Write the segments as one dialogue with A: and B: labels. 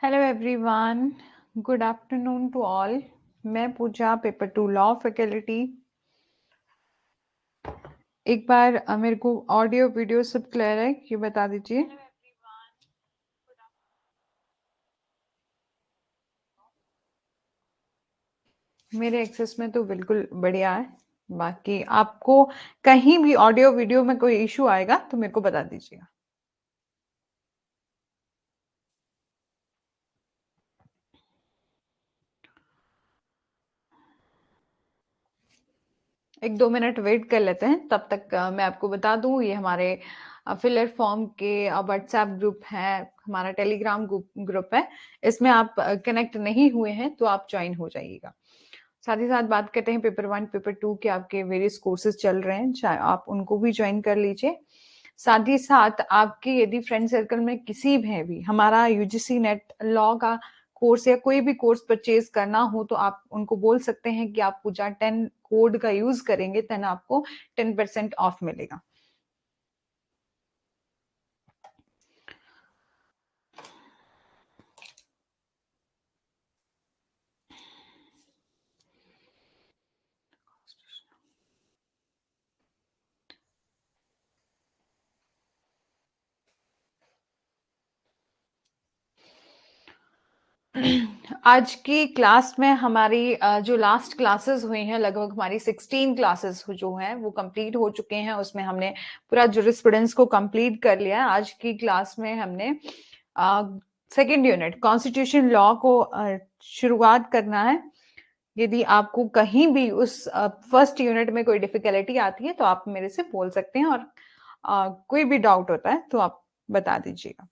A: Hello everyone, good afternoon to all. मैं Pooja, paper 2 law faculty. एक बार मेरे को ऑडियो वीडियो सब क्लियर है, ये बता दीजिए। मेरे एक्सेस में तो बिल्कुल बढ़िया है। बाकी आपको कहीं भी ऑडियो वीडियो में कोई इशू आएगा तो मेरे को बता दीजिएगा। एक दो मिनट वेट कर लेते हैं, तब तक मैं आपको बता दूं, ये हमारे फिलर फॉर्म के व्हाट्सएप ग्रुप है, हमारा टेलीग्राम ग्रुप है। इसमें आप कनेक्ट नहीं हुए हैं तो आप ज्वाइन हो जाइएगा। साथ ही साथ बात करते हैं पेपर 1 पेपर 2 के आपके वेरियस कोर्सेज चल रहे हैं, चाहे आप उनको भी ज्वाइन कर लीजिए। साथ ही साथ आपके यदि फ्रेंड सर्कल में किसी में भी हमारा यूजीसी नेट लॉ का कोर्स या कोई भी कोर्स परचेज करना हो तो आप उनको बोल सकते हैं कि आप पूजा 10 कोड का यूज करेंगे, देन आपको 10% ऑफ मिलेगा। आज की क्लास में हमारी जो लास्ट क्लासेस हुई हैं, लगभग हमारी 16 क्लासेस जो हैं वो कंप्लीट हो चुके हैं। उसमें हमने पूरा जुरिस्प्रूडेंस को कंप्लीट कर लिया है। आज की क्लास में हमने सेकेंड यूनिट कॉन्स्टिट्यूशन लॉ को शुरुआत करना है। यदि आपको कहीं भी उस फर्स्ट यूनिट में कोई डिफिकल्टी आती है तो आप मेरे से बोल सकते हैं, और कोई भी डाउट होता है तो आप बता दीजिएगा।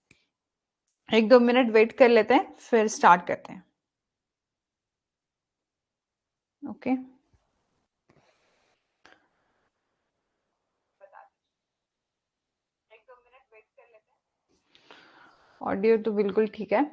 A: एक दो मिनट वेट कर लेते हैं, फिर स्टार्ट करते हैं। ओके, एक दो मिनट वेट कर लेते हैं। ऑडियो तो बिल्कुल ठीक है।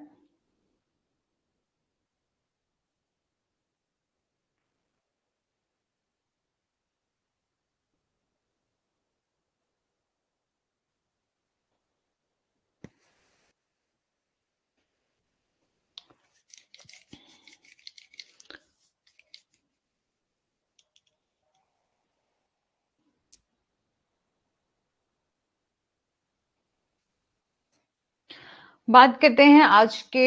A: बात करते हैं आज के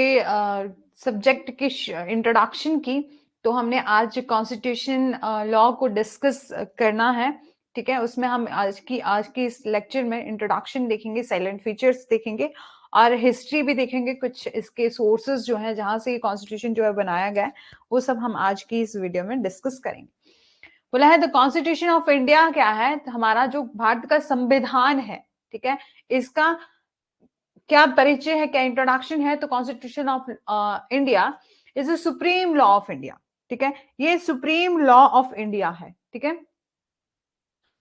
A: सब्जेक्ट की इंट्रोडक्शन की। तो हमने आज कॉन्स्टिट्यूशन लॉ को डिस्कस करना है, ठीक है। उसमें हम आज की इस लेक्चर में इंट्रोडक्शन देखेंगे, साइलेंट फीचर्स देखेंगे और हिस्ट्री भी देखेंगे। कुछ इसके सोर्सेज जो है जहां से ये कॉन्स्टिट्यूशन जो है बनाया गया है, वो सब हम आज की इस वीडियो में डिस्कस करेंगे। बोला है द कॉन्स्टिट्यूशन ऑफ इंडिया क्या है, तो हमारा जो भारत का संविधान है, ठीक है, इसका क्या परिचय है, क्या इंट्रोडक्शन है। तो constitution of India is the supreme law of India, ठीक है। ये सुप्रीम लॉ ऑफ इंडिया है, ठीक है।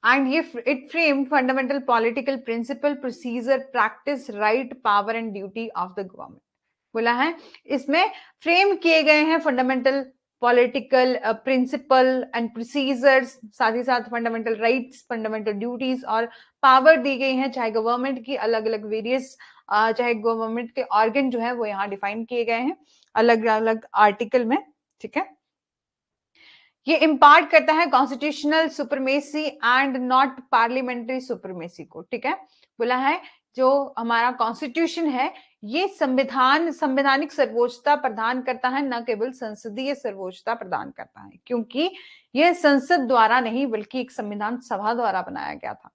A: एंड ये it frame fundamental political principle, procedure, practice, right, power and duty of the government. बोला है इसमें फ्रेम किए गए हैं fundamental political principle and procedures, साथ ही साथ फंडामेंटल राइट्स, फंडामेंटल ड्यूटीज और पावर दी गई है, चाहे गवर्नमेंट की अलग अलग वेरियस चाहे गवर्नमेंट के ऑर्गन जो है वो यहाँ डिफाइन किए गए हैं अलग अलग आर्टिकल में, ठीक है। ये इम्पार्ट करता है constitutional supremacy and not parliamentary supremacy को, ठीक है। बोला है जो हमारा कॉन्स्टिट्यूशन है ये संवैधानिक सर्वोच्चता प्रदान करता है, न केवल संसदीय सर्वोच्चता प्रदान करता है, क्योंकि यह संसद द्वारा नहीं बल्कि एक संविधान सभा द्वारा बनाया गया था,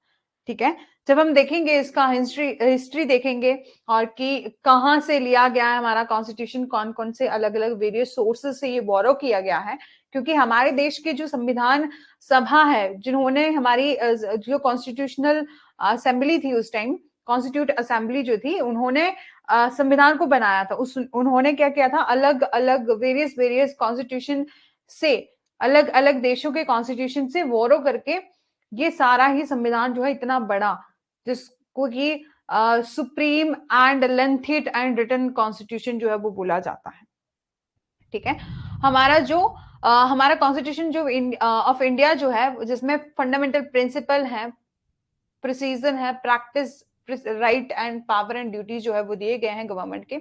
A: ठीक है। जब हम देखेंगे इसका हिस्ट्री देखेंगे और कि कहां से लिया गया है हमारा कॉन्स्टिट्यूशन, कौन कौन से अलग अलग वेरियस सोर्सेस से ये बोरो किया गया है, क्योंकि हमारे देश की जो संविधान सभा है, जिन्होंने हमारी जो कॉन्स्टिट्यूशनल असेंबली थी उस टाइम, कॉन्स्टिट्यूट असेंबली जो थी, उन्होंने संविधान को बनाया था। उन्होंने क्या किया था, अलग अलग वेरियस वेरियस कॉन्स्टिट्यूशन से, अलग अलग देशों के कॉन्स्टिट्यूशन से बोरो करके ये सारा ही संविधान जो है इतना बड़ा, जिसको कि supreme and lengthed and written constitution जो है वो बोला जाता है, ठीक है। हमारा जो हमारा कॉन्स्टिट्यूशन जो ऑफ इंडिया जो है, जिसमें फंडामेंटल प्रिंसिपल है, प्रोसीजर है, practice right and power and duties जो है वो दिए गए हैं गवर्नमेंट के,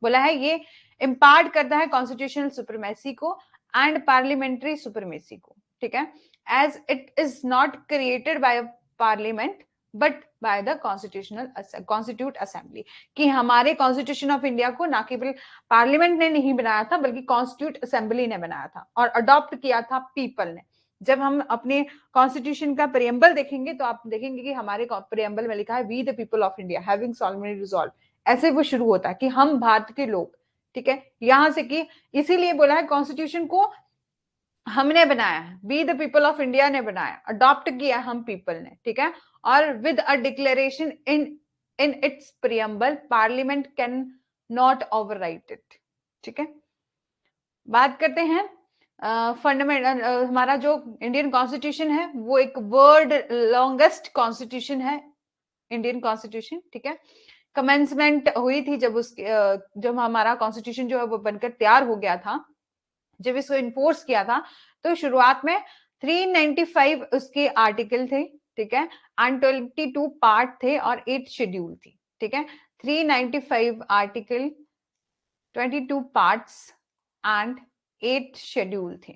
A: बोला है ये इम्पार्ट करता है कॉन्स्टिट्यूशनल सुप्रीमेसी को एंड पार्लियामेंट्री सुप्रीमेसी को, ठीक है, as it is not created by parliament but by the constitute assembly, कि हमारे कॉन्स्टिट्यूशन ऑफ इंडिया को ना केवल पार्लियामेंट ने नहीं बनाया था बल्कि कॉन्स्टिट्यूट असेंबली ने बनाया था और अडॉप्ट किया था पीपल ने। जब हम अपने कॉन्स्टिट्यूशन का प्रियम्बल देखेंगे तो आप देखेंगे कि हमारे प्रियम्बल में लिखा है we the people of India having solemnly resolve, ऐसे वो शुरू होता है कि हम भारत के लोग, ठीक है, यहां से कि इसीलिए बोला है कॉन्स्टिट्यूशन को हमने बनाया है, we the people of India ने बनाया, अडॉप्ट किया हम पीपल ने, ठीक है, और with a declaration in its preamble parliament can not overwrite it, ठीक है। बात करते हैं फंडामेंटल, हमारा जो इंडियन कॉन्स्टिट्यूशन है वो एक वर्ल्ड लॉन्गेस्ट कॉन्स्टिट्यूशन है इंडियन कॉन्स्टिट्यूशन, ठीक है। कमेंसमेंट हुई थी जब उसके जब हमारा कॉन्स्टिट्यूशन जो है वो बनकर तैयार हो गया था, जब इसको इन्फोर्स किया था तो शुरुआत में 395 उसके आर्टिकल थे, ठीक है, एंड 22 पार्ट थे और 8 शेड्यूल थी, ठीक है, 395 आर्टिकल, 22 पार्ट्स एंड 8 शेड्यूल थे,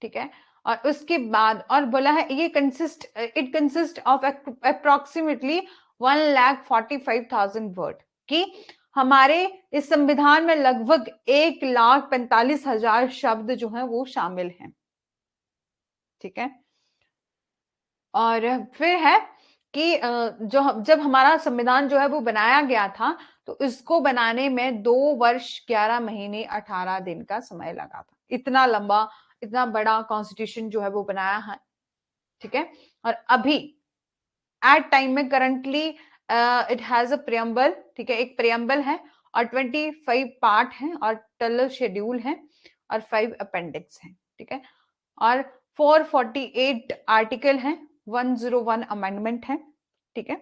A: ठीक है। और उसके बाद और बोला है ये it consist of approximately 1,45,000 word, कि हमारे इस संविधान में लगभग 1,45,000 शब्द जो है वो शामिल हैं, ठीक है। और फिर है कि जब हमारा संविधान जो है वो बनाया गया था तो इसको बनाने में 2 वर्ष 11 महीने 18 दिन का समय लगा था, इतना लंबा इतना बड़ा कॉन्स्टिट्यूशन जो है वो बनाया है, ठीक है। और अभी एट टाइम में currently it has a preamble, ठीक है, एक प्रियम्बल है और 25 पार्ट हैं और 12 शेड्यूल हैं और 5 अपेंडिक्स हैं, ठीक है, और 448 आर्टिकल हैं, 101 अमेंडमेंट है, ठीक है।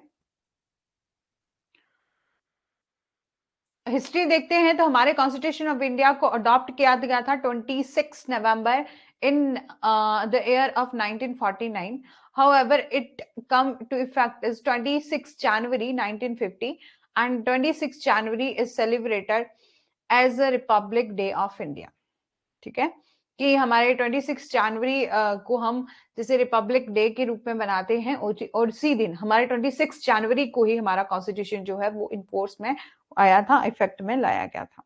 A: हिस्ट्री देखते हैं तो हमारे कॉन्स्टिट्यूशन ऑफ इंडिया को अडॉप्ट किया गया था 26 November in the year of 1949. However, it come to effect is 26 January 1950 and 26 January is celebrated as a Republic Day of India. ठीक है, कि हमारे 26 जनवरी को हम जैसे रिपब्लिक डे के रूप में मनाते हैं और उसी दिन हमारे 26 जनवरी को ही हमारा कॉन्स्टिट्यूशन जो है वो इनफोर्स में आया था, इफेक्ट में लाया गया था।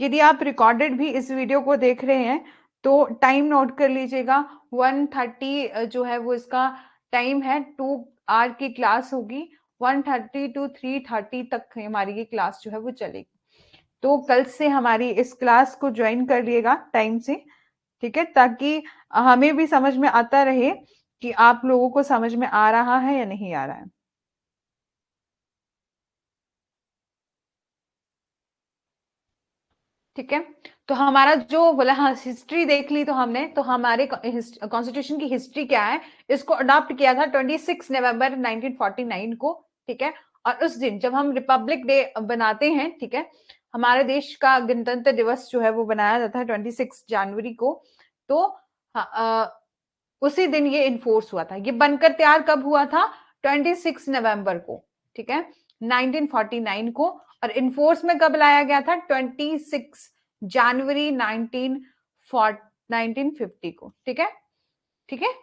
A: यदि आप रिकॉर्डेड भी इस वीडियो को देख रहे हैं तो टाइम नोट कर लीजिएगा, 1:30 जो है वो इसका टाइम है, 2 आवर की क्लास होगी, 1:30 to 3:30 तक हमारी ये क्लास जो है वो चलेगी। तो कल से हमारी इस क्लास को ज्वाइन कर लिएगा टाइम से, ठीक है, ताकि हमें भी समझ में आता रहे कि आप लोगों को समझ में आ रहा है या नहीं आ रहा है। ठीक है, तो हमारा जो बोला, हाँ हिस्ट्री देख ली तो हमने, तो हमारे कॉन्स्टिट्यूशन की हिस्ट्री क्या है, इसको अडॉप्ट किया था 26 नवंबर 1949 को, ठीक है, और उस दिन जब हम रिपब्लिक डे बनाते हैं, ठीक है, हमारे देश का गणतंत्र दिवस जो है वो बनाया जाता है 26 जनवरी को, तो उसी दिन ये इन्फोर्स हुआ था। ये बनकर तैयार कब हुआ था? 26 नवंबर को, ठीक है, 1949 को, और इन्फोर्स में कब लाया गया था? 26 जनवरी 1950 को, ठीक है, ठीक है।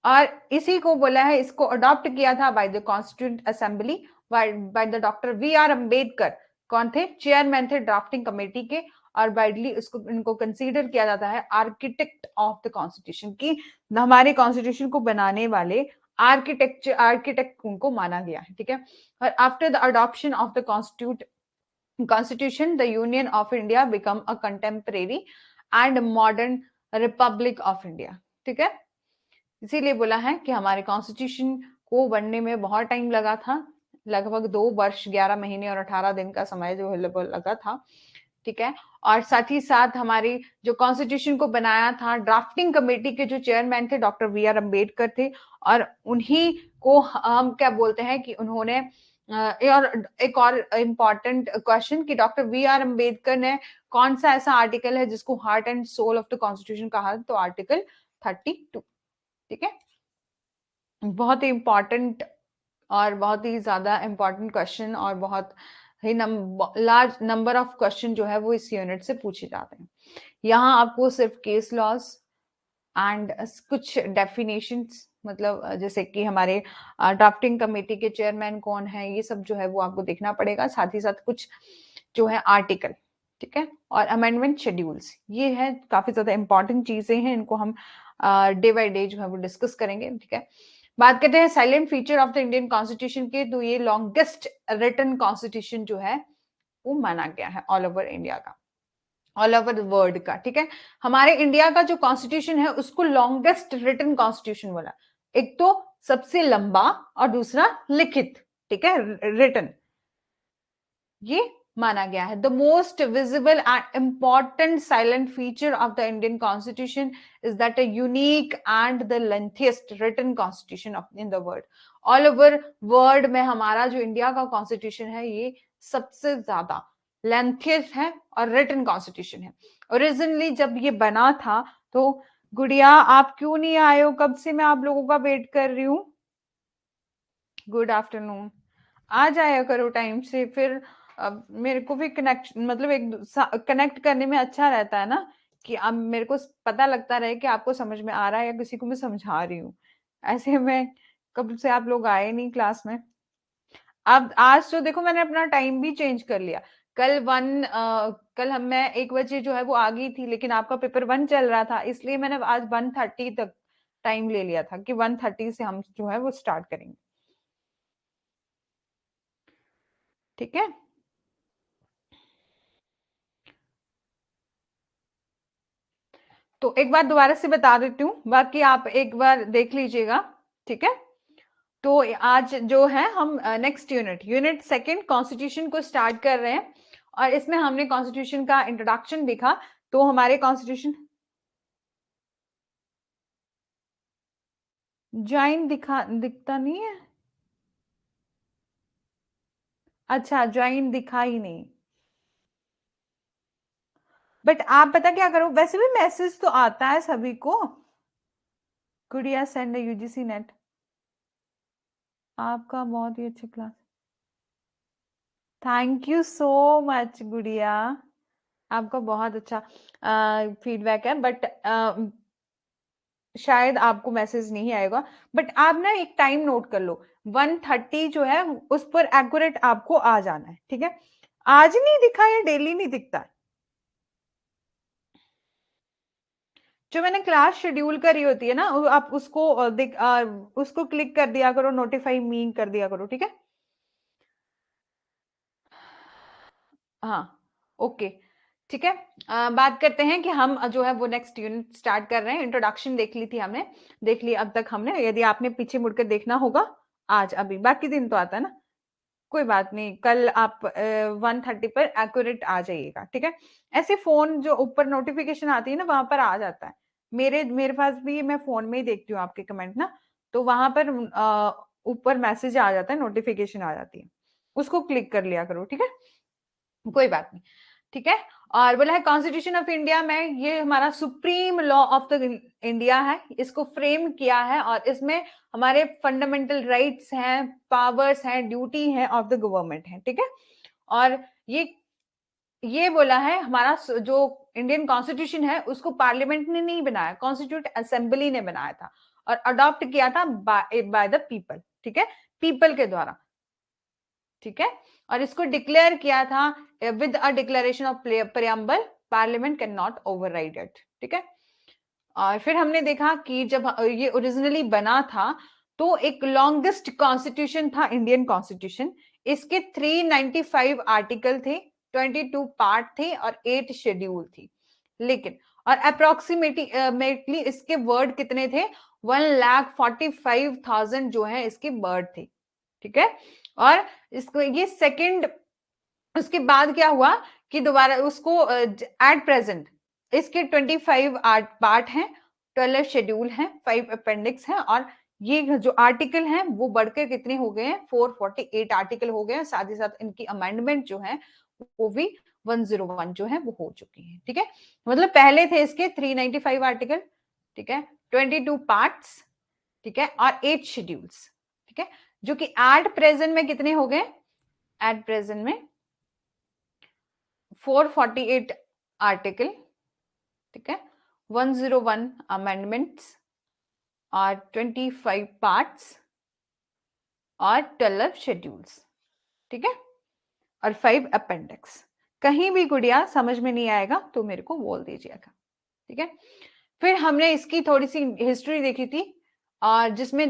A: और इसी को बोला है, इसको अडॉप्ट किया था by the constituent assembly, by the doctor V R Ambedkar, कौन थे? चेयरमैन थे ड्राफ्टिंग कमेटी के, और वाइडली इसको इनको कंसीडर किया जाता है आर्किटेक्ट ऑफ द कॉन्स्टिट्यूशन, की हमारे कॉन्स्टिट्यूशन को बनाने वाले आर्किटेक्ट उनको माना गया है, ठीक है। और after the adoption of the Constitution, the Union of India become a contemporary and modern Republic of India, ठीक है। इसीलिए बोला है कि हमारे कॉन्स्टिट्यूशन को बनने में बहुत टाइम लगा था, लगभग 2 वर्ष 11 महीने और 18 दिन का समय जो है लगा था, ठीक है। और साथ ही साथ हमारी जो कॉन्स्टिट्यूशन को बनाया था, ड्राफ्टिंग कमेटी के जो चेयरमैन थे डॉक्टर वी आर अम्बेडकर थे, और उन्हीं को हम क्या बोलते हैं कि उन्होंने और एक और इम्पॉर्टेंट क्वेश्चन कि डॉक्टर वी आर अम्बेडकर ने कौन सा ऐसा आर्टिकल है जिसको heart and soul of the constitution कहा, तो आर्टिकल 32, ठीक है। बहुत ही इंपॉर्टेंट और बहुत ही ज्यादा इंपॉर्टेंट क्वेश्चन, और बहुत ही लार्ज नंबर ऑफ क्वेश्चन जो है वो इस यूनिट से पूछे जाते हैं। यहाँ आपको सिर्फ केस लॉज एंड कुछ डेफिनेशंस, मतलब जैसे कि हमारे ड्राफ्टिंग कमेटी के चेयरमैन कौन है, ये सब जो है वो आपको देखना पड़ेगा। साथ ही साथ कुछ जो है आर्टिकल, ठीक है, और अमेंडमेंट शेड्यूल्स, ये है काफी ज्यादा इंपॉर्टेंट चीजें हैं। इनको हम डे बाय डे जो है वो डिस्कस करेंगे, ठीक है। बात करते हैं silent feature of the Indian constitution के, तो ये लॉन्गेस्ट रिटन कॉन्स्टिट्यूशन जो है वो माना गया है ऑल ओवर इंडिया का, ऑल ओवर वर्ल्ड का, ठीक है। हमारे इंडिया का जो कॉन्स्टिट्यूशन है उसको लॉन्गेस्ट रिटन कॉन्स्टिट्यूशन बोला। एक तो सबसे लंबा और दूसरा लिखित, ठीक है, रिटन, ये माना गया है। The most visible and important silent feature of the Indian constitution is that a unique and the lengthiest written constitution of in the world. All over world में हमारा जो इंडिया का कॉन्स्टिट्यूशन है ये सबसे ज्यादा लेंथीएस्ट है और रिटन कॉन्स्टिट्यूशन है। ओरिजिनली जब ये बना था तो गुड़िया आप क्यों नहीं आए हो, कब से मैं आप लोगों का वेट कर रही हूँ। गुड आफ्टरनून, आ जाया करो टाइम से, फिर मेरे को भी कनेक्ट, मतलब एक कनेक्ट करने में अच्छा रहता है ना, कि अब मेरे को पता लगता रहे कि आपको समझ में आ रहा है या किसी को मैं समझा रही हूँ। ऐसे में कब से आप लोग आए नहीं क्लास में। अब आज तो देखो मैंने अपना टाइम भी चेंज कर लिया। कल हम मैं 1 बजे जो है वो आ गई थी, लेकिन आपका पेपर 1 चल रहा था, इसलिए मैंने आज 1:30 तक टाइम ले लिया था कि 1:30 से हम जो है वो स्टार्ट करेंगे, ठीक है। तो एक बार दोबारा से बता देती हूँ, बाकी आप एक बार देख लीजिएगा, ठीक है। तो आज जो है हम नेक्स्ट यूनिट सेकंड कॉन्स्टिट्यूशन को स्टार्ट कर रहे हैं, और इसमें हमने कॉन्स्टिट्यूशन का इंट्रोडक्शन देखा। तो हमारे कॉन्स्टिट्यूशन ज्वाइन दिखता नहीं है। अच्छा, ज्वाइन दिखा ही नहीं। बट आप पता क्या करो, वैसे भी मैसेज तो आता है सभी को। गुड़िया सेंड यूजीसी नेट, आपका बहुत ही अच्छा class. Thank you so much गुड़िया, आपका बहुत अच्छा फीडबैक है। बट शायद आपको मैसेज नहीं आएगा। बट आप ना एक टाइम नोट कर लो, 1:30 जो है उस पर एक्यूरेट आपको आ जाना है, ठीक है। आज नहीं दिखा या डेली नहीं दिखता। जो मैंने क्लास शेड्यूल करी होती है ना, आप उसको उसको क्लिक कर दिया करो, नोटिफाई मी कर दिया करो, ठीक है। हाँ, ओके, ठीक है। बात करते हैं कि हम जो है वो नेक्स्ट यूनिट स्टार्ट कर रहे हैं। इंट्रोडक्शन देख ली थी हमने, देख ली अब तक हमने। यदि आपने पीछे मुड़कर देखना होगा आज, अभी बाकी दिन तो आता है ना, कोई बात नहीं, कल आप 1:30 पर एक्यूरेट आ जाइएगा, ठीक है। ऐसे फोन जो ऊपर नोटिफिकेशन आती है ना, वहां पर आ जाता है। मेरे पास भी, मैं फोन में ही देखती हूँ आपके कमेंट ना, तो वहां पर ऊपर मैसेज आ जाता है, नोटिफिकेशन आ जाती है, उसको क्लिक कर लिया करो, ठीक है। कोई बात नहीं, ठीक है। और बोला है कॉन्स्टिट्यूशन ऑफ इंडिया में, ये हमारा supreme law of the India है, इसको फ्रेम किया है, और इसमें हमारे फंडामेंटल राइट्स हैं, पावर्स हैं, ड्यूटी है ऑफ द गवर्नमेंट है, ठीक है। और ये बोला है हमारा जो इंडियन कॉन्स्टिट्यूशन है उसको पार्लियामेंट ने नहीं बनाया, कॉन्स्टिट्यूट असेंबली ने बनाया था, और अडॉप्ट किया था बाय द पीपल, ठीक है, पीपल के द्वारा, ठीक है। और इसको डिक्लेयर किया था with a declaration of preamble, parliament can not override it, ठीक है। और फिर हमने देखा कि जब ये ओरिजिनली बना था तो एक लॉन्गेस्ट कॉन्स्टिट्यूशन था इंडियन कॉन्स्टिट्यूशन। इसके 395 आर्टिकल थे, 22 पार्ट थे और 8 शेड्यूल थी। लेकिन और अप्रोक्सीमेटली इसके वर्ड कितने थे, 1,45,000 जो है इसके वर्ड थे, ठीक है। और इसको ये सेकंड, उसके बाद क्या हुआ कि दोबारा उसको एट प्रेजेंट इसके 25 पार्ट हैं, 12 शेड्यूल हैं, 5 अपेंडिक्स हैं, और ये जो आर्टिकल हैं वो बढ़कर कितने हो गए हैं, 448 आर्टिकल हो गए हैं। साथ ही साथ इनकी अमेंडमेंट जो है वो भी 101 जो है वो हो चुकी है, ठीक है। मतलब पहले थे इसके 395 आर्टिकल, ठीक है, 22 पार्ट्स, ठीक है, और 8 शेड्यूल्स, ठीक है, जो कि एट प्रेजेंट में कितने हो गए, एट प्रेजेंट में 448 आर्टिकल, ठीक है, 101 अमेंडमेंट्स और 25 पार्ट्स और 12 शेड्यूल्स, ठीक है, और 5 अपेंडिक्स। कहीं भी गुड़िया समझ में नहीं आएगा तो मेरे को बोल दीजिएगा, ठीक है। फिर हमने इसकी थोड़ी सी हिस्ट्री देखी थी, और जिसमें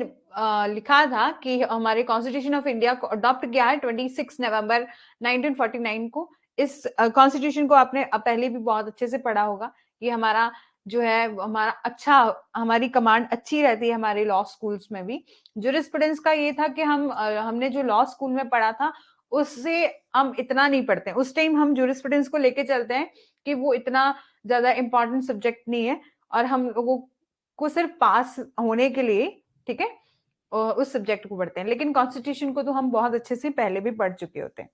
A: लिखा था कि हमारे कॉन्स्टिट्यूशन ऑफ इंडिया को अडॉप्ट किया है 26 नवंबर 1949 को। इस कॉन्स्टिट्यूशन को आपने पहले भी बहुत अच्छे से पढ़ा होगा। ये हमारा जो है, हमारा अच्छा, हमारी कमांड अच्छी रहती है हमारे लॉ स्कूल्स में भी। जूरिस्प्रूडेंस का ये था कि हमने जो लॉ स्कूल में पढ़ा था उससे हम इतना नहीं पढ़ते हैं। उस टाइम हम जूरिस्प्रूडेंस को लेके चलते हैं कि वो इतना ज्यादा इंपॉर्टेंट सब्जेक्ट नहीं है, और हम लोगों को सिर्फ पास होने के लिए, ठीक है, उस सब्जेक्ट को पढ़ते हैं। लेकिन कॉन्स्टिट्यूशन को तो हम बहुत अच्छे से पहले भी पढ़ चुके होते हैं,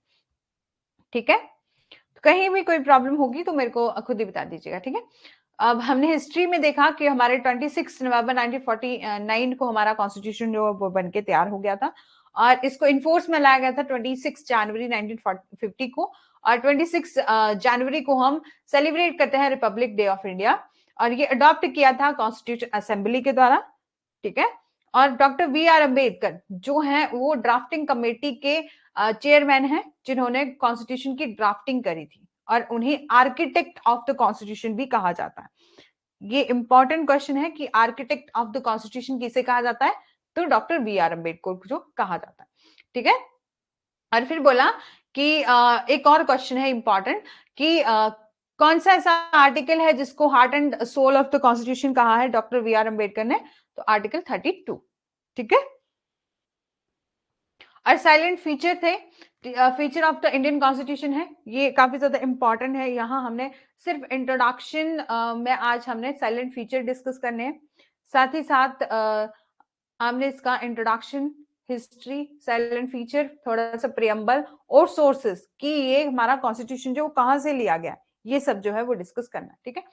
A: ठीक है। तो कहीं भी कोई प्रॉब्लम होगी तो मेरे को खुद ही बता दीजिएगा, ठीक है। अब हमने हिस्ट्री में देखा कि हमारे 26 नवंबर 1949 को हमारा कॉन्स्टिट्यूशन जो वो बन के तैयार हो गया था, और इसको इन्फोर्स में लाया गया था 26 जनवरी 1950 को, और 26 जनवरी को हम सेलिब्रेट करते हैं रिपब्लिक डे ऑफ इंडिया। और ये अडॉप्ट किया था कॉन्स्टिट्यूशन असेंबली के द्वारा, ठीक है। और डॉक्टर वी आर अम्बेडकर जो है वो ड्राफ्टिंग कमेटी के चेयरमैन हैं, जिन्होंने कॉन्स्टिट्यूशन की ड्राफ्टिंग करी थी, और उन्हें आर्किटेक्ट ऑफ द कॉन्स्टिट्यूशन भी कहा जाता है। ये इंपॉर्टेंट क्वेश्चन है कि आर्किटेक्ट ऑफ द कॉन्स्टिट्यूशन किसे कहा जाता है, तो डॉक्टर वी आर अम्बेडकर को जो कहा जाता है, ठीक है। और फिर बोला कि एक और क्वेश्चन है इंपॉर्टेंट कि कौन सा ऐसा आर्टिकल है जिसको heart and soul of the constitution कहा है डॉक्टर वी आर अम्बेडकर ने, तो आर्टिकल 32, ठीक है। और साइलेंट फीचर थे, feature of the Indian constitution है, ये काफी ज्यादा इंपॉर्टेंट है। यहाँ हमने सिर्फ इंट्रोडक्शन में आज हमने साइलेंट फीचर डिस्कस करने हैं, साथ ही साथ हमने इसका इंट्रोडक्शन, हिस्ट्री, साइलेंट फीचर, थोड़ा सा प्रियम्बल और सोर्सेस कि ये हमारा कॉन्स्टिट्यूशन जो कहां से लिया गया, ये सब जो है वो डिस्कस करना, ठीक है।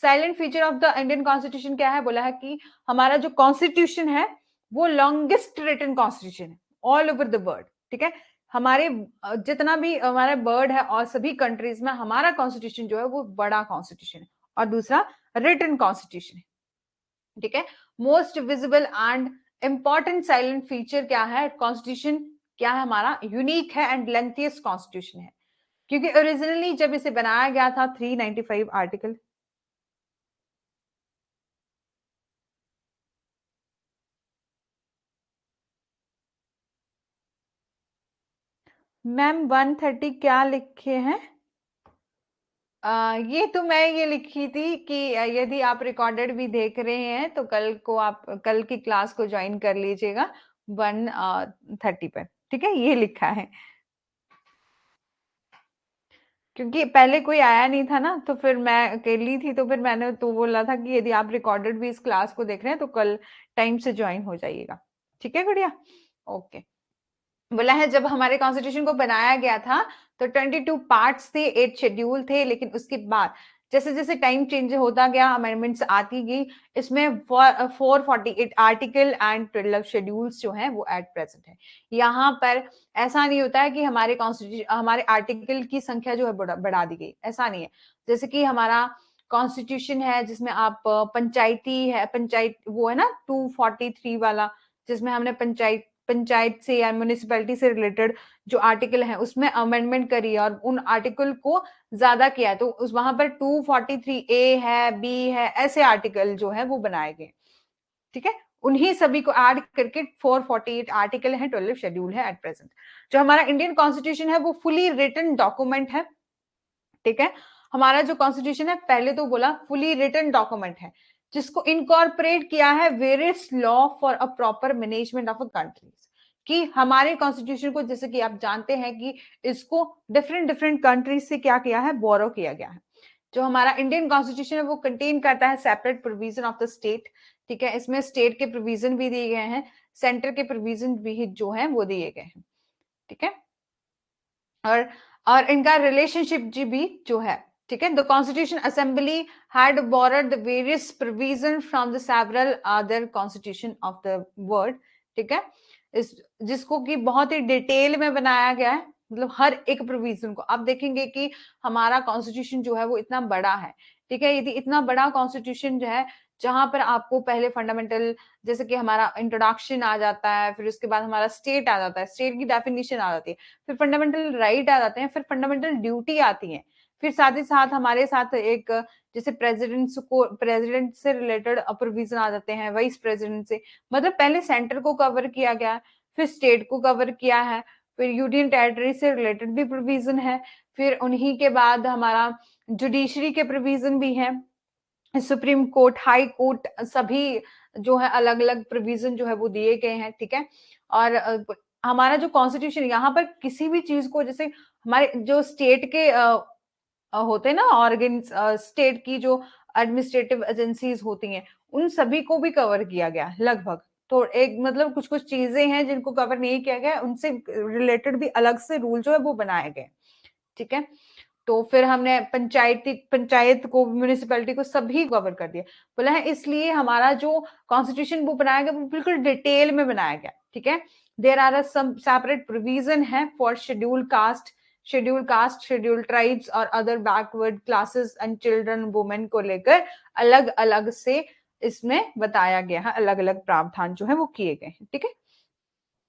A: Silent feature of the Indian constitution क्या है, बोला है कि हमारा जो कॉन्स्टिट्यूशन है वो लॉन्गेस्ट रिटन कॉन्स्टिट्यूशन है ऑल ओवर द वर्ल्ड, ठीक है। हमारे जितना भी हमारा वर्ल्ड है और सभी कंट्रीज में हमारा कॉन्स्टिट्यूशन जो है वो बड़ा कॉन्स्टिट्यूशन है, और दूसरा रिटन कॉन्स्टिट्यूशन है, ठीक है। Most visible and important silent feature क्या है, कॉन्स्टिट्यूशन क्या है हमारा, यूनिक है एंड लेंथीएस्ट कॉन्स्टिट्यूशन है, क्योंकि ओरिजिनली जब इसे बनाया गया था 395 आर्टिकल, मैम 130 क्या लिखे हैं, ये तो मैं ये लिखी थी कि यदि आप रिकॉर्डेड भी देख रहे हैं तो कल को आप कल की क्लास को ज्वाइन कर लीजिएगा 130 पर, ठीक है, ये लिखा है। क्योंकि पहले कोई आया नहीं था ना, तो फिर मैं अकेली थी, तो फिर मैंने तो बोला था कि यदि आप रिकॉर्डेड भी इस क्लास को देख रहे हैं तो कल टाइम से ज्वाइन हो जाइएगा, ठीक है गुड़िया, ओके। बोला है जब हमारे कॉन्स्टिट्यूशन को बनाया गया था तो 22 पार्ट्स थे, 8 शेड्यूल थे, लेकिन उसके बाद जैसे जैसे टाइम चेंज होता गया, अमेंडमेंट्स आती गई, इसमें 448 आर्टिकल एंड 12 शेड्यूल्स जो हैं वो एट प्रेजेंट है। यहाँ पर ऐसा नहीं होता है कि हमारे कॉन्स्टिट्यूशन, हमारे आर्टिकल की संख्या जो है बढ़ा दी गई, ऐसा नहीं है। जैसे कि हमारा कॉन्स्टिट्यूशन है जिसमें आप पंचायती है, पंचायत वो है ना 243 वाला, जिसमें हमने पंचायत से या म्यूनिसिपैलिटी से रिलेटेड जो आर्टिकल है उसमें अमेंडमेंट करी है और उन आर्टिकल को ज्यादा किया है, तो उस वहां पर 243 ए है, बी है, ऐसे आर्टिकल जो है वो बनाए गए, ठीक है। उन्हीं सभी को ऐड करके 448 आर्टिकल है, 12 शेड्यूल है एट प्रेजेंट। जो हमारा इंडियन कॉन्स्टिट्यूशन है वो फुली रिटन डॉक्यूमेंट है, ठीक है। हमारा जो कॉन्स्टिट्यूशन है पहले तो बोला फुली रिटन डॉक्यूमेंट है, जिसको इनकॉर्पोरेट किया है various law for a proper management of a countries, कि हमारे कॉन्स्टिट्यूशन को जैसे कि आप जानते हैं कि इसको डिफरेंट डिफरेंट कंट्रीज से क्या किया है, बोरो किया गया है। जो हमारा इंडियन कॉन्स्टिट्यूशन है वो कंटेन करता है separate provision of the state, ठीक है। इसमें स्टेट के प्रोविजन भी दिए गए हैं, सेंटर के प्रोविजन भी जो है वो दिए गए हैं, ठीक है। और इनका रिलेशनशिप जी भी जो है, ठीक है। The constitution assembly had borrowed the various provision from the several other constitution of the world, ठीक है। इस जिसको कि बहुत ही डिटेल में बनाया गया है, मतलब हर एक प्रोविजन को। आप देखेंगे कि हमारा कॉन्स्टिट्यूशन जो है वो इतना बड़ा है, ठीक है। यदि इतना बड़ा कॉन्स्टिट्यूशन जो है, जहां पर आपको पहले फंडामेंटल, जैसे कि हमारा इंट्रोडक्शन आ जाता है, फिर उसके बाद हमारा स्टेट आ जाता है, स्टेट की डेफिनेशन आ जाती है, फिर फंडामेंटल राइट आ जाते हैं, फिर फंडामेंटल ड्यूटी आती है, फिर साथ ही साथ हमारे साथ एक जैसे प्रेसिडेंट से रिलेटेड प्रोविजन आ जाते हैं, वाइस प्रेसिडेंट से, मतलब पहले सेंटर को कवर किया गया, फिर स्टेट को कवर किया है, फिर यूनियन टेरिटरी से रिलेटेड भी प्रोविजन है, फिर उन्हीं के बाद हमारा जुडिशरी के प्रोविजन भी है, सुप्रीम कोर्ट, हाई कोर्ट, सभी जो है अलग अलग प्रोविजन जो है वो दिए गए हैं, ठीक है। और हमारा जो कॉन्स्टिट्यूशन, यहाँ पर किसी भी चीज को, जैसे हमारे जो स्टेट के होते हैं ना ऑर्गन, स्टेट की जो एडमिनिस्ट्रेटिव एजेंसीज होती हैं, उन सभी को भी कवर किया गया लगभग। तो एक मतलब कुछ कुछ चीजें हैं जिनको कवर नहीं किया गया, उनसे रिलेटेड भी अलग से रूल जो है वो बनाए गए, ठीक है। तो फिर हमने पंचायत को, म्यूनिसिपैलिटी को, सभी कवर कर दिया, बोला है। इसलिए हमारा जो कॉन्स्टिट्यूशन वो बनाया गया वो बिल्कुल डिटेल में बनाया गया, ठीक है। There are some separate provision है फॉर शेड्यूल ट्राइब्स और other backward classes and children, women को लेकर अलग अलग से इसमें बताया गया है, अलग अलग प्रावधान जो है वो किए गए हैं, ठीक है।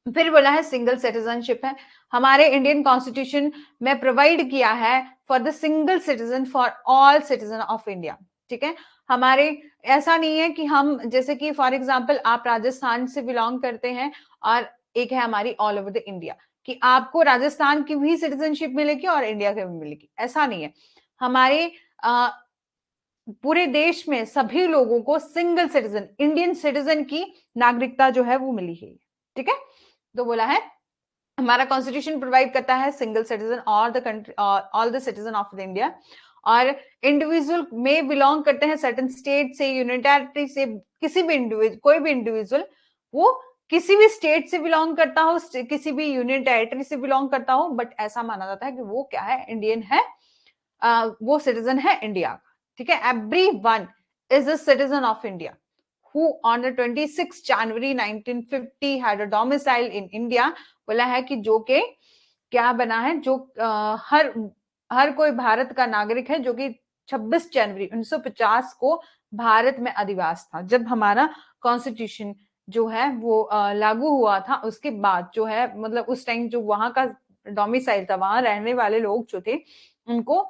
A: फिर बोला है सिंगल सिटीजनशिप है, हमारे इंडियन कॉन्स्टिट्यूशन में प्रोवाइड किया है for the single citizen for all citizen of India, ठीक है। हमारे ऐसा नहीं है कि हम, जैसे कि फॉर एग्जांपल आप राजस्थान से बिलोंग करते हैं और एक है हमारी ऑल ओवर द इंडिया, कि आपको राजस्थान की भी सिटीजनशिप मिलेगी और इंडिया की भी मिलेगी, ऐसा नहीं है। हमारे पूरे देश में सभी लोगों को सिंगल सिटीजन, इंडियन सिटीजन की नागरिकता जो है वो मिली है, ठीक है। तो बोला है हमारा कॉन्स्टिट्यूशन प्रोवाइड करता है सिंगल सिटीजन और the country, all the citizen of the India, और इंडिविजुअल में बिलोंग करते हैं सर्टेन स्टेट से, यूनियन टेरिटरी से, किसी भी इंडिविजुअल, कोई भी इंडिविजुअल वो किसी भी स्टेट से बिलोंग करता हो, किसी भी यूनियन टेरिटरी से बिलोंग करता हो, बट ऐसा माना जाता है कि वो क्या है, इंडियन है, वो सिटीजन है इंडिया का, ठीक है। Every one is a citizen of India who on the 26 January 1950 had a domicile in India, बोला है कि जो के क्या बना है, जो हर कोई भारत का नागरिक है, जो कि 26 जनवरी 1950 को भारत में अधिवास था। जब हमारा कॉन्स्टिट्यूशन जो है वो लागू हुआ था, उसके बाद जो है, मतलब उस टाइम जो वहां का डोमिसाइल था, वहां रहने वाले लोग जो थे, उनको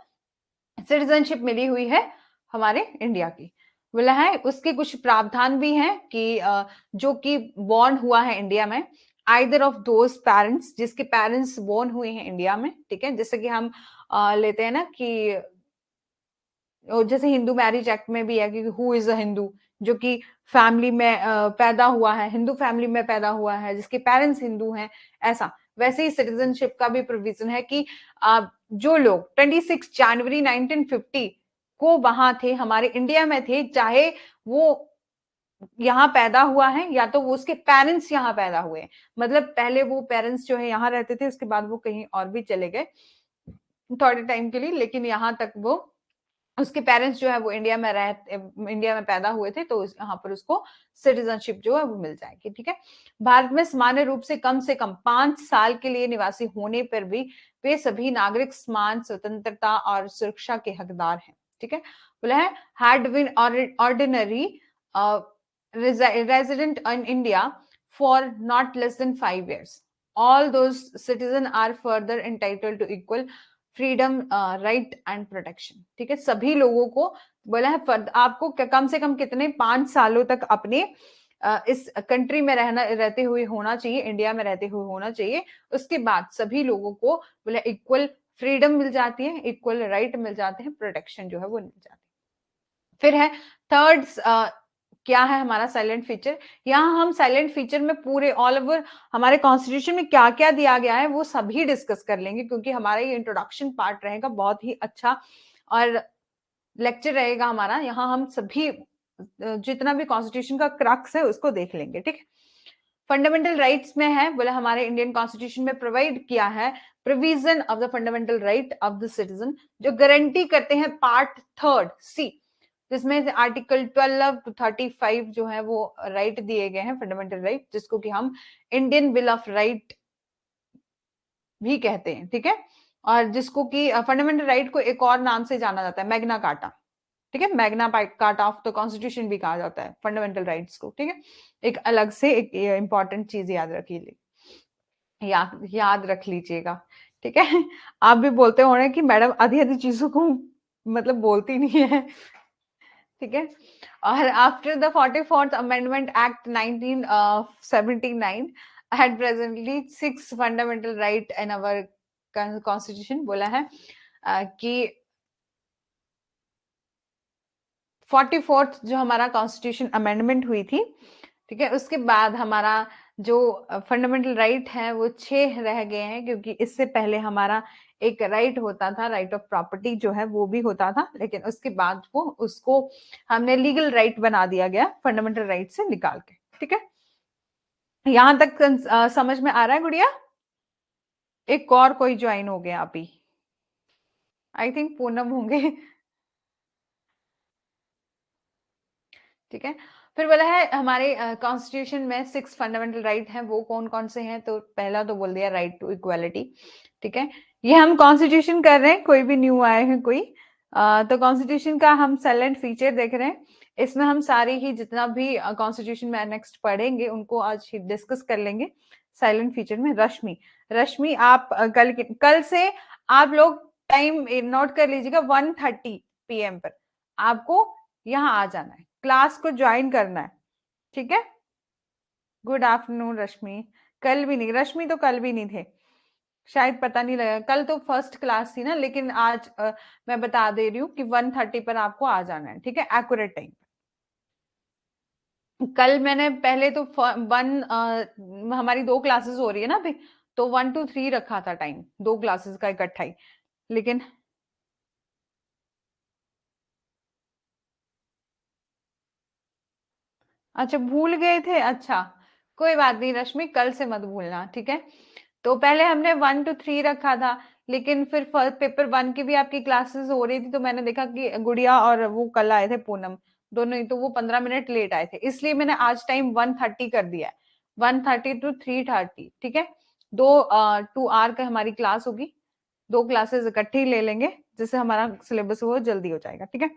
A: सिटीजनशिप मिली हुई है हमारे इंडिया की। बोला है उसके कुछ प्रावधान भी हैं कि जो कि बॉर्न हुआ है इंडिया में, आइदर ऑफ दोज पेरेंट्स, जिसके पेरेंट्स बॉर्न हुए हैं इंडिया में, ठीक है। जैसे कि हम लेते हैं ना कि जैसे हिंदू मैरिज एक्ट में भी है कि हु इज अ हिंदू, जो कि फैमिली में पैदा हुआ है, हिंदू फैमिली में पैदा हुआ है, जिसके पेरेंट्स हिंदू हैं, ऐसा। वैसे ही सिटीजनशिप का भी प्रोविजन है कि जो लोग 26 जनवरी 1950 को वहां थे, हमारे इंडिया में थे, चाहे वो यहाँ पैदा हुआ है या तो वो उसके पेरेंट्स यहाँ पैदा हुए हैं, मतलब पहले वो पेरेंट्स जो है यहाँ रहते थे, उसके बाद वो कहीं और भी चले गए थोड़े टाइम के लिए, लेकिन यहाँ तक वो, उसके पेरेंट्स जो है वो इंडिया में पैदा हुए थे, तो यहाँ पर उसको सिटीजनशिप जो है वो मिल जाएगी, ठीक है। भारत में सामान्य रूप से कम 5 साल के लिए निवासी होने पर भी वे सभी नागरिक समान स्वतंत्रता और सुरक्षा के हकदार हैं, ठीक है। बोला है had been ordinary resident in India for not less than 5 years. All those citizens are further entitled to equal freedom, right and protection. ठीक है, सभी लोगों को बोला है आपको कम से कम कितने 5 सालों तक अपने इस कंट्री में रहते हुए होना चाहिए, इंडिया में रहते हुए होना चाहिए। उसके बाद सभी लोगों को बोला इक्वल फ्रीडम मिल जाती है, इक्वल राइट मिल जाते हैं, प्रोटेक्शन जो है वो मिल जाती है। फिर है थर्ड, क्या है हमारा साइलेंट फीचर। यहाँ हम साइलेंट फीचर में पूरे ऑल ओवर हमारे कॉन्स्टिट्यूशन में क्या क्या दिया गया है वो सभी डिस्कस कर लेंगे, क्योंकि हमारा ये इंट्रोडक्शन पार्ट रहेगा बहुत ही अच्छा और लेक्चर रहेगा हमारा। यहाँ हम सभी जितना भी कॉन्स्टिट्यूशन का क्रक्स है उसको देख लेंगे, ठीक है। फंडामेंटल राइट्स में है, बोला हमारे इंडियन कॉन्स्टिट्यूशन में प्रोवाइड किया है provision of the fundamental right of the citizen, जो गारंटी करते हैं पार्ट थर्ड सी, जिसमें से आर्टिकल 12 टू 35 जो है वो राइट दिए गए हैं, फंडामेंटल राइट, जिसको कि हम इंडियन बिल ऑफ राइट भी कहते हैं, ठीक है। और जिसको कि फंडामेंटल राइट को एक और नाम से जाना जाता है, मैग्ना कार्टा, ठीक है, Magna carta of the constitution भी कहा जाता है फंडामेंटल राइट्स को, ठीक है। एक अलग से एक इंपॉर्टेंट चीज याद रख लीजिएगा, ठीक है। आप भी बोलते हो कि मैडम आधी आधी चीजों को मतलब बोलती नहीं है, ठीक है। और after the 44th amendment act 1979 had presently 6 fundamental right in our constitution, बोला है कि 44th जो हमारा कॉन्स्टिट्यूशन अमेंडमेंट हुई थी, ठीक है, उसके बाद हमारा जो फंडामेंटल राइट है वो 6 रह गए हैं, क्योंकि इससे पहले हमारा एक राइट होता था, राइट ऑफ प्रॉपर्टी जो है वो भी होता था, लेकिन उसके बाद वो उसको हमने लीगल राइट बना दिया गया फंडामेंटल राइट से निकाल के, ठीक है। यहां तक समझ में आ रहा है गुड़िया? एक और कोई ज्वाइन हो गया अभी, आई थिंक पूनम होंगे, ठीक है। फिर बोला है हमारे कॉन्स्टिट्यूशन में 6 फंडामेंटल राइट हैं, वो कौन कौन से हैं? तो पहला तो बोल दिया राइट टू इक्वालिटी, ठीक है। ये हम कॉन्स्टिट्यूशन कर रहे हैं, कोई भी न्यू आए हैं कोई, तो कॉन्स्टिट्यूशन का हम साइलेंट फीचर देख रहे हैं। इसमें हम सारी ही जितना भी कॉन्स्टिट्यूशन में नेक्स्ट पढ़ेंगे उनको आज ही डिस्कस कर लेंगे साइलेंट फीचर में। रश्मि, रश्मि आप कल से आप लोग टाइम नोट कर लीजिएगा, 1:30 PM पर आपको यहाँ आ जाना है, क्लास को ज्वाइन करना है, ठीक है। गुड आफ्टरनून रश्मि, कल भी नहीं, रश्मि तो कल भी नहीं थे शायद, पता नहीं लगा, कल तो फर्स्ट क्लास थी ना, लेकिन आज मैं बता दे रही हूँ कि 1:30 पर आपको आ जाना है, ठीक है, एक्यूरेट टाइम। कल मैंने पहले तो हमारी 2 क्लासेस हो रही है ना अभी, तो 1 to 3 रखा था टाइम, 2 क्लासेस का इकट्ठा ही, लेकिन अच्छा भूल गए थे, अच्छा कोई बात नहीं रश्मि, कल से मत भूलना, ठीक है। तो पहले हमने 1 to 3 रखा था, लेकिन फिर फर्स्ट पेपर 1 की भी आपकी क्लासेस हो रही थी, तो मैंने देखा कि गुड़िया और वो कल आए थे पूनम दोनों ही, तो वो 15 मिनट लेट आए थे, इसलिए मैंने आज टाइम 1:30 कर दिया है, 1:30 to 3:30, ठीक है। 2 2 आवर का हमारी क्लास होगी, 2 क्लासेस इकट्ठे ही ले लेंगे, जिससे हमारा सिलेबस वो जल्दी हो जाएगा, ठीक है।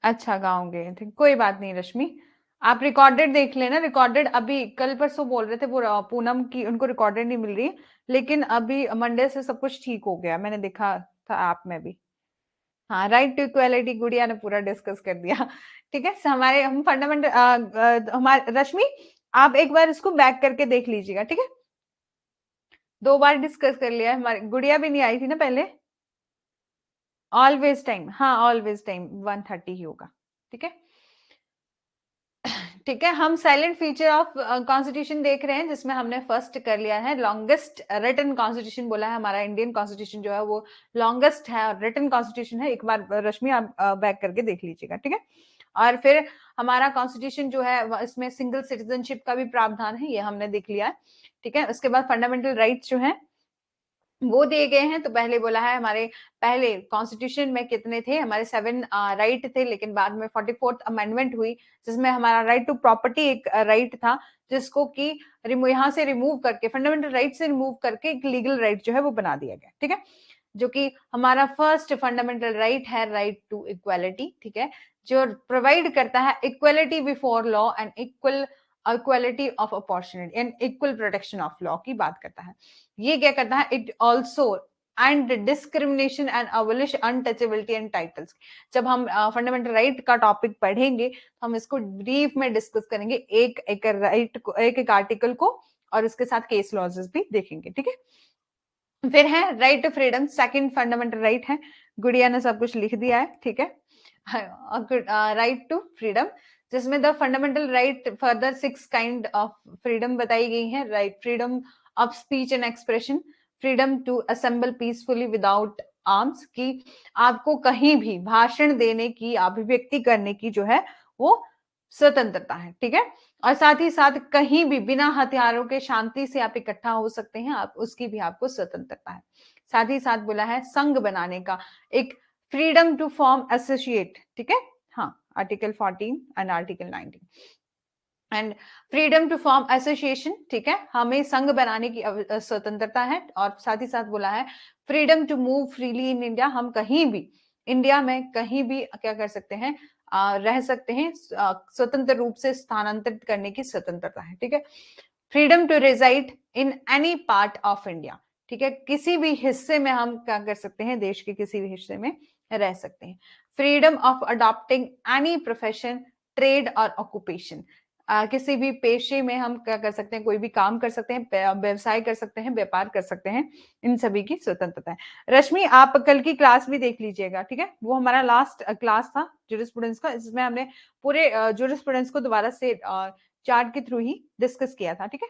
A: अच्छा गाँव गए थे, कोई बात नहीं रश्मि, आप रिकॉर्डेड देख लेना, रिकॉर्डेड अभी कल परसों बोल रहे थे वो पूनम की उनको रिकॉर्डेड नहीं मिल रही, लेकिन अभी मंडे से सब कुछ ठीक हो गया, मैंने देखा था ऐप में भी। हाँ, राइट टू इक्वालिटी गुड़िया ने पूरा डिस्कस कर दिया, ठीक है। हमारे हम फंडामेंटल हमारे रश्मि, आप एक बार इसको बैक करके देख लीजिएगा, ठीक है। 2 बार डिस्कस कर लिया है, हमारी गुड़िया भी नहीं आई थी ना पहले। ऑलवेज टाइम, हाँ ऑलवेज टाइम 1:30 ही होगा, ठीक है। ठीक है, हम साइलेंट फीचर ऑफ कॉन्स्टिट्यूशन देख रहे हैं, जिसमें हमने फर्स्ट कर लिया है लॉन्गेस्ट रिटन कॉन्स्टिट्यूशन, बोला है हमारा इंडियन कॉन्स्टिट्यूशन जो है वो लॉन्गेस्ट है और रिटन कॉन्स्टिट्यूशन है। एक बार रश्मि आप बैक करके देख लीजिएगा, ठीक है। और फिर हमारा कॉन्स्टिट्यूशन जो है इसमें सिंगल सिटीजनशिप का भी प्रावधान है, ये हमने देख लिया है, ठीक है। उसके बाद फंडामेंटल राइट्स जो है वो दिए गए हैं, तो पहले बोला है हमारे पहले कॉन्स्टिट्यूशन में कितने थे, हमारे 7 राइट थे, लेकिन बाद में 44th अमेंडमेंट हुई, जिसमें हमारा राइट टू प्रॉपर्टी एक राइट था, जिसको कि यहाँ से रिमूव करके, फंडामेंटल राइट से रिमूव करके एक लीगल राइट जो है वो बना दिया गया, ठीक है। जो कि हमारा फर्स्ट फंडामेंटल राइट है, राइट टू इक्वालिटी, ठीक है, जो प्रोवाइड करता है equality before law and equality of opportunity and equal protection of law की बात करता है। ये क्या करता है, it also and discrimination and abolish untouchability and titles. जब हम फंडामेंटल राइट का टॉपिक पढ़ेंगे तो हम इसको ब्रीफ में डिस्कस करेंगे, एक एक राइट को, एक एक आर्टिकल को, और उसके साथ केस लॉजेस भी देखेंगे, ठीक है। फिर है right to freedom, second fundamental right है, गुड़िया ने सब कुछ लिख दिया है, ठीक है। राइट टू फ्रीडम, जिसमें the fundamental right further 6 kind of freedom बताई गई है, right freedom of speech and expression, freedom to assemble peacefully without arms, की आपको कहीं भी भाषण देने की, अभिव्यक्ति करने की जो है वो स्वतंत्रता है, ठीक है। और साथ ही साथ कहीं भी बिना हथियारों के शांति से आप इकट्ठा हो सकते हैं, आप उसकी भी आपको स्वतंत्रता है। साथ ही साथ बोला है संघ बनाने का, एक फ्रीडम टू फॉर्म एसोसिएट, ठीक है। हाँ, article 14 and article 19 and freedom to form association, ठीक है, हमें संघ बनाने की स्वतंत्रता है। और साथ ही साथ बोला है freedom to move freely in India, हम कहीं भी इंडिया में कहीं भी क्या कर सकते हैं, रह सकते हैं, स्वतंत्र रूप से स्थानांतरित करने की स्वतंत्रता है, ठीक है। Freedom to reside in any part of India, ठीक है, किसी भी हिस्से में हम क्या कर सकते हैं, देश के किसी भी हिस्से में रह सकते हैं। Freedom of adopting any profession, trade और ऑक्यूपेशन, किसी भी पेशे में हम क्या कर सकते हैं, कोई भी काम कर सकते हैं, व्यवसाय कर सकते हैं, व्यापार कर सकते हैं, इन सभी की स्वतंत्रता है। रश्मि, आप कल की क्लास भी देख लीजिएगा, ठीक है, वो हमारा लास्ट क्लास था ज्यूरिस्प्रूडेंस का, इसमें हमने पूरे ज्यूरिस्प्रूडेंस को दोबारा से चार्ट के थ्रू ही डिस्कस किया था, ठीक है।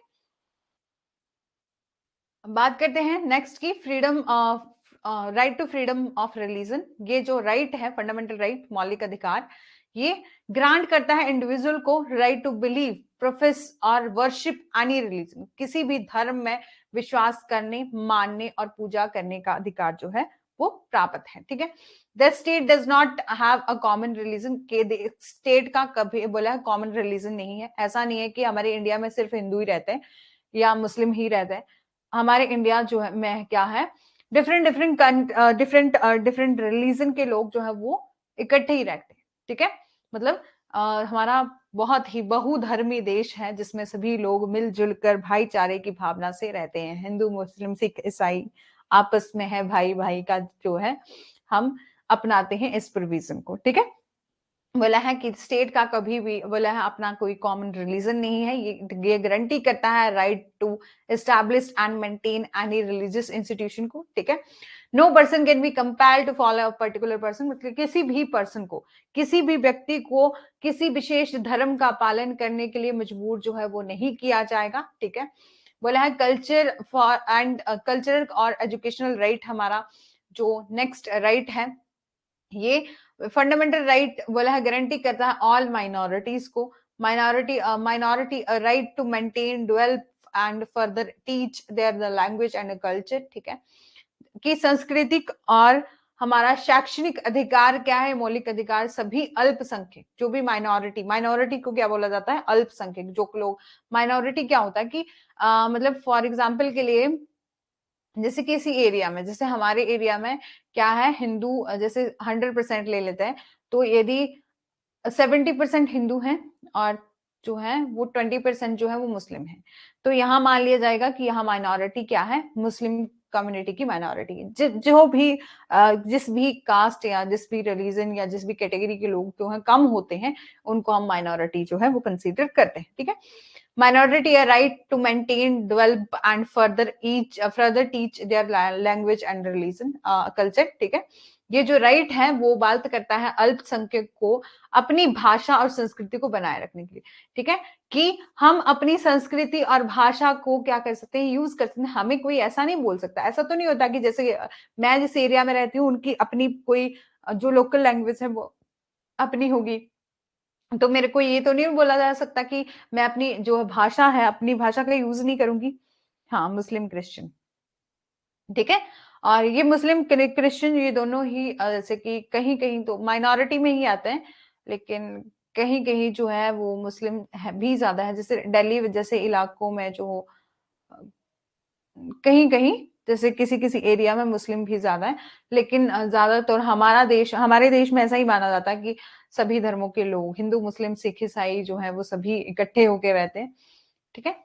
A: बात करते हैं नेक्स्ट की, freedom of right to freedom of religion. ये जो राइट है, फंडामेंटल राइट, मौलिक अधिकार, ये ग्रांट करता है इंडिविजुअल को राइट टू बिलीव, प्रोफेस और वर्शिप एनी रिलीजन, किसी भी धर्म में विश्वास करने, मानने और पूजा करने का अधिकार जो है वो प्राप्त है, ठीक है। The state does not have a common religion, के स्टेट का कभी बोला है कॉमन रिलीजन नहीं है, ऐसा नहीं है कि हमारे इंडिया में सिर्फ हिंदू ही रहते हैं या मुस्लिम ही रहते हैं। हमारे इंडिया जो है में क्या है, डिफरेंट रिलीजन के लोग जो है वो इकट्ठे ही रहते हैं, ठीक है। मतलब हमारा बहुत ही बहुधर्मी देश है, जिसमें सभी लोग मिलजुल कर भाईचारे की भावना से रहते हैं, हिंदू मुस्लिम सिख ईसाई आपस में है, भाई भाई का जो है हम अपनाते हैं इस प्रोविजन को, ठीक है। बोला है कि स्टेट का कभी भी बोला है अपना कोई कॉमन रिलीजन नहीं है, ये गारंटी करता है right to establish and maintain any religious institution को, ठीक है। No person can be compelled to follow a particular person, मतलब किसी भी पर्सन को, किसी भी व्यक्ति को किसी विशेष धर्म का पालन करने के लिए मजबूर जो है वो नहीं किया जाएगा, ठीक है। बोला है कल्चर फॉर एंड कल्चरल और एजुकेशनल राइट, हमारा जो नेक्स्ट राइट है, ये फंडामेंटल राइट बोला है गारंटी करता है ऑल माइनॉरिटीज को, minority right to maintain, develop and further teach their the language and culture, ठीक है। कि सांस्कृतिक और हमारा शैक्षणिक अधिकार क्या है, मौलिक अधिकार सभी अल्पसंख्यक, जो भी माइनॉरिटी को क्या बोला जाता है, अल्पसंख्यक, जो लोग माइनॉरिटी क्या होता है कि मतलब फॉर एग्जाम्पल के लिए, जैसे किसी एरिया में, जैसे हमारे एरिया में क्या है, हिंदू जैसे 100% ले लेते हैं, तो यदि 70% हिंदू हैं और जो है वो 20% जो है वो मुस्लिम है, तो यहाँ मान लिया जाएगा कि यहाँ माइनॉरिटी क्या है, मुस्लिम कम्युनिटी की माइनॉरिटी, जो भी जिस भी कास्ट या जिस भी रिलीजन या जिस भी कैटेगरी के लोग जो है कम होते हैं, उनको हम माइनॉरिटी जो है वो कंसीडर करते हैं, ठीक है। minority a right to maintain, develop and further teach their language and religion, culture, ठीक है। ये जो राइट है वो बात करता है अल्पसंख्यक को अपनी भाषा और संस्कृति को बनाए रखने के लिए, ठीक है, कि हम अपनी संस्कृति और भाषा को क्या कर सकते हैं, यूज कर सकते हैं। हमें कोई ऐसा नहीं बोल सकता, ऐसा तो नहीं होता कि जैसे मैं जिस एरिया में रहती हूँ उनकी अपनी कोई जो लोकल लैंग्वेज है वो अपनी होगी, तो मेरे को ये तो नहीं बोला जा सकता कि मैं अपनी जो भाषा है अपनी भाषा का यूज नहीं करूंगी। हाँ, मुस्लिम क्रिश्चियन, ठीक है। और ये मुस्लिम क्रिश्चियन ये दोनों ही जैसे कि कहीं कहीं तो माइनॉरिटी में ही आते हैं, लेकिन कहीं कहीं जो है वो मुस्लिम है भी ज्यादा है, जैसे दिल्ली जैसे इलाकों में जो कहीं कहीं जैसे किसी किसी एरिया में मुस्लिम भी ज्यादा है, लेकिन ज्यादातर हमारे देश में ऐसा ही माना जाता है कि सभी धर्मों के लोग, हिंदू मुस्लिम सिख ईसाई जो है वो सभी इकट्ठे होके रहते हैं, ठीक है।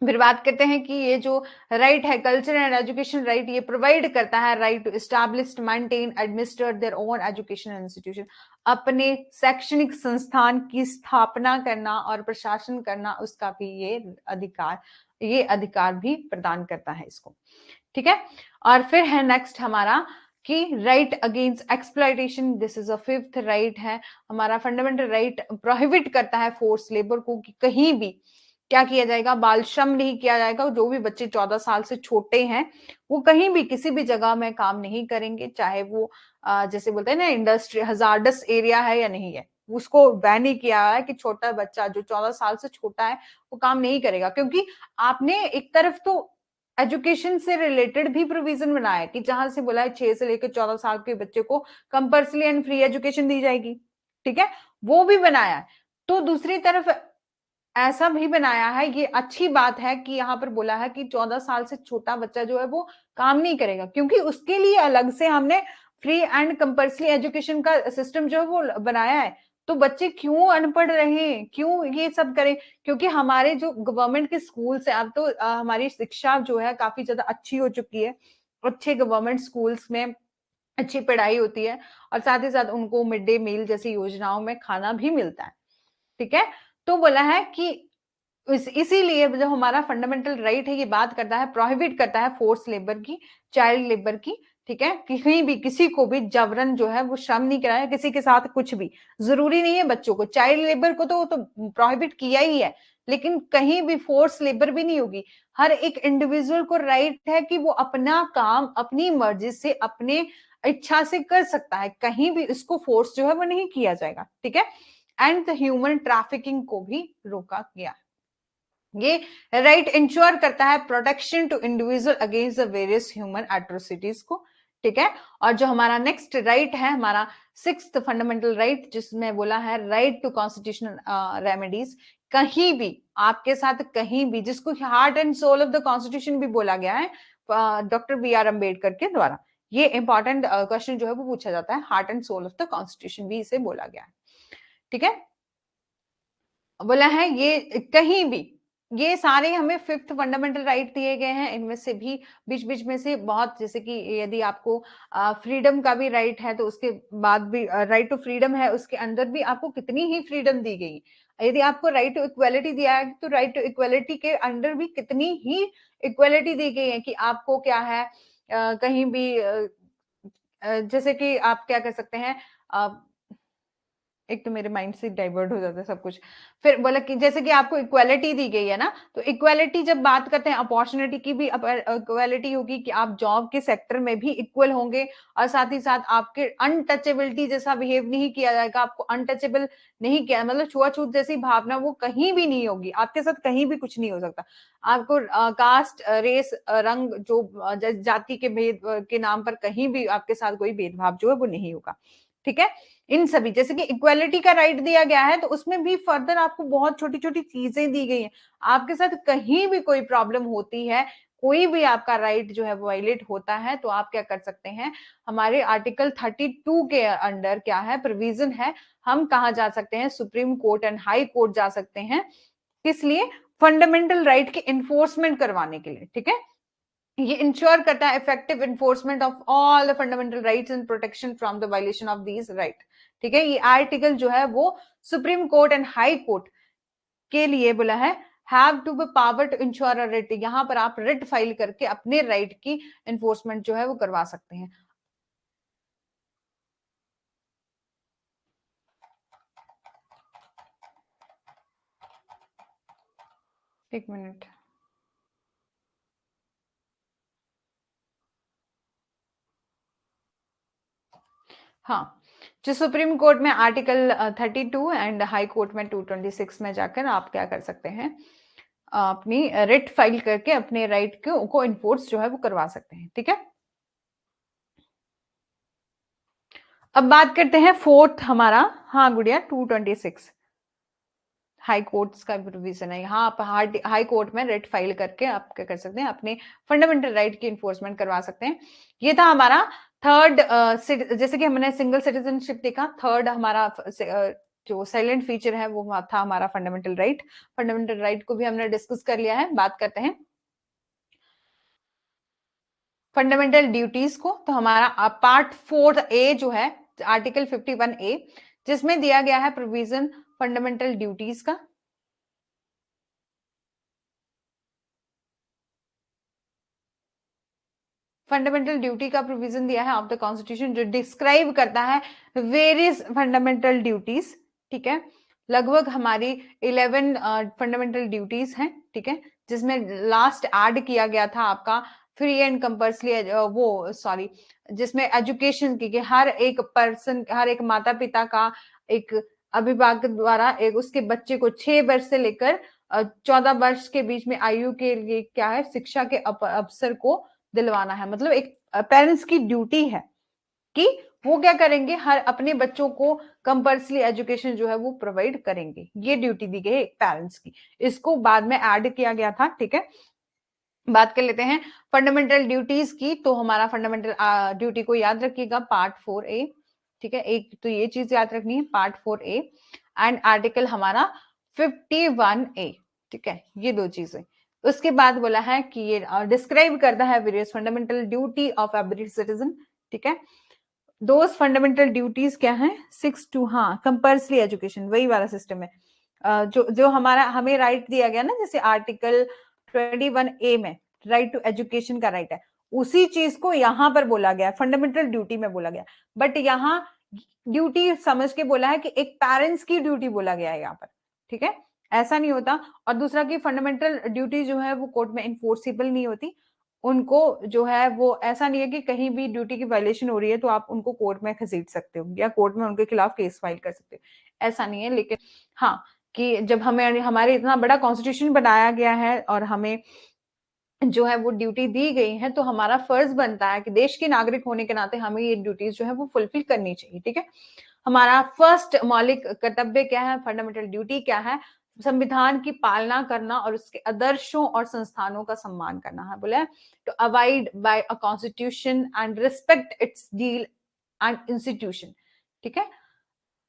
A: फिर बात करते हैं कि ये जो राइट है कल्चर एंड एजुकेशन राइट, ये प्रोवाइड करता है right to establish, maintain, administer their own education institution, अपने शैक्षणिक संस्थान की स्थापना करना और प्रशासन करना, उसका भी ये अधिकार भी प्रदान करता है इसको, ठीक है। और फिर है नेक्स्ट हमारा कि right against exploitation, this is a fifth right है हमारा, फंडामेंटल राइट प्रोहिबिट करता है फोर्स लेबर को, कि कहीं भी क्या किया जाएगा, बाल श्रम नहीं किया जाएगा, जो भी बच्चे 14 साल से छोटे हैं वो कहीं भी किसी भी जगह में काम नहीं करेंगे, चाहे वो जैसे बोलते हैं ना इंडस्ट्री हजार्डस एरिया है या नहीं है, उसको बैन ही किया है कि छोटा बच्चा जो 14 साल से छोटा है वो काम नहीं करेगा, क्योंकि आपने एक तरफ तो एजुकेशन से रिलेटेड भी प्रोविजन बनाया है कि जहां से बोला है 6 से लेकर 14 साल के बच्चे को कंपल्सरी एंड फ्री एजुकेशन दी जाएगी, ठीक है, वो भी बनाया है। तो दूसरी तरफ ऐसा भी बनाया है, ये अच्छी बात है कि यहाँ पर बोला है कि 14 साल से छोटा बच्चा जो है वो काम नहीं करेगा, क्योंकि उसके लिए अलग से हमने फ्री एंड कंपल्सरी एजुकेशन का सिस्टम जो है वो बनाया है। तो बच्चे क्यों अनपढ़ रहे, क्यों ये सब करें? क्योंकि हमारे जो गवर्नमेंट के स्कूल्स है, अब तो हमारी शिक्षा जो है काफी ज्यादा अच्छी हो चुकी है। अच्छे गवर्नमेंट स्कूल्स में अच्छी पढ़ाई होती है और साथ ही साथ उनको मिड डे मील जैसी योजनाओं में खाना भी मिलता है, ठीक है। तो बोला है कि इसीलिए जो हमारा फंडामेंटल राइट है ये बात करता है, प्रोहिबिट करता है फोर्स लेबर की, चाइल्ड लेबर की, ठीक है। कहीं भी किसी को भी जबरन जो है वो श्रम नहीं कराया किसी के साथ, कुछ भी जरूरी नहीं है बच्चों को, चाइल्ड लेबर को तो प्रोहिबिट किया ही है, लेकिन कहीं भी फोर्स लेबर भी नहीं होगी। हर एक इंडिविजुअल को राइट है कि वो अपना काम अपनी मर्जी से अपने इच्छा से कर सकता है, कहीं भी इसको फोर्स जो है वो नहीं किया जाएगा, ठीक है। एंड ह्यूमन ट्रैफिकिंग को भी रोका गया। ये राइट इंश्योर करता है protection to individual against the various human atrocities को, ठीक है। और जो हमारा नेक्स्ट राइट है, हमारा सिक्स्थ फंडामेंटल राइट, जिसमें बोला है राइट टू कॉन्स्टिट्यूशनल रेमेडीज, कहीं भी आपके साथ कहीं भी, जिसको heart and soul of the constitution भी बोला गया है डॉक्टर बी आर अम्बेडकर के द्वारा। ये इंपॉर्टेंट क्वेश्चन जो है वो पूछा जाता है, heart and soul of the constitution भी इसे बोला गया है, ठीक है। बोला है ये कहीं भी, ये सारे हमें फिफ्थ फंडामेंटल राइट दिए गए हैं, इनमें से भी बीच बीच में से बहुत, जैसे कि यदि आपको फ्रीडम का भी राइट है तो उसके बाद भी राइट टू फ्रीडम है, उसके अंदर भी आपको कितनी ही फ्रीडम दी गई है। यदि आपको राइट टू इक्वेलिटी दिया है तो राइट टू इक्वेलिटी के अंदर भी कितनी ही इक्वेलिटी दी गई है कि आपको क्या है कहीं भी जैसे कि आप क्या कर सकते हैं, एक तो मेरे माइंड से डाइवर्ट हो जाता है सब कुछ। फिर बोला कि जैसे कि आपको इक्वालिटी दी गई है ना, तो इक्वालिटी जब बात करते हैं अपॉर्चुनिटी की भी इक्वालिटी होगी कि आप जॉब के सेक्टर में भी इक्वल होंगे, और साथ ही साथ आपके अनटचेबिलिटी जैसा बिहेव नहीं किया जाएगा, आपको अनटचेबल नहीं किया, मतलब छुआछूत जैसी भावना वो कहीं भी नहीं होगी, आपके साथ कहीं भी कुछ नहीं हो सकता। आपको कास्ट रेस रंग जो जाति के भेद के नाम पर कहीं भी आपके साथ कोई भेदभाव जो है वो नहीं होगा, ठीक है। इन सभी, जैसे कि इक्वालिटी का राइट दिया गया है तो उसमें भी फर्दर आपको बहुत छोटी छोटी चीजें दी गई हैं, आपके साथ कहीं भी कोई प्रॉब्लम होती है, कोई भी आपका राइट जो है वायलेट होता है, तो आप क्या कर सकते हैं, हमारे आर्टिकल 32 के अंडर क्या है प्रोविजन है, हम कहा जा सकते हैं, supreme court and high court जा सकते हैं, किस लिए, फंडामेंटल राइट की इन्फोर्समेंट करवाने के लिए, ठीक है। ये इंश्योर करता है effective enforcement of all the fundamental rights and protection from the violation of these right, ठीक है। ये आर्टिकल जो है वो supreme court and high court के लिए बोला है, have to be power to ensure a writ, यहां पर आप रिट फाइल करके अपने राइट की एनफोर्समेंट जो है वो करवा सकते हैं। एक मिनट, हाँ, जो सुप्रीम कोर्ट में आर्टिकल 32 एंड हाई कोर्ट में 226 में जाकर आप क्या कर सकते हैं, अपनी रिट फाइल करके अपने राइट को इन्फोर्स जो है वो करवा सकते हैं, ठीक है। अब बात करते हैं फोर्थ हमारा, हाँ गुड़िया 226 हाई कोर्ट्स का प्रोविजन है, यहाँ आप हाई कोर्ट में रिट फाइल करके आप क्या कर सकते हैं, अपने फंडामेंटल राइट की इन्फोर्समेंट करवा सकते हैं। ये था हमारा थर्ड, जैसे कि हमने सिंगल सिटीजनशिप देखा, थर्ड हमारा जो साइलेंट फीचर है वो था हमारा फंडामेंटल राइट। फंडामेंटल राइट को भी हमने डिस्कस कर लिया है। बात करते हैं फंडामेंटल ड्यूटीज को, तो हमारा पार्ट 4A जो है आर्टिकल 51A, जिसमें दिया गया है प्रोविजन फंडामेंटल ड्यूटीज का। फंडामेंटल ड्यूटी का प्रोविजन दिया है ऑफ द कॉन्स्टिट्यूशन, जो डिस्क्राइब करता है वेरियस फंडामेंटल ड्यूटीज, ठीक है। लगभग हमारी 11 फंडामेंटल ड्यूटीज हैं, ठीक है, जिसमें लास्ट ऐड किया गया था आपका फ्री एंड कंपल्सरी, वो सॉरी, जिसमें एजुकेशन की, कि हर एक पर्सन, हर एक माता पिता का एक अभिभावक द्वारा एक उसके बच्चे को 6 वर्ष से लेकर 14 वर्ष के बीच में आयु के लिए क्या है, शिक्षा के अवसर को दिलवाना है। मतलब एक पेरेंट्स की ड्यूटी है कि वो क्या करेंगे, हर अपने बच्चों को कंपल्सरी एजुकेशन जो है वो प्रोवाइड करेंगे। ये ड्यूटी दी गई पेरेंट्स की, इसको बाद में ऐड किया गया था। ठीक है, बात कर लेते हैं फंडामेंटल ड्यूटीज की। तो हमारा फंडामेंटल ड्यूटी को याद रखिएगा, पार्ट 4A। ठीक है, एक तो ये चीज याद रखनी है, पार्ट 4A एंड आर्टिकल हमारा 51A। ठीक है, ये दो चीजें। उसके बाद बोला है कि ये डिस्क्राइब करता है various fundamental duty of every citizen. ठीक है, दोज फंडामेंटल ड्यूटीज क्या है, 6 to, हाँ, कंपल्सरी एजुकेशन, वही वाला सिस्टम है। जो जो हमारा हमें राइट दिया गया ना, जैसे आर्टिकल 21A में राइट टू एजुकेशन का राइट है, उसी चीज को यहाँ पर बोला गया, फंडामेंटल ड्यूटी में बोला गया। बट यहाँ ड्यूटी समझ के बोला है कि एक पेरेंट्स की ड्यूटी बोला गया है यहाँ पर। ठीक है, ऐसा नहीं होता। और दूसरा कि फंडामेंटल ड्यूटी जो है वो कोर्ट में इन्फोर्सिबल नहीं होती। उनको जो है वो ऐसा नहीं है कि कहीं भी ड्यूटी की वायलेशन हो रही है तो आप उनको कोर्ट में घसीट सकते हो या कोर्ट में उनके खिलाफ केस फाइल कर सकते हो, ऐसा नहीं है। लेकिन हाँ, कि जब हमें हमारे इतना बड़ा कॉन्स्टिट्यूशन बनाया गया है और हमें जो है वो ड्यूटी दी गई है, तो हमारा फर्ज बनता है कि देश के नागरिक होने के नाते हमें ये ड्यूटीज जो है वो फुलफिल करनी चाहिए। ठीक है, हमारा फर्स्ट मौलिक कर्तव्य क्या है, फंडामेंटल ड्यूटी क्या है, संविधान की पालना करना और उसके आदर्शों और संस्थानों का सम्मान करना है। बोले to avoid by a constitution and respect its deal and institution. ठीक है,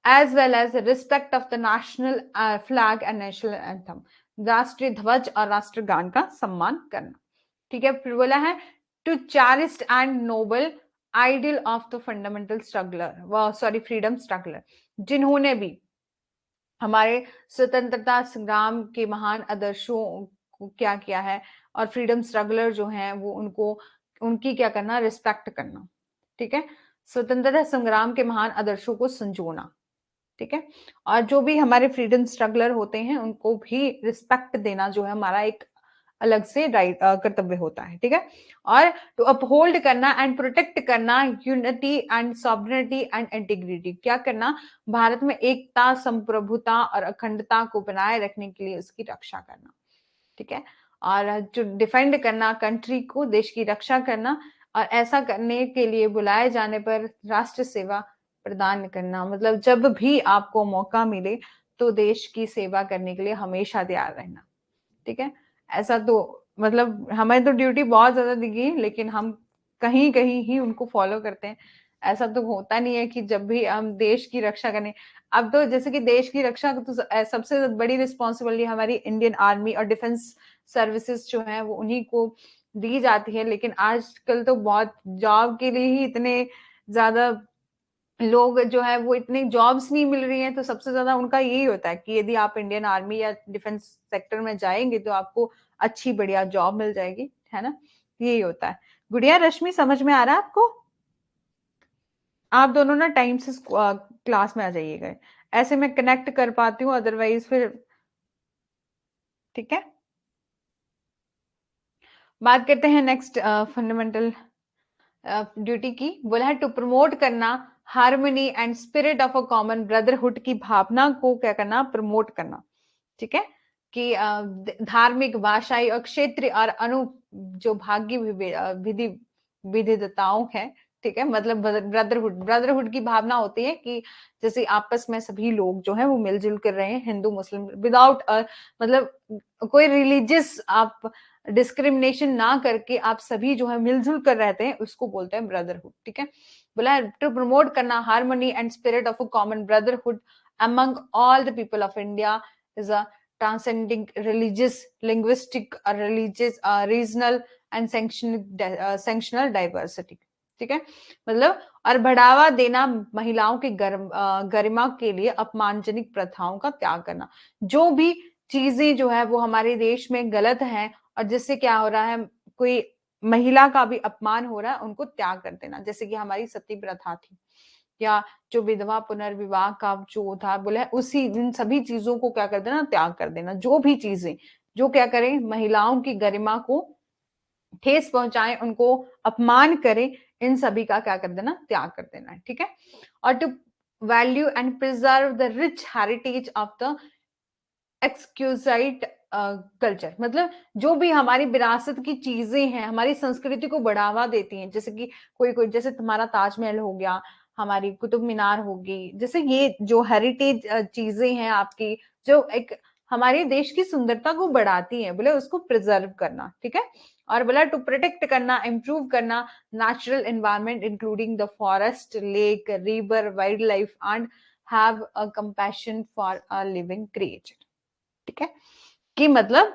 A: as well as respect of the national flag and national anthem, राष्ट्रीय ध्वज और राष्ट्रगान का सम्मान करना। ठीक है, फिर बोला है to cherish and noble ideal of the fundamental struggler, sorry freedom struggler, जिन्होंने भी हमारे स्वतंत्रता संग्राम के महान आदर्शों को क्या किया है, और फ्रीडम स्ट्रगलर जो हैं वो उनको उनकी क्या करना, रिस्पेक्ट करना। ठीक है, स्वतंत्रता संग्राम के महान आदर्शों को संजोना। ठीक है, और जो भी हमारे फ्रीडम स्ट्रगलर होते हैं उनको भी रिस्पेक्ट देना जो है हमारा एक अलग से राइट कर्तव्य होता है। ठीक है, और टू अपहोल्ड करना एंड प्रोटेक्ट करना unity and sovereignty and integrity, क्या करना, भारत में एकता, संप्रभुता और अखंडता को बनाए रखने के लिए उसकी रक्षा करना। ठीक है, और जो डिफेंड करना कंट्री को, देश की रक्षा करना, और ऐसा करने के लिए बुलाए जाने पर राष्ट्र सेवा प्रदान करना। मतलब जब भी आपको मौका मिले तो देश की सेवा करने के लिए हमेशा तैयार रहना। ठीक है, ऐसा तो मतलब हमें तो ड्यूटी बहुत ज्यादा दी गई, लेकिन हम कहीं कहीं ही उनको फॉलो करते हैं। ऐसा तो होता नहीं है कि जब भी हम देश की रक्षा करें। अब तो जैसे कि देश की रक्षा तो सबसे बड़ी रिस्पॉन्सिबिलिटी हमारी इंडियन आर्मी और डिफेंस सर्विसेज जो है वो उन्हीं को दी जाती है। लेकिन आजकल तो बहुत जॉब के लिए ही इतने ज्यादा लोग जो है वो इतनी जॉब्स नहीं मिल रही हैं, तो सबसे ज्यादा उनका यही होता है कि यदि आप इंडियन आर्मी या डिफेंस सेक्टर में जाएंगे तो आपको अच्छी बढ़िया जॉब मिल जाएगी, है ना, यही होता है। गुड़िया, रश्मि, समझ में आ रहा है आपको? आप दोनों ना टाइम से क्लास में आ जाइएगा, ऐसे मैं कनेक्ट कर पाती हूँ, अदरवाइज फिर। ठीक है, बात करते हैं नेक्स्ट फंडामेंटल ड्यूटी की। बोला है टू प्रमोट करना harmony and spirit of a common brotherhood की भावना को क्या करना, प्रमोट करना। ठीक है, कि धार्मिक, भाषाई और क्षेत्रीय और अनु जो भाग्य विधि विविधताओं है। ठीक है, मतलब ब्रदरहुड की भावना होती है कि जैसे आपस में सभी लोग जो है वो मिलजुल कर रहे हैं, हिंदू मुस्लिम विदाउट मतलब कोई रिलीजियस आप डिस्क्रिमिनेशन ना करके आप सभी जो है मिलजुल कर रहते हैं, उसको बोलते हैं ब्रदरहुड। ठीक है, बोला टू प्रमोट करना harmony and spirit of a common brotherhood among all the people of India is a transcending religious, linguistic, religious, regional and sanctional diversity. ठीक है, मतलब और बढ़ावा देना महिलाओं की गरिमा के लिए अपमानजनक प्रथाओं का त्याग करना। जो भी चीजें जो है वो हमारे देश में गलत है और जिससे क्या हो रहा है, कोई महिला का भी अपमान हो रहा है, उनको त्याग कर देना। जैसे कि हमारी सती प्रथा थी, या जो विधवा पुनर्विवाह का जो था, बोले उसी इन सभी चीजों को क्या कर देना, त्याग कर देना। जो भी चीजें जो क्या करें, महिलाओं की गरिमा को ठेस पहुंचाएं, उनको अपमान करें, इन सभी का क्या कर देना, त्याग कर देना है। ठीक है, और to value and preserve the rich heritage of the exquisite culture. मतलब जो भी हमारी विरासत की चीजें हैं, हमारी संस्कृति को बढ़ावा देती हैं, जैसे कि कोई कोई जैसे तुम्हारा ताजमहल हो गया, हमारी कुतुब मीनार होगी, जैसे ये जो हेरिटेज चीजें हैं आपकी, जो एक हमारे देश की सुंदरता को बढ़ाती हैं, बोले उसको प्रिजर्व करना, ठीक है। और बोला टू प्रोटेक्ट करना, इम्प्रूव करना natural environment including the forest, lake, river, wild life and have a compassion for a living creature. ठीक है, कि मतलब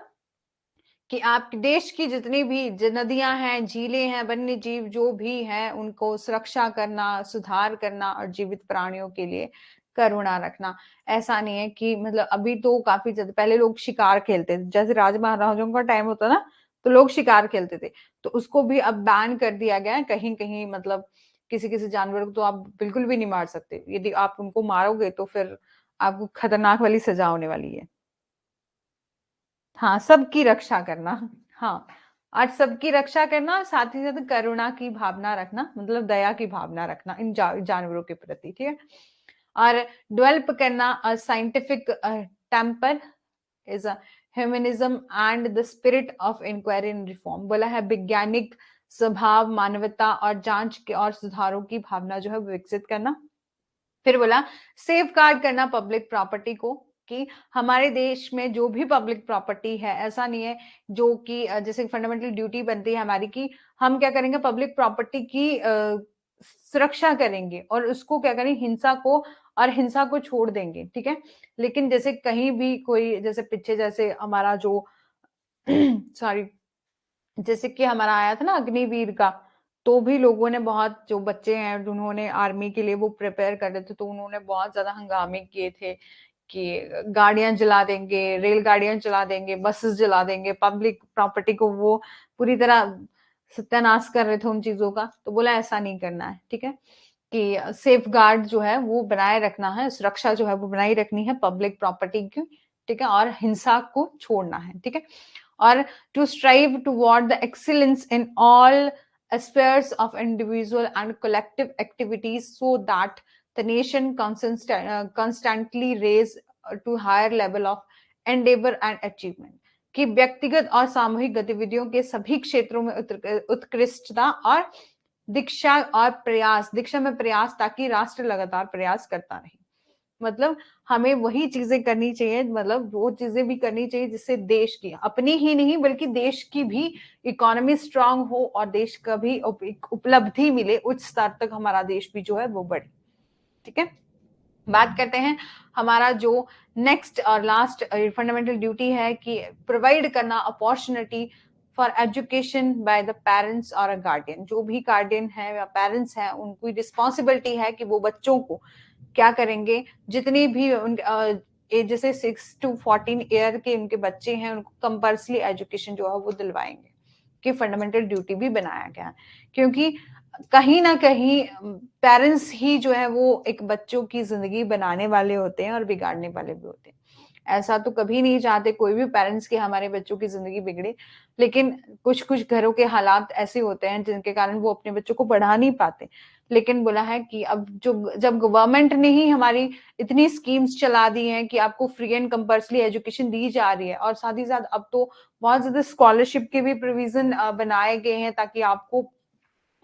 A: कि आप देश की जितनी भी नदियां हैं, झीलें हैं, वन्य जीव जो भी हैं, उनको सुरक्षा करना, सुधार करना और जीवित प्राणियों के लिए करुणा रखना। ऐसा नहीं है कि मतलब अभी तो काफी ज्यादा, पहले लोग शिकार खेलते थे, जैसे राजा महाराजाओं का टाइम होता ना, तो लोग शिकार खेलते थे, तो उसको भी अब बैन कर दिया गया है कहीं कहीं। मतलब किसी किसी जानवर को तो आप बिल्कुल भी नहीं मार सकते, यदि आप उनको मारोगे तो फिर आपको खतरनाक वाली सजा होने वाली है। हाँ, सबकी रक्षा करना। हाँ, और सबकी रक्षा करना, साथ ही साथ करुणा की भावना रखना, मतलब दया की भावना रखना इन जानवरों के प्रति, ठीक है। और डेवलप करना scientific temper is a humanism and the spirit of inquiry and reform. बोला है वैज्ञानिक स्वभाव, मानवता और जांच के और सुधारों की भावना जो है वो विकसित करना। फिर बोला सेफ गार्ड करना पब्लिक प्रॉपर्टी को, कि हमारे देश में जो भी पब्लिक प्रॉपर्टी है, ऐसा नहीं है जो कि जैसे फंडामेंटल ड्यूटी बनती है हमारी की, हम क्या करेंगे पब्लिक प्रॉपर्टी की सुरक्षा करेंगे और उसको क्या करेंगे, हिंसा को और हिंसा को छोड़ देंगे, ठीक है। लेकिन जैसे कहीं भी कोई, जैसे पीछे जैसे हमारा जो सॉरी, जैसे कि हमारा आया था ना अग्निवीर का, तो भी लोगों ने बहुत, जो बच्चे हैं जिन्होंने आर्मी के लिए वो प्रिपेयर कर रहे थे, तो उन्होंने बहुत ज्यादा हंगामे किए थे कि गाड़ियां जला देंगे, रेलगाड़ियां जला देंगे, बसेस जला देंगे, पब्लिक प्रॉपर्टी को वो पूरी तरह सत्यानाश कर रहे थे उन चीजों का। तो बोला ऐसा नहीं करना है, ठीक है, कि सेफ गार्ड जो है वो बनाए रखना है, सुरक्षा जो है वो बनाई रखनी है पब्लिक प्रॉपर्टी की, ठीक है, और हिंसा को छोड़ना है, ठीक है। और to strive toward the excellence in all aspects of individual and collective activities so that the nation constantly raise to higher level of endeavor and achievement। कि व्यक्तिगत और सामूहिक गतिविधियों के सभी क्षेत्रों में उत्कृष्टता और दीक्षा और प्रयास, दीक्षा में प्रयास, ताकि राष्ट्र लगातार प्रयास करता रहे। मतलब हमें वही चीजें करनी चाहिए, मतलब वो चीजें भी करनी चाहिए जिससे देश की, अपनी ही नहीं बल्कि देश की भी इकोनॉमी स्ट्रांग हो और देश का भी उपलब्धि मिले, उच्च स्तर तक हमारा देश भी जो है वो बढ़े, ठीक है। बात करते हैं हमारा जो नेक्स्ट और लास्ट फंडामेंटल ड्यूटी है कि प्रोवाइड करना opportunity for education by the parents और अ गार्डियन। जो भी गार्डियन है या पेरेंट्स हैं, उनकी रिस्पॉन्सिबिलिटी है कि वो बच्चों को क्या करेंगे, जितनी भी जैसे 6 to 14 ईयर के उनके बच्चे हैं, उनको कंपल्सरी एजुकेशन जो है वो दिलवाएंगे, कि फंडामेंटल ड्यूटी भी बनाया गया है। क्योंकि कहीं ना कहीं पेरेंट्स ही जो है वो एक बच्चों की जिंदगी बनाने वाले होते हैं और बिगाड़ने वाले भी होते हैं। ऐसा तो कभी नहीं चाहते कोई भी पेरेंट्स कि हमारे बच्चों की जिंदगी बिगड़े, लेकिन कुछ कुछ घरों के हालात ऐसे होते हैं जिनके कारण वो अपने बच्चों को पढ़ा नहीं पाते। लेकिन बोला है कि अब जो, जब गवर्नमेंट ने ही हमारी इतनी स्कीम्स चला दी हैं कि आपको फ्री एंड कंपल्सरी एजुकेशन दी जा रही है, और साथ ही साथ अब तो बहुत ज्यादा स्कॉलरशिप के भी प्रोविजन बनाए गए हैं, ताकि आपको,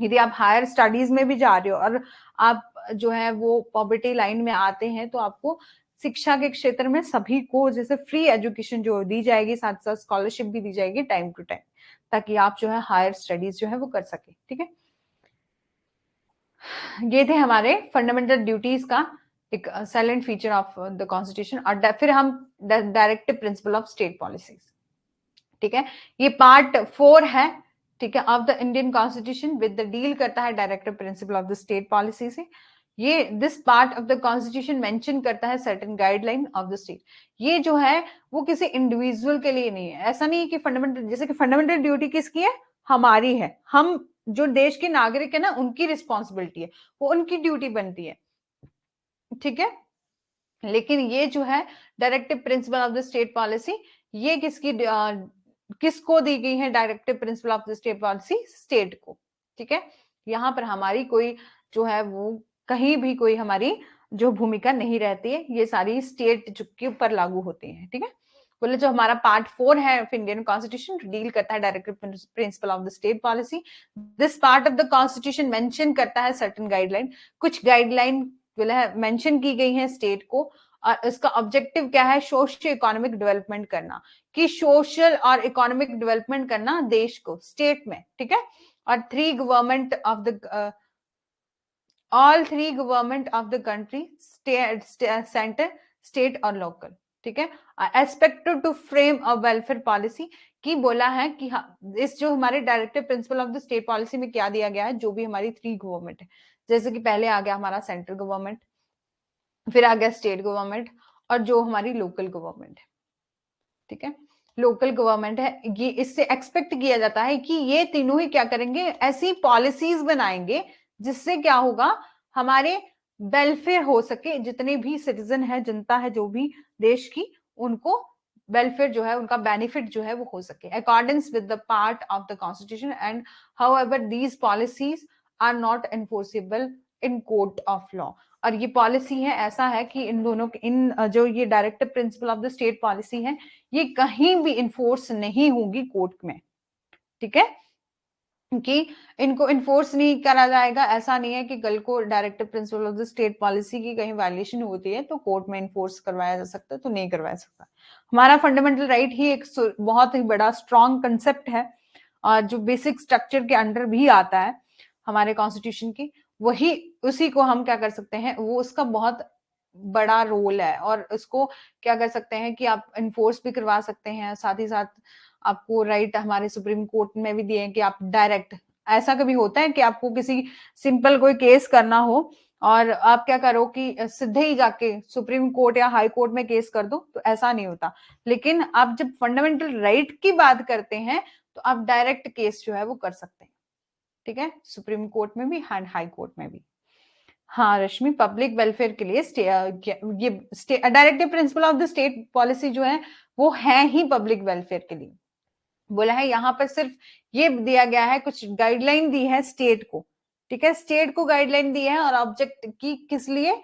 A: यदि आप हायर स्टडीज में भी जा रहे हो और आप जो है वो पॉवर्टी लाइन में आते हैं, तो आपको शिक्षा के क्षेत्र में सभी को जैसे फ्री एजुकेशन जो दी जाएगी, साथ साथ स्कॉलरशिप भी दी जाएगी टाइम टू टाइम, ताकि आप जो है हायर स्टडीज जो है वो कर सके, ठीक है। ये थे हमारे फंडामेंटल ड्यूटीज का एक silent feature of the constitution. और फिर हम directive principle of state policies, ठीक है, ये पार्ट 4 है, ठीक है, of the Indian constitution with the deal करता है directive principle of the state policy से। ये this part of the constitution mention करता है certain guideline of the state. ये जो है वो किसी इंडिविजुअल के लिए नहीं है, ऐसा नहीं है कि फंडामेंटल, जैसे कि फंडामेंटल ड्यूटी किसकी है, हमारी है, हम जो देश के नागरिक है ना, उनकी रिस्पॉन्सिबिलिटी है, वो उनकी ड्यूटी बनती है, ठीक है। लेकिन ये जो है directive principle of the state policy, ये किसकी किसको दी गई है directive principle of the state policy, state को, ठीक है। यहां पर हमारी कोई जो है वो कहीं भी कोई हमारी जो भूमिका नहीं रहती है, ये सारी स्टेट के ऊपर लागू होती है। ठीक है, बोले जो हमारा पार्ट 4 है ऑफ इंडियन कॉन्स्टिट्यूशन डील करता है directive principle of the state policy. This part of the constitution mention करता है सर्टेन गाइडलाइन, कुछ गाइडलाइन मेंशन की गई है स्टेट को, और इसका ऑब्जेक्टिव क्या है, सोशियो इकोनॉमिक डेवलपमेंट करना, कि सोशल और इकोनॉमिक डेवलपमेंट करना देश को, स्टेट में। ठीक है, और three government of the all three government of the country, centre, state और लोकल। ठीक है, expected to frame a welfare policy, की बोला है कि हाँ, इस जो हमारे directive principle of the state policy में क्या दिया गया है, जो भी हमारी थ्री गवर्नमेंट है, जैसे कि पहले आ गया हमारा सेंट्रल गवर्नमेंट, फिर आ गया स्टेट गवर्नमेंट, और जो हमारी लोकल गवर्नमेंट है। ठीक है, लोकल गवर्नमेंट है, ये इससे एक्सपेक्ट किया जाता है कि ये तीनों ही क्या करेंगे, ऐसी पॉलिसीज बनाएंगे जिससे क्या होगा, हमारे वेलफेयर हो सके, जितने भी सिटीजन है, जनता है जो भी देश की, उनको वेलफेयर जो है, उनका बेनिफिट जो है वो हो सके, according with the part of the constitution, and however these policies are not enforceable in court of law. और ये पॉलिसी है, ऐसा है कि इन दोनों इन जो ये directive principle of the state policy है, ये कहीं भी इन्फोर्स नहीं होगी कोर्ट में। ठीक है, कि इनको इन्फोर्स नहीं करा जाएगा, ऐसा नहीं है कि कल को directive principle of the state policy की कहीं वायलेशन होती है तो कोर्ट में इन्फोर्स करवाया जा सकता है, तो नहीं करवाया सकता। हमारा फंडामेंटल राइट ही एक बहुत ही बड़ा स्ट्रॉन्ग कंसेप्ट है, और जो बेसिक स्ट्रक्चर के अंडर भी आता है हमारे कॉन्स्टिट्यूशन की, वही उसी को हम क्या कर सकते हैं, वो उसका बहुत बड़ा रोल है, और उसको क्या कर सकते हैं कि आप इन्फोर्स भी करवा सकते हैं, साथ ही साथ आपको राइट हमारे सुप्रीम कोर्ट में भी दिए हैं कि आप डायरेक्ट, ऐसा कभी होता है कि आपको किसी सिंपल कोई केस करना हो और आप क्या करो कि सीधे ही जाके सुप्रीम कोर्ट या हाई कोर्ट में केस कर दो, तो ऐसा नहीं होता। लेकिन आप जब फंडामेंटल राइट की बात करते हैं तो आप डायरेक्ट केस जो है वो कर सकते हैं। ठीक है, सुप्रीम कोर्ट में भी एंड हाई कोर्ट में भी। हाँ रश्मि, पब्लिक वेलफेयर के लिए ये directive principle of the state policy जो है वो है ही पब्लिक वेलफेयर के लिए। बोला है यहाँ पर सिर्फ ये दिया गया है, कुछ गाइडलाइन दी है स्टेट को। ठीक है, स्टेट को गाइडलाइन दी है, और ऑब्जेक्ट की किस लिए,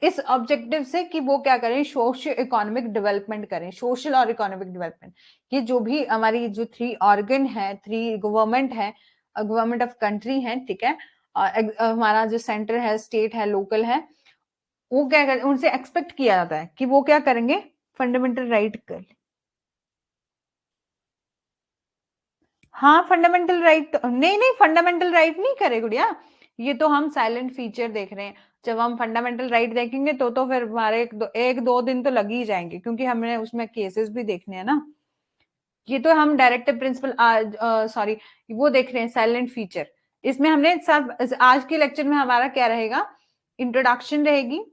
A: इस ऑब्जेक्टिव से कि वो क्या करें, सोशियो इकोनॉमिक डेवलपमेंट करें, सोशल और इकोनॉमिक डेवलपमेंट। ये जो भी हमारी जो थ्री ऑर्गन है, थ्री गवर्नमेंट है, गवर्नमेंट ऑफ कंट्री है, ठीक है, हमारा जो सेंटर है, स्टेट है, लोकल है, वो क्या करें, उनसे एक्सपेक्ट किया जाता है कि वो क्या करेंगे, फंडामेंटल राइट कर। हाँ फंडामेंटल राइट, नहीं नहीं फंडामेंटल राइट नहीं करे गुड़िया, ये तो हम साइलेंट फीचर देख रहे हैं। जब हम फंडामेंटल राइट देखेंगे तो फिर हमारे एक दो दिन तो लग ही जाएंगे, क्योंकि हमने उसमें केसेस भी देखने हैं ना। ये तो हम डायरेक्टिव प्रिंसिपल सॉरी वो देख रहे हैं साइलेंट फीचर। इसमें हमने सब आज के लेक्चर में हमारा क्या रहेगा, इंट्रोडक्शन रहेगी,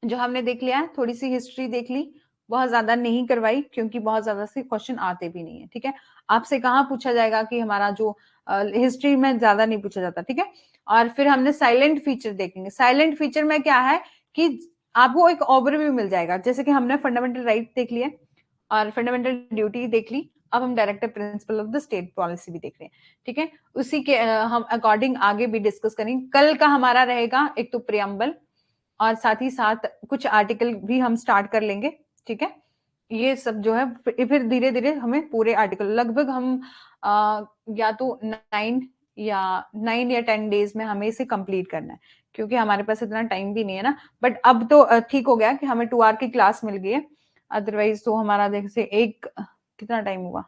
A: जो हमने देख लिया है, थोड़ी सी हिस्ट्री देख ली, बहुत ज्यादा नहीं करवाई क्योंकि बहुत ज्यादा से क्वेश्चन आते भी नहीं है। ठीक है, आपसे कहाँ पूछा जाएगा कि हमारा जो हिस्ट्री में ज्यादा नहीं पूछा जाता। ठीक है, और फिर हमने साइलेंट फीचर देखेंगे। साइलेंट फीचर में क्या है कि आपको एक ओवरव्यू मिल जाएगा, जैसे कि हमने फंडामेंटल राइट देख लिया और फंडामेंटल ड्यूटी देख ली, अब हम directive principle of the state policy भी देख रहे हैं। ठीक है, उसी के हम अकॉर्डिंग आगे भी डिस्कस करेंगे। कल का हमारा रहेगा एक तो प्रियम्बल, और साथ ही साथ कुछ आर्टिकल भी हम स्टार्ट कर लेंगे। ठीक है, ये सब जो है फिर धीरे धीरे हमें पूरे आर्टिकल लगभग हम या तो 9 या 10 डेज में हमें इसे कंप्लीट करना है, क्योंकि हमारे पास इतना टाइम भी नहीं है ना। बट अब तो ठीक हो गया कि हमें 2 आवर की क्लास मिल गई है, अदरवाइज तो हमारा जैसे एक कितना टाइम हुआ,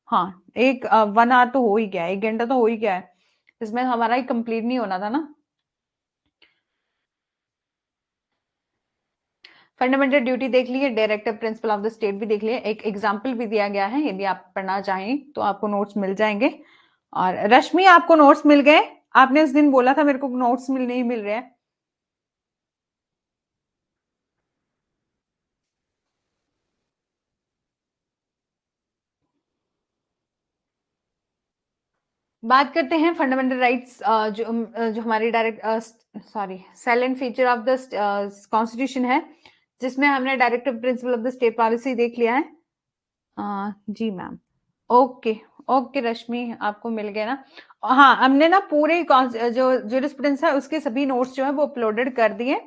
A: हाँ एक 1 आवर तो हो ही गया है, 1 घंटा तो हो ही गया है, इसमें हमारा ही कंप्लीट नहीं होना था ना। फंडामेंटल ड्यूटी देख ली है, directive principle of the state भी देख लिया, एक एग्जाम्पल भी दिया गया है, यदि आप पढ़ना चाहें तो आपको नोट्स मिल जाएंगे। और रश्मि आपको नोट्स मिल गए, आपने उस दिन बोला था मेरे को नोट्स नहीं मिल रहे हैं। बात करते हैं फंडामेंटल राइट्स, जो हमारी direct sorry silent feature of the constitution है, जिसमें हमने directive principle of the state policy देख लिया है। जी मैम, ओके, ओके रश्मि, आपको मिल गया ना? हाँ, हमने ना पूरे जो ज्यूरिस्प्रूडेंस है उसके सभी नोट्स जो है वो अपलोडेड कर दिए।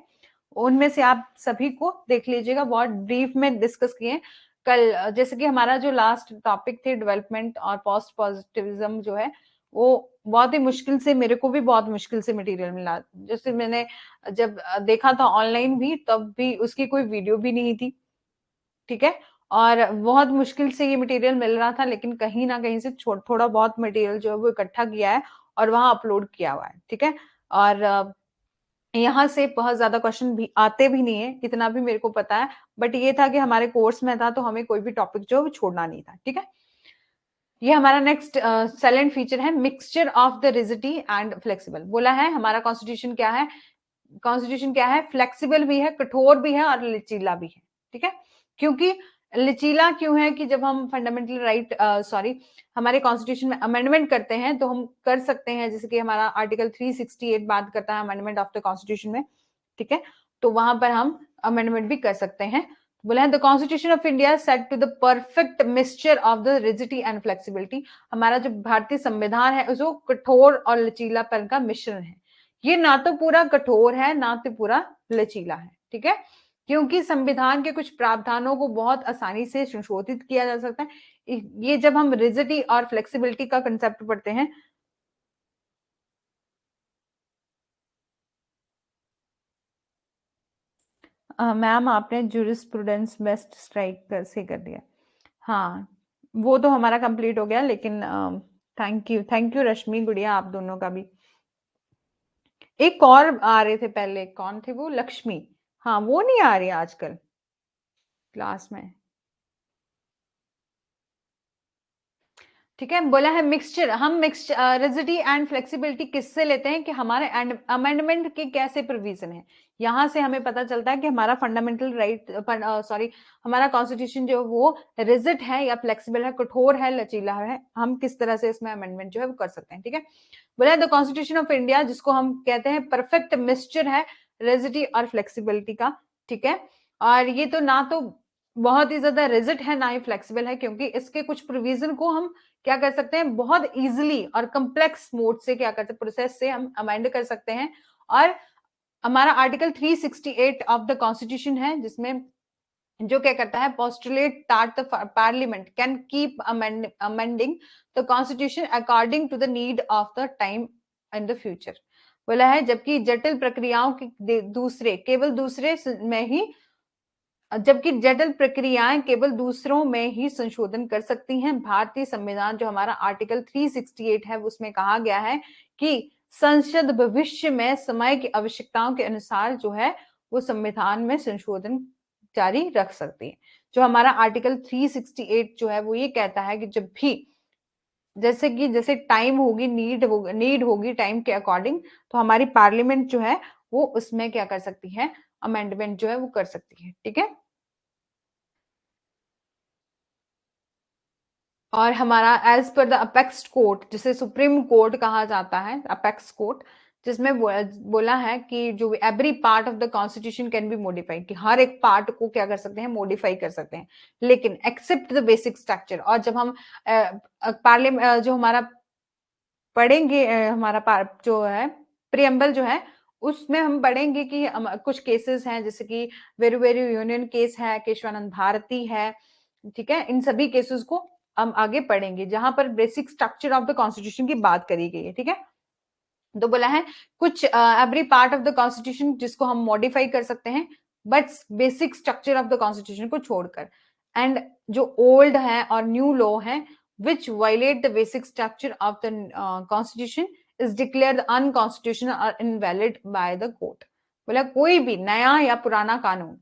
A: उनमें से आप सभी को देख लीजिएगा, बहुत ब्रीफ में डिस्कस किए कल। जैसे कि हमारा जो लास्ट टॉपिक थे डेवलपमेंट और पोस्ट पॉजिटिविज्म जो है, वो बहुत ही मुश्किल से, मेरे को भी बहुत मुश्किल से मटेरियल मिला। जैसे मैंने जब देखा था ऑनलाइन भी, तब भी उसकी कोई वीडियो भी नहीं थी, ठीक है। और बहुत मुश्किल से ये मटेरियल मिल रहा था, लेकिन कहीं ना कहीं से थोड़ा बहुत मटेरियल जो है वो इकट्ठा किया है और वहां अपलोड किया हुआ है, ठीक है। और यहाँ से बहुत ज्यादा क्वेश्चन भी आते भी नहीं है, इतना भी मेरे को पता है। बट ये था कि हमारे कोर्स में था, तो हमें कोई भी टॉपिक जो है वो छोड़ना नहीं था, ठीक है। ये हमारा नेक्स्ट साइलेंट फीचर है, mixture of the rigidity and flexible. बोला है हमारा कॉन्स्टिट्यूशन क्या है, कॉन्स्टिट्यूशन क्या है, फ्लेक्सिबल भी है, कठोर भी है और लचीला भी है, ठीक है। क्योंकि लचीला क्यों है कि जब हम फंडामेंटल राइट सॉरी हमारे कॉन्स्टिट्यूशन में अमेंडमेंट करते हैं तो हम कर सकते हैं, जैसे कि हमारा आर्टिकल 368 बात करता है अमेंडमेंट ऑफ द कॉन्स्टिट्यूशन में, ठीक है। तो वहां पर हम अमेंडमेंट भी कर सकते हैं। बोला है the constitution of India set to the perfect mixture of the rigidity and flexibility. हमारा जो भारतीय संविधान है उसको कठोर और लचीलापन का मिश्रण है। ये ना तो पूरा कठोर है ना तो पूरा लचीला है, ठीक है। क्योंकि संविधान के कुछ प्रावधानों को बहुत आसानी से संशोधित किया जा सकता है। ये जब हम रिजिडिटी और फ्लेक्सिबिलिटी का कंसेप्ट पढ़ते हैं, मैम आपने जूरिस्प्रूडेंस बेस्ट स्ट्राइक कर से कर दिया। हाँ, वो तो हमारा कंप्लीट हो गया, लेकिन थैंक यू रश्मि गुड़िया, आप दोनों का भी। एक और आ रहे थे पहले, कौन थे वो, लक्ष्मी। हाँ, वो नहीं आ रही आजकल क्लास में, ठीक है। बोला है मिक्सचर, हम मिक्स रिजिडिटी एंड फ्लेक्सिबिलिटी किससे लेते हैं कि हमारे अमेंडमेंट के कैसे प्रोविजन है। यहां से हमें पता चलता है कि हमारा फंडामेंटल राइट सॉरी हमारा कॉन्स्टिट्यूशन जो वो रिजिड है या फ्लेक्सिबल है, कठोर है, लचीला है, हम किस तरह से इसमें अमेंडमेंट जो है वो कर सकते हैं, ठीक है। बोला द कॉन्स्टिट्यूशन ऑफ इंडिया, जिसको हम कहते हैं परफेक्ट मिक्सचर है रिजिडिटी और फ्लेक्सिबिलिटी का, ठीक है। और ये तो ना तो बहुत ही ज्यादा रिजिड है ना ही फ्लेक्सिबल है, क्योंकि इसके कुछ प्रोविजन को हम क्या कर सकते हैं, बहुत इजीली और कम्प्लेक्स मोड से क्या करते हैं, प्रोसेस से हम अमेंड कर सकते हैं। और हमारा आर्टिकल 368 ऑफ द कॉन्स्टिट्यूशन है, जिसमें जो क्या करता है, postulate that the parliament can keep amending the constitution according to the need of the time in the future. बोला है जबकि जटिल प्रक्रियाओं के दूसरे केवल दूसरे में ही जबकि जटिल प्रक्रियाएं केवल दूसरों में ही संशोधन कर सकती हैं। भारतीय संविधान जो हमारा आर्टिकल 368 है, उसमें कहा गया है कि संसद भविष्य में समय की आवश्यकताओं के अनुसार जो है वो संविधान में संशोधन जारी रख सकती है। जो हमारा आर्टिकल 368 जो है वो ये कहता है कि जब भी जैसे टाइम होगी, नीड होगी टाइम के अकॉर्डिंग, तो हमारी पार्लियामेंट जो है वो उसमें क्या कर सकती है, अमेंडमेंट जो है वो कर सकती है, ठीक है। और हमारा as per the apex court, जिसे सुप्रीम कोर्ट कहा जाता है, अपेक्स कोर्ट, जिसमें बोला है कि जो every part of the constitution can be modified, कि हर एक पार्ट को क्या कर सकते हैं, मॉडिफाई कर सकते हैं, लेकिन एक्सेप्ट द बेसिक स्ट्रक्चर। और जब हम पार्लियामेंट जो हमारा पढ़ेंगे, हमारा जो है प्रियम्बल जो है, उसमें हम पढ़ेंगे कि कुछ केसेस हैं, जैसे कि वेरू वेरू यूनियन केस है, केशवानंद भारती है, ठीक है। इन सभी केसेस को हम आगे पढ़ेंगे, जहां पर basic structure of the constitution की बात करी गई है, ठीक है। तो बोला है कुछ every part of the constitution जिसको हम मॉडिफाई कर सकते हैं, but basic structure of the constitution को छोड़कर। एंड जो ओल्ड है और न्यू लॉ है which violate the basic structure of the constitution is declared unconstitutional और इनवैलिड बाय द कोर्ट। बोला कोई भी नया या पुराना कानून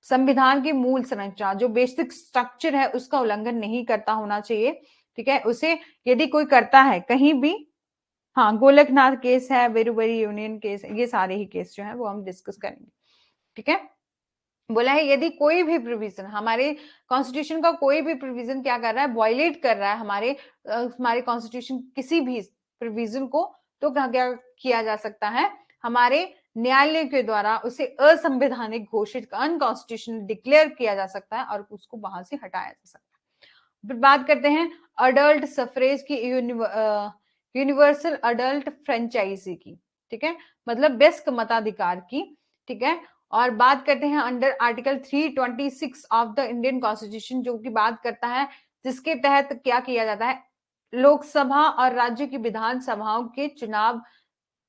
A: संविधान की मूल संरचना जो बेसिक स्ट्रक्चर है उसका उल्लंघन नहीं करता होना चाहिए, ठीक है। उसे यदि कोई करता है कहीं भी, हाँ, गोलकनाथ केस है, वेरूबरी यूनियन केस, ये सारे ही केस जो है वो हम डिस्कस करेंगे, ठीक है। बोला है यदि कोई भी प्रोविजन हमारे कॉन्स्टिट्यूशन का कोई भी प्रोविजन क्या कर रहा है, वायलेट कर रहा है हमारे कॉन्स्टिट्यूशन किसी भी प्रोविजन को, तो क्या किया जा सकता है, हमारे न्यायालय के द्वारा उसे असंवैधानिक घोषित, अनकॉन्स्टिट्यूशनल डिक्लेयर किया जा सकता है और उसको वहां से हटाया जा सकता है। फिर बात करते हैं अडल्ट सफरेज की, यूनिवर्सल अडल्ट फ्रेंचाइजी की, ठीक है, मतलब वयस्क मताधिकार की, ठीक है। और बात करते हैं under article 326 of the Indian constitution, जो कि बात करता है जिसके तहत क्या किया जाता है, लोकसभा और राज्य की विधानसभाओं के चुनाव,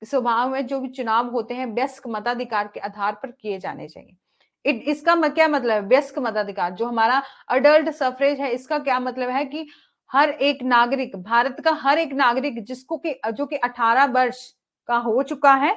A: स्वभाव में जो भी चुनाव होते हैं वयस्क मताधिकार के आधार पर किए जाने चाहिए। इसका क्या मतलब है, वयस्क मताधिकार जो हमारा अडल्ट सफरेज है, इसका क्या मतलब है कि हर एक नागरिक, भारत का हर एक नागरिक जिसको कि जो कि 18 वर्ष का हो चुका है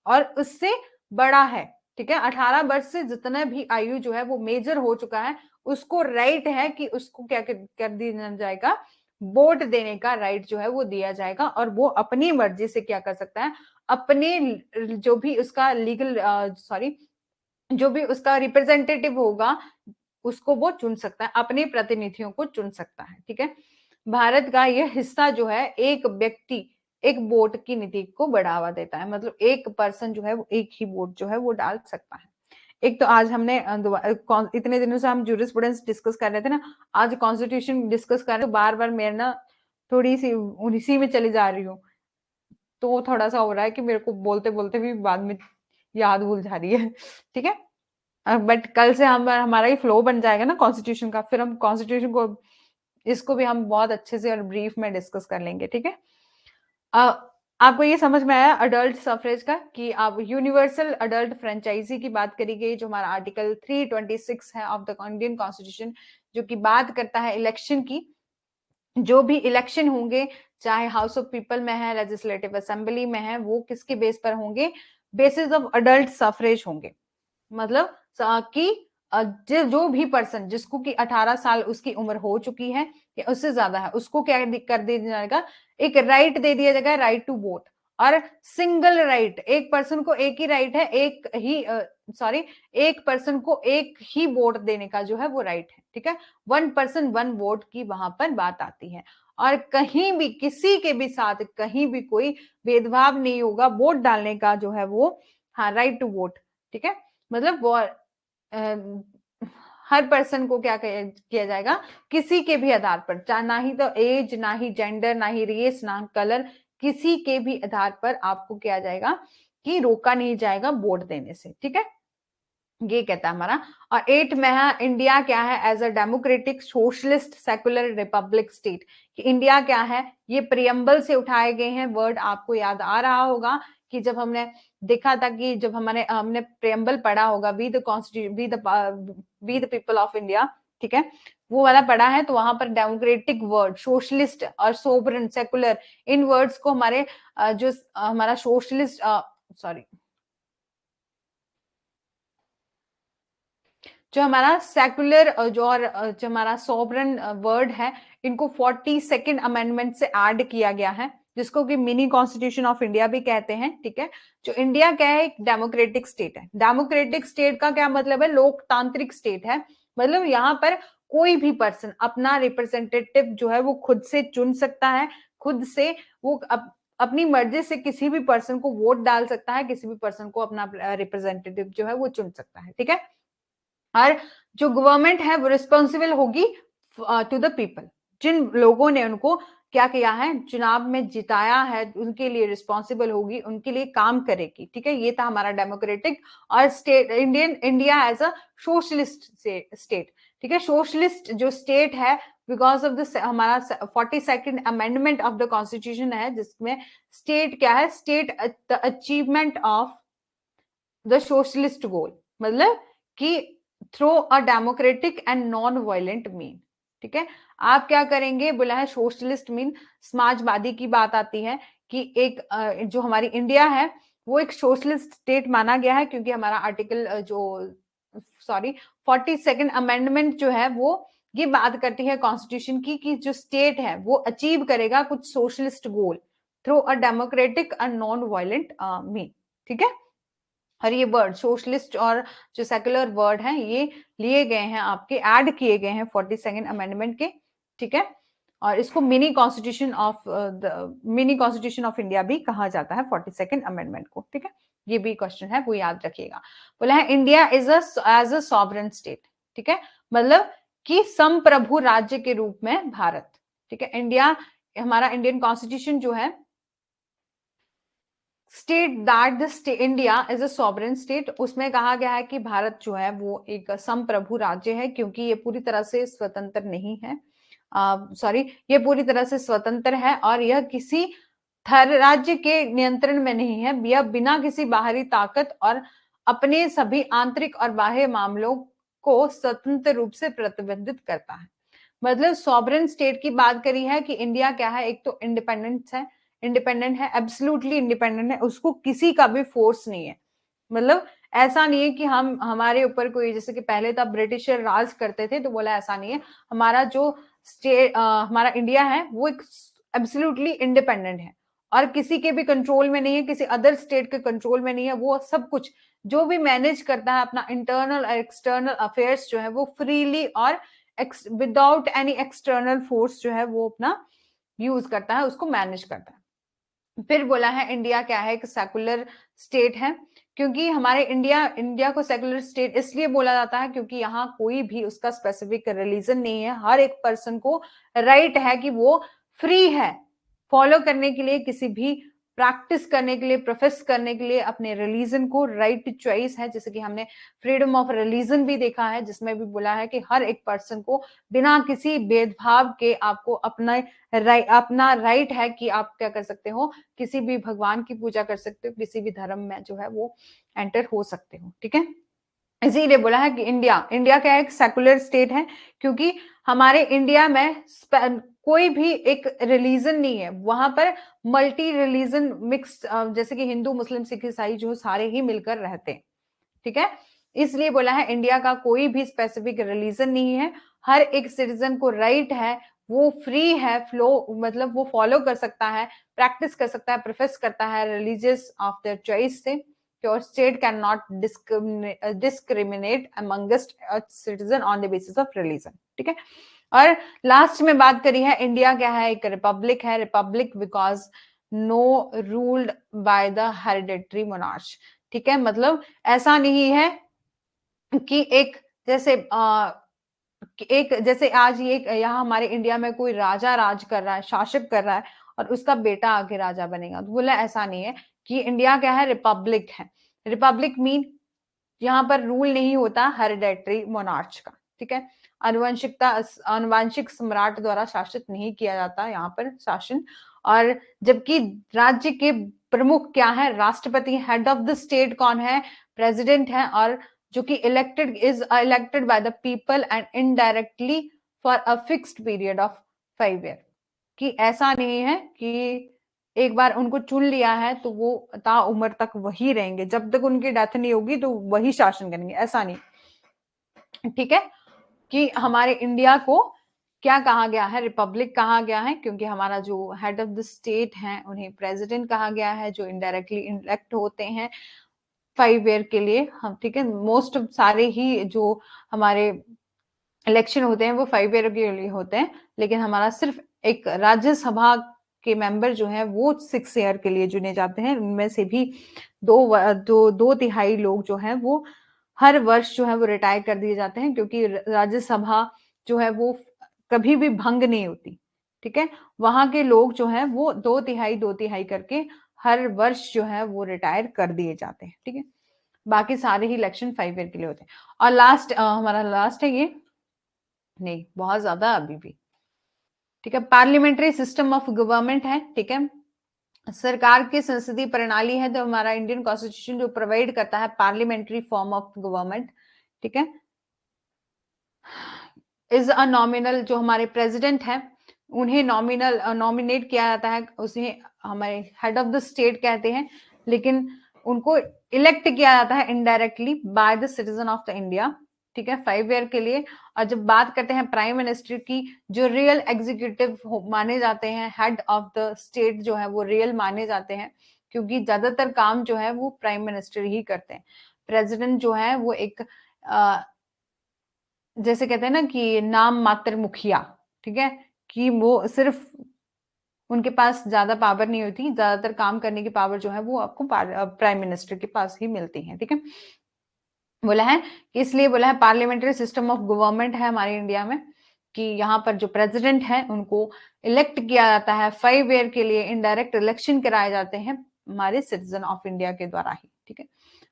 A: और उससे बड़ा है, ठीक है, 18 वर्ष से जितना भी आयु जो है वो मेजर हो चुका है, उसको राइट है कि उसको क्या कर दिया जाएगा, वोट देने का राइट जो है वो दिया जाएगा, और वो अपनी मर्जी से क्या कर सकता है, अपने जो भी उसका लीगल सॉरी जो भी उसका रिप्रेजेंटेटिव होगा उसको वो चुन सकता है, अपने प्रतिनिधियों को चुन सकता है, ठीक है। भारत का यह हिस्सा जो है एक व्यक्ति एक वोट की नीति को बढ़ावा देता है, मतलब एक पर्सन जो है वो एक ही वोट जो है वो डाल सकता है। एक तो आज हमने इतने दिनों से हम जूरिस्प्रूडेंस डिस्कस कर रहे थे ना, आज कॉन्स्टिट्यूशन डिस्कस कर रहे, तो बार बार मेरे ना थोड़ी सी उसी में चली जा रही हूँ, तो थोड़ा सा हो रहा है कि मेरे को बोलते बोलते भी बाद में याद भूल जा रही है, ठीक है। बट कल से हम हमारा ही फ्लो बन जाएगा ना कॉन्स्टिट्यूशन का, फिर हम कॉन्स्टिट्यूशन को इसको भी हम बहुत अच्छे से और ब्रीफ में डिस्कस कर लेंगे, ठीक है। आपको ये समझ में आया अडल्ट सफरेज का, कि आप यूनिवर्सल अडल्ट फ्रेंचाइजी की बात करी गई, जो हमारा आर्टिकल 326 है ऑफ द इंडियन कॉन्स्टिट्यूशन, जो कि बात करता है इलेक्शन की। जो भी इलेक्शन होंगे, चाहे हाउस ऑफ पीपल में है, लेजिस्लेटिव असेंबली में है, वो किसके बेस पर होंगे, बेसिस ऑफ अडल्ट सफरेज होंगे। मतलब कि जो भी पर्सन जिसको कि 18 साल उसकी उम्र हो चुकी है या उससे ज्यादा है, उसको क्या कर दिया जाएगा, एक राइट दे दिया जाएगा, राइट टू वोट। और सिंगल राइट, एक पर्सन को एक ही राइट है, एक पर्सन को एक ही वोट देने का जो है वो राइट है, ठीक है। वन पर्सन वन वोट की वहां पर बात आती है, और कहीं भी किसी के भी साथ कहीं भी कोई भेदभाव नहीं होगा वोट डालने का जो है वो, हाँ, राइट टू वोट, ठीक है। मतलब वो हर पर्सन को क्या किया जाएगा, किसी के भी आधार पर, चाहे ना ही तो एज, ना ही जेंडर, ना ही रेस, ना कलर, किसी के भी आधार पर आपको किया जाएगा कि रोका नहीं जाएगा वोट देने से, ठीक है। ये कहता है हमारा। और 8 में है इंडिया क्या है, as a democratic socialist secular republic state, कि इंडिया क्या है, ये प्रियम्बल से उठाए गए हैं वर्ड। आपको याद आ रहा होगा कि जब हमने देखा था कि जब हमने प्रियम्बल पढ़ा होगा, we the constitution, we the people of India, ठीक है, वो वाला पढ़ा है, तो वहां पर डेमोक्रेटिक वर्ड, सोशलिस्ट और सोवरन, सेकुलर, इन वर्ड्स को हमारे जो हमारा सोशलिस्ट सॉरी जो हमारा सेकुलर जो हमारा सोवरन वर्ड है, इनको 42nd अमेंडमेंट से ऐड किया गया है, जिसको कि मिनी कॉन्स्टिट्यूशन ऑफ इंडिया भी कहते हैं, ठीक है। जो इंडिया क्या है, एक डेमोक्रेटिक स्टेट है। डेमोक्रेटिक स्टेट का क्या मतलब है, लोकतांत्रिक स्टेट है। मतलब यहाँ पर कोई भी पर्सन अपना रिप्रेजेंटेटिव जो है वो खुद से चुन सकता है, खुद से वो अपनी मर्जी से किसी भी पर्सन को वोट डाल सकता है, किसी भी पर्सन को अपना रिप्रेजेंटेटिव जो है वो चुन सकता है, ठीक है। और जो गवर्नमेंट है वो रिस्पॉन्सिबल होगी टू द पीपल, जिन लोगों ने उनको क्या किया है, चुनाव में जिताया है, उनके लिए रिस्पॉन्सिबल होगी, उनके लिए काम करेगी, ठीक है। ये था हमारा डेमोक्रेटिक। और state India as a socialist state, ठीक है। सोशलिस्ट जो स्टेट है, बिकॉज ऑफ दिस हमारा 42nd amendment of the constitution है, जिसमें स्टेट क्या है, state the achievement of the socialist goal, मतलब कि through a democratic and non violent mean, ठीक है। आप क्या करेंगे, बोला है सोशलिस्ट मीन, समाजवादी की बात आती है कि एक जो हमारी इंडिया है वो एक सोशलिस्ट स्टेट माना गया है, क्योंकि हमारा आर्टिकल जो 42nd अमेंडमेंट जो है वो ये बात करती है कॉन्स्टिट्यूशन की, कि जो स्टेट है वो अचीव करेगा कुछ socialist goal through a democratic and non violent mean, ठीक है। और ये वर्ड सोशलिस्ट और जो सेकुलर वर्ड हैं ये लिए गए हैं, आपके ऐड किए गए हैं 42nd अमेंडमेंट के, ठीक है। और इसको मिनी कॉन्स्टिट्यूशन ऑफ इंडिया भी कहा जाता है 42nd अमेंडमेंट को, ठीक है। ये भी क्वेश्चन है, वो याद रखिएगा। बोला है India is as a sovereign state, ठीक है, मतलब कि संप्रभु राज्य के रूप में भारत, ठीक है। इंडिया, हमारा इंडियन कॉन्स्टिट्यूशन जो है, state that the India is a sovereign state, उसमें कहा गया है कि भारत जो है वो एक संप्रभु राज्य है, क्योंकि ये पूरी तरह से स्वतंत्र नहीं है, सॉरी, ये पूरी तरह से स्वतंत्र है और यह किसी थर राज्य के नियंत्रण में नहीं है। यह बिना किसी बाहरी ताकत और अपने सभी आंतरिक और बाह्य मामलों को स्वतंत्र रूप से प्रतिबंधित करता है। मतलब सॉवरेन स्टेट की बात करी है कि इंडिया क्या है, एक तो इंडिपेंडेंट है, एब्सोल्युटली इंडिपेंडेंट है, उसको किसी का भी फोर्स नहीं है। मतलब ऐसा नहीं है कि हम, हमारे ऊपर कोई, जैसे कि पहले तब ब्रिटिशर राज करते थे, तो बोला ऐसा नहीं है। हमारा जो स्टेट, हमारा इंडिया है वो एक एब्सोल्युटली इंडिपेंडेंट है और किसी के भी कंट्रोल में नहीं है, किसी अदर स्टेट के कंट्रोल में नहीं है। वो सब कुछ जो भी मैनेज करता है अपना इंटरनल और एक्सटर्नल अफेयर्स जो है वो फ्रीली और विदाउट एनी एक्सटर्नल फोर्स जो है वो अपना यूज करता है, उसको मैनेज करता है। फिर बोला है इंडिया क्या है, एक सेकुलर स्टेट है, क्योंकि हमारे इंडिया को सेकुलर स्टेट इसलिए बोला जाता है क्योंकि यहाँ कोई भी उसका स्पेसिफिक रिलीजन नहीं है। हर एक पर्सन को राइट है कि वो फ्री है फॉलो करने के लिए, किसी भी प्रैक्टिस करने के लिए, प्रोफेस करने के लिए अपने रिलीजन को राइट चॉइस है। जैसे कि हमने फ्रीडम ऑफ रिलीजन भी देखा है, जिसमें भी बोला है कि हर एक पर्सन को बिना किसी भेदभाव के आपको अपना राइट है कि आप क्या कर सकते हो, किसी भी भगवान की पूजा कर सकते हो, किसी भी धर्म में जो है वो एंटर हो सकते हो। ठीक है, इसीलिए बोला है कि इंडिया क्या है, एक सेकुलर स्टेट है, क्योंकि हमारे इंडिया में कोई भी एक रिलीजन नहीं है। वहां पर मल्टी रिलीजन मिक्स, जैसे कि हिंदू, मुस्लिम, सिख, ईसाई जो सारे ही मिलकर रहते हैं। ठीक है, इसलिए बोला है इंडिया का कोई भी स्पेसिफिक रिलीजन नहीं है। हर एक सिटीजन को राइट है, वो फ्री है, फ्लो मतलब वो फॉलो कर सकता है, प्रैक्टिस कर सकता है, प्रोफेस करता है रिलीजियस ऑफ देयर चॉइस से। Your state cannot discriminate amongst a citizen on the basis of religion. ठीक है, और लास्ट में बात करी है, इंडिया क्या है, एक रिपब्लिक है। Republic because no ruled by the hereditary monarch. ठीक है, मतलब ऐसा नहीं है कि एक जैसे एक जैसे आज ये यहाँ हमारे इंडिया में कोई राजा राज कर रहा है, शासक कर रहा है और उसका बेटा आगे राजा बनेगा, तो बोला ऐसा नहीं है। कि इंडिया क्या है, रिपब्लिक है। रिपब्लिक मीन यहाँ पर रूल नहीं होता हेरिडेटरी मोनार्च का। ठीक है, आनुवंशिक सम्राट द्वारा शासित नहीं किया जाता यहाँ पर शासन। और जबकि राज्य के प्रमुख क्या है, राष्ट्रपति। हेड ऑफ द स्टेट कौन है, प्रेसिडेंट है, और जो कि elected by the people and indirectly for a fixed period of 5 year. कि ऐसा नहीं है कि एक बार उनको चुन लिया है तो वो ता उम्र तक वही रहेंगे, जब तक उनकी डेथ नहीं होगी तो वही शासन करेंगे, ऐसा नहीं। ठीक है, कि हमारे इंडिया को क्या कहा गया है, रिपब्लिक कहा गया है, क्योंकि हमारा जो हेड ऑफ द स्टेट है उन्हें प्रेसिडेंट कहा गया है, जो इनडायरेक्टली इलेक्ट होते हैं 5 ईयर के लिए। हम, ठीक है, मोस्ट सारे ही जो हमारे इलेक्शन होते हैं वो 5 ईयर के लिए होते हैं, लेकिन हमारा सिर्फ एक राज्यसभा के मेंबर जो है वो 6 ईयर के लिए चुने जाते हैं। उनमें से भी दो तिहाई लोग जो है वो हर वर्ष जो है वो रिटायर कर दिए जाते हैं, क्योंकि राज्यसभा जो है वो कभी भी भंग नहीं होती। ठीक है, वहां के लोग जो है वो दो तिहाई करके हर वर्ष जो है वो रिटायर कर दिए जाते हैं। ठीक है, बाकी सारे ही इलेक्शन 5 ईयर के लिए होते हैं। और लास्ट, हमारा लास्ट है ये, नहीं बहुत ज्यादा अभी भी। ठीक है, पार्लियामेंट्री सिस्टम ऑफ गवर्नमेंट है। ठीक है, सरकार की संसदीय प्रणाली है, तो हमारा इंडियन कॉन्स्टिट्यूशन जो प्रोवाइड करता है पार्लियामेंट्री फॉर्म ऑफ गवर्नमेंट। ठीक है, इज अ नॉमिनल, जो हमारे प्रेसिडेंट है उन्हें नॉमिनेट किया जाता है, उसे हमारे हेड ऑफ द स्टेट कहते हैं, लेकिन उनको इलेक्ट किया जाता है indirectly bye the citizen of the India. ठीक है, 5 ईयर के लिए। और जब बात करते हैं प्राइम मिनिस्टर की, जो रियल एग्जीक्यूटिव माने जाते हैं, हेड ऑफ द स्टेट जो है वो रियल माने जाते हैं, क्योंकि ज्यादातर काम जो है वो प्राइम मिनिस्टर ही करते हैं। प्रेसिडेंट जो है वो एक जैसे कहते हैं ना कि नाम मात्र मुखिया। ठीक है, कि वो सिर्फ, उनके पास ज्यादा पावर नहीं होती, ज्यादातर काम करने की पावर जो है वो आपको प्राइम मिनिस्टर के पास ही मिलती है। ठीक है, बोला है, इसलिए बोला है पार्लियामेंट्री सिस्टम ऑफ गवर्नमेंट है हमारे इंडिया में। कि यहाँ पर जो प्रेसिडेंट है उनको इलेक्ट किया जाता है 5 ईयर के लिए, इनडायरेक्ट इलेक्शन कराए जाते हैं हमारे सिटीजन ऑफ इंडिया के द्वारा ही, ठीक है।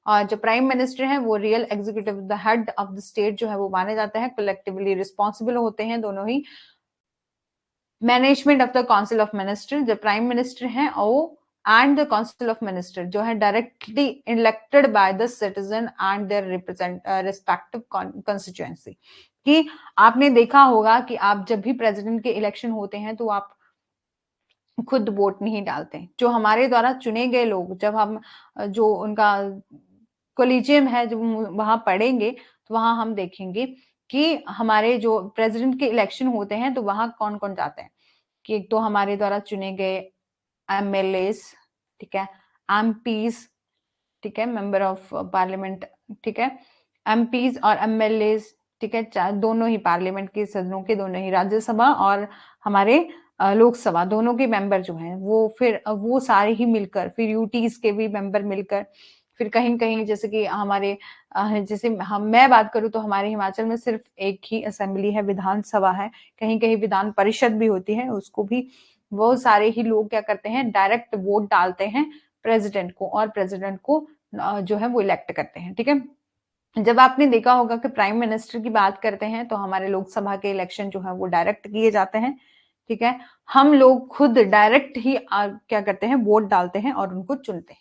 A: और जो प्राइम मिनिस्टर है वो real executive the head of the state जो है वो माने जाते हैं, कलेक्टिवली रिस्पॉन्सिबल होते हैं दोनों ही। Management of the council of minister, जो प्राइम मिनिस्टर है वो and the council of minister जो है directly elected by the citizen and their respective constituency. कि आपने देखा होगा कि आप जब भी प्रेसिडेंट के इलेक्शन होते हैं तो आप खुद वोट नहीं डालते, जो हमारे द्वारा चुने गए लोग, जब हम जो उनका कोलिजियम है जब वहां पढ़ेंगे तो वहां हम देखेंगे कि हमारे जो प्रेसिडेंट के इलेक्शन होते हैं तो वहां कौन कौन जाते हैं, कि एक तो हमारे द्वारा चुने गए एमएलए, ठीक है, एमपीज, ठीक है, मेंबर ऑफ पार्लियामेंट, ठीक है, एमपीज और एमएलए, ठीक है, दोनों ही पार्लियामेंट के सदनों के, दोनों ही राज्यसभा और हमारे लोकसभा दोनों के मेंबर जो हैं वो फिर वो सारे ही मिलकर, फिर यूटीज के भी मेंबर मिलकर, फिर कहीं कहीं जैसे कि हमारे जैसे हम मैं बात करूं तो हमारे हिमाचल में सिर्फ एक ही असेंबली है, विधानसभा है, कहीं कहीं विधान परिषद भी होती है, उसको भी वो सारे ही लोग क्या करते हैं, डायरेक्ट वोट डालते हैं प्रेसिडेंट को, और प्रेसिडेंट को जो है वो इलेक्ट करते हैं, ठीक है। जब आपने देखा होगा कि प्राइम मिनिस्टर की बात करते हैं तो हमारे लोकसभा के इलेक्शन जो है वो डायरेक्ट किए जाते हैं, ठीक है। हम लोग खुद डायरेक्ट ही क्या करते हैं, वोट डालते हैं और उनको चुनते हैं।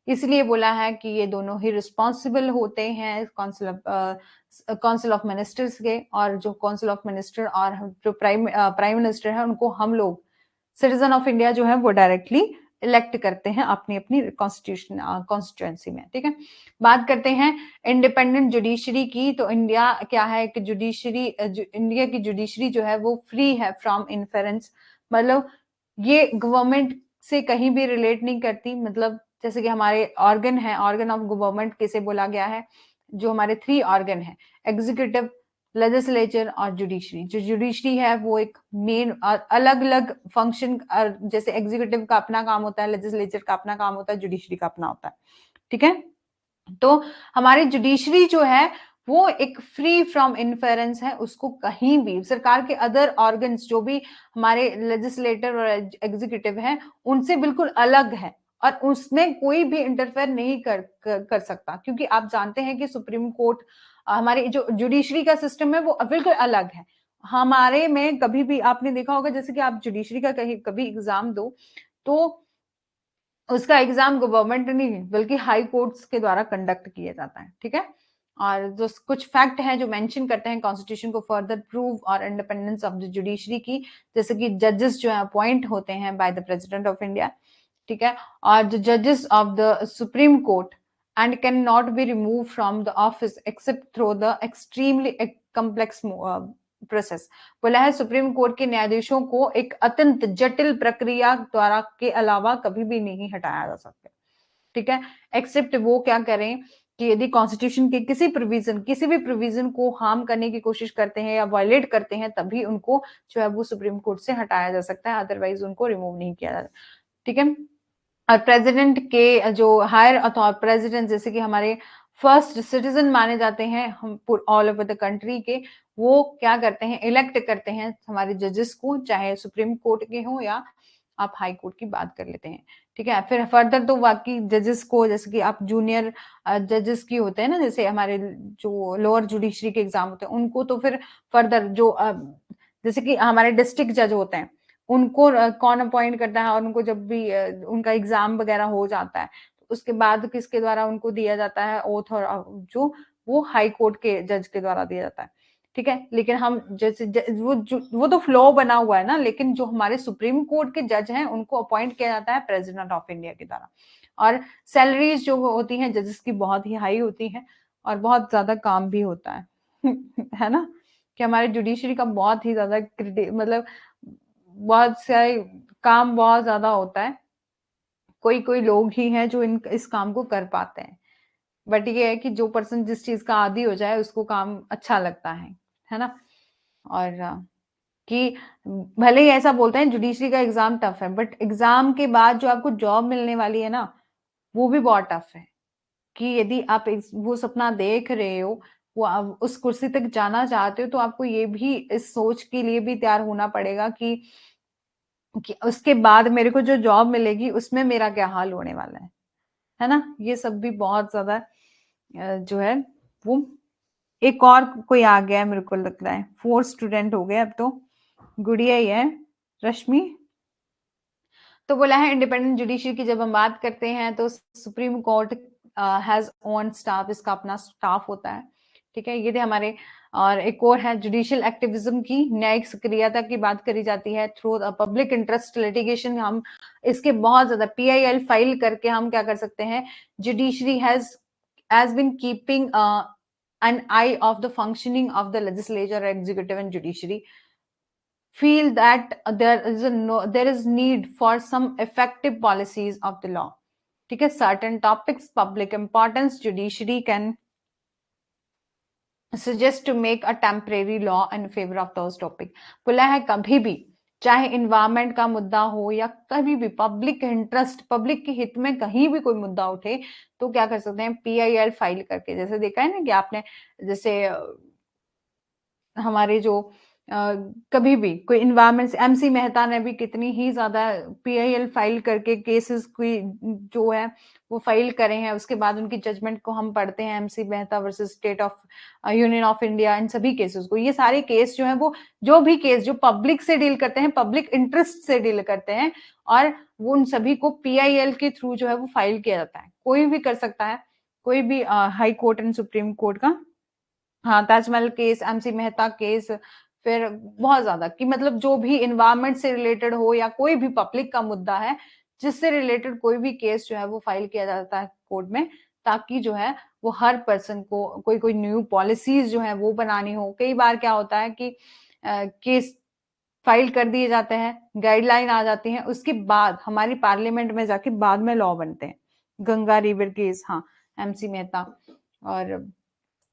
A: इसलिए बोला है कि ये दोनों ही रिस्पॉन्सिबल होते हैं काउंसिल ऑफ मिनिस्टर्स के, और जो काउंसिल ऑफ मिनिस्टर और जो प्राइम मिनिस्टर है उनको हम लोग सिटीजन ऑफ इंडिया जो है वो डायरेक्टली इलेक्ट करते हैं अपनी अपनी कॉन्स्टिट्यूएंसी में, ठीक है। बात करते हैं इंडिपेंडेंट जुडिशरी की, तो इंडिया क्या है कि जुडिशरी इंडिया की जुडिशरी जो है वो फ्री है फ्रॉम इंफेरेंस, मतलब ये गवर्नमेंट से कहीं भी रिलेट नहीं करती, मतलब जैसे कि हमारे ऑर्गन है, ऑर्गन ऑफ गवर्नमेंट किसे बोला गया है, जो हमारे 3 ऑर्गन है, एग्जीक्यूटिव, लेजिस्लेचर और जुडिशरी। जो जुडिशरी है वो एक मेन अलग अलग फंक्शन, जैसे एग्जीक्यूटिव का अपना काम होता है, लेजिस्लेचर का अपना काम होता है, जुडिशरी का अपना होता है, ठीक है। तो हमारी जुडिशरी जो है वो एक फ्री फ्रॉम इन्फेरेंस है, उसको कहीं भी सरकार के अदर ऑर्गन्स जो भी हमारे लेजिस्लेटर और एग्जीक्यूटिव है उनसे बिल्कुल अलग है, और उसमें कोई भी इंटरफेयर नहीं कर सकता, क्योंकि आप जानते हैं कि सुप्रीम कोर्ट, हमारी जो जुडिशरी का सिस्टम है वो बिल्कुल अलग है। हमारे में कभी भी आपने देखा होगा, जैसे कि आप जुडिशरी का कहीं कभी एग्जाम दो तो उसका एग्जाम गवर्नमेंट नहीं बल्कि हाई कोर्ट्स के द्वारा कंडक्ट किया जाता है, ठीक है। और जो कुछ फैक्ट हैं जो मेंशन करते हैं कॉन्स्टिट्यूशन को फर्दर प्रूव और इंडिपेंडेंस ऑफ द जुडिशरी की, जैसे कि जजेस जो है अपॉइंट होते हैं by the president of India, ठीक है, और द जजेस of the supreme court and can not be remove from the office accept through the extremely complex process. बोला है सुप्रीम कोर्ट के न्यायाधीशों को एक अत्यंत जटिल प्रक्रिया द्वारा के अलावा कभी भी नहीं हटाया जा सकता, ठीक है, एक्सेप्ट वो क्या करें कि यदि कॉन्स्टिट्यूशन के किसी भी प्रोविजन को हार्म करने की कोशिश करते हैं या वायलेट करते हैं तभी उनको जो है वो सुप्रीम कोर्ट से हटाया जा सकता है, अदरवाइज उनको रिमूव नहीं किया जाता, ठीक है। और प्रेसिडेंट के जो हायर अथॉरिटी, प्रेसिडेंट जैसे कि हमारे फर्स्ट सिटीजन माने जाते हैं हम ऑल ओवर द कंट्री के, वो क्या करते हैं, इलेक्ट करते हैं हमारे जजेस को, चाहे सुप्रीम कोर्ट के हो या आप हाई कोर्ट की बात कर लेते हैं, ठीक है। फिर फर्दर तो बाकी जजेस को, जैसे कि आप जूनियर जजेस की होते हैं ना, जैसे हमारे जो लोअर जुडिशरी के एग्जाम होते हैं उनको तो फिर फर्दर जो जैसे कि हमारे डिस्ट्रिक्ट जज होते हैं उनको कौन अपॉइंट करता है, और उनको जब भी उनका एग्जाम वगैरह हो जाता है तो उसके बाद किसके द्वारा उनको दिया जाता है ओथ, और जो वो हाई कोर्ट के जज के द्वारा दिया जाता है, ठीक है। लेकिन हम जैसे वो तो फ्लो बना हुआ है ना, लेकिन जो हमारे सुप्रीम कोर्ट के जज हैं उनको अपॉइंट किया जाता है प्रेसिडेंट ऑफ इंडिया के द्वारा। और सैलरीज जो होती हैं जजेस की बहुत ही हाई होती है और बहुत ज्यादा काम भी होता है है ना, कि हमारे जुडिशरी का बहुत ही ज्यादा मतलब बहुत सारे काम बहुत ज्यादा होता है, कोई कोई लोग ही हैं जो इस काम को कर पाते हैं, बट ये है कि जो पर्सन जिस चीज का आदी हो जाए उसको काम अच्छा लगता है ना। और कि भले ही ऐसा बोलते हैं जुडिशरी का एग्जाम टफ है, बट एग्जाम के बाद जो आपको जॉब मिलने वाली है ना वो भी बहुत टफ है, कि यदि आप वो सपना देख रहे हो वो आप उस कुर्सी तक जाना चाहते हो, तो आपको ये भी इस सोच के लिए भी तैयार होना पड़ेगा कि उसके बाद मेरे को जो जॉब मिलेगी उसमें मेरा क्या हाल होने वाला है ना? ये सब भी बहुत ज्यादा जो है वो। एक और कोई आ गया है, मेरे को लग रहा है 4 स्टूडेंट हो गए अब तो, गुड़िया ही है, रश्मि। तो बोला है इंडिपेंडेंट जुडिशरी की जब हम बात करते हैं तो supreme court has own staff, इसका अपना स्टाफ होता है, ठीक है। ये थे हमारे। और एक और है जुडिशियल एक्टिविज्म की न्यायिक सक्रियता की बात करी जाती है थ्रू पब्लिक इंटरेस्ट लिटिगेशन। हम इसके बहुत ज्यादा PIL फाइल करके हम क्या कर सकते हैं, judiciary has been keeping an eye of the functioning of the legislature, executive and judiciary, feel that there is need for some effective policies of the law, ठीक है। certain topics public importance judiciary can suggest to make a temporary law in favor of those topic। बोला है कभी भी चाहे environment का मुद्दा हो या कभी भी पब्लिक इंटरेस्ट, पब्लिक के हित में कहीं भी कोई मुद्दा उठे, तो क्या कर सकते हैं, PIL फाइल करके। जैसे देखा है ना कि आपने, जैसे हमारे जो कभी भी कोई इन्वायरमेंट से MC मेहता ने भी कितनी ही ज्यादा PIL फाइल करके केसेस की जो है वो फाइल करे हैं। उसके बाद उनकी जजमेंट को हम पढ़ते हैं, MC Mehta versus state of union of India, इन सभी केसेस को। ये सारे केस जो है वो, जो भी केस जो पब्लिक से डील करते हैं, पब्लिक इंटरेस्ट से डील करते हैं, और वो उन सभी को PIL के थ्रू जो है वो फाइल किया जाता है। कोई भी कर सकता है, कोई भी high court and supreme court का। हाँ, Taj Mahal case, MC Mehta case, फिर बहुत ज्यादा कि मतलब जो भी इन्वायरमेंट से रिलेटेड हो या कोई भी पब्लिक का मुद्दा है जिससे रिलेटेड कोई भी केस जो है वो फाइल किया जाता है कोर्ट में, ताकि जो है वो हर पर्सन को कोई कोई न्यू पॉलिसीज जो है वो बनानी हो। कई बार क्या होता है कि केस फाइल कर दिए जाते हैं, गाइडलाइन आ जाती है, उसके बाद हमारी पार्लियामेंट में जाके बाद में लॉ बनते हैं। गंगा रिवर केस, हाँ, MC मेहता। और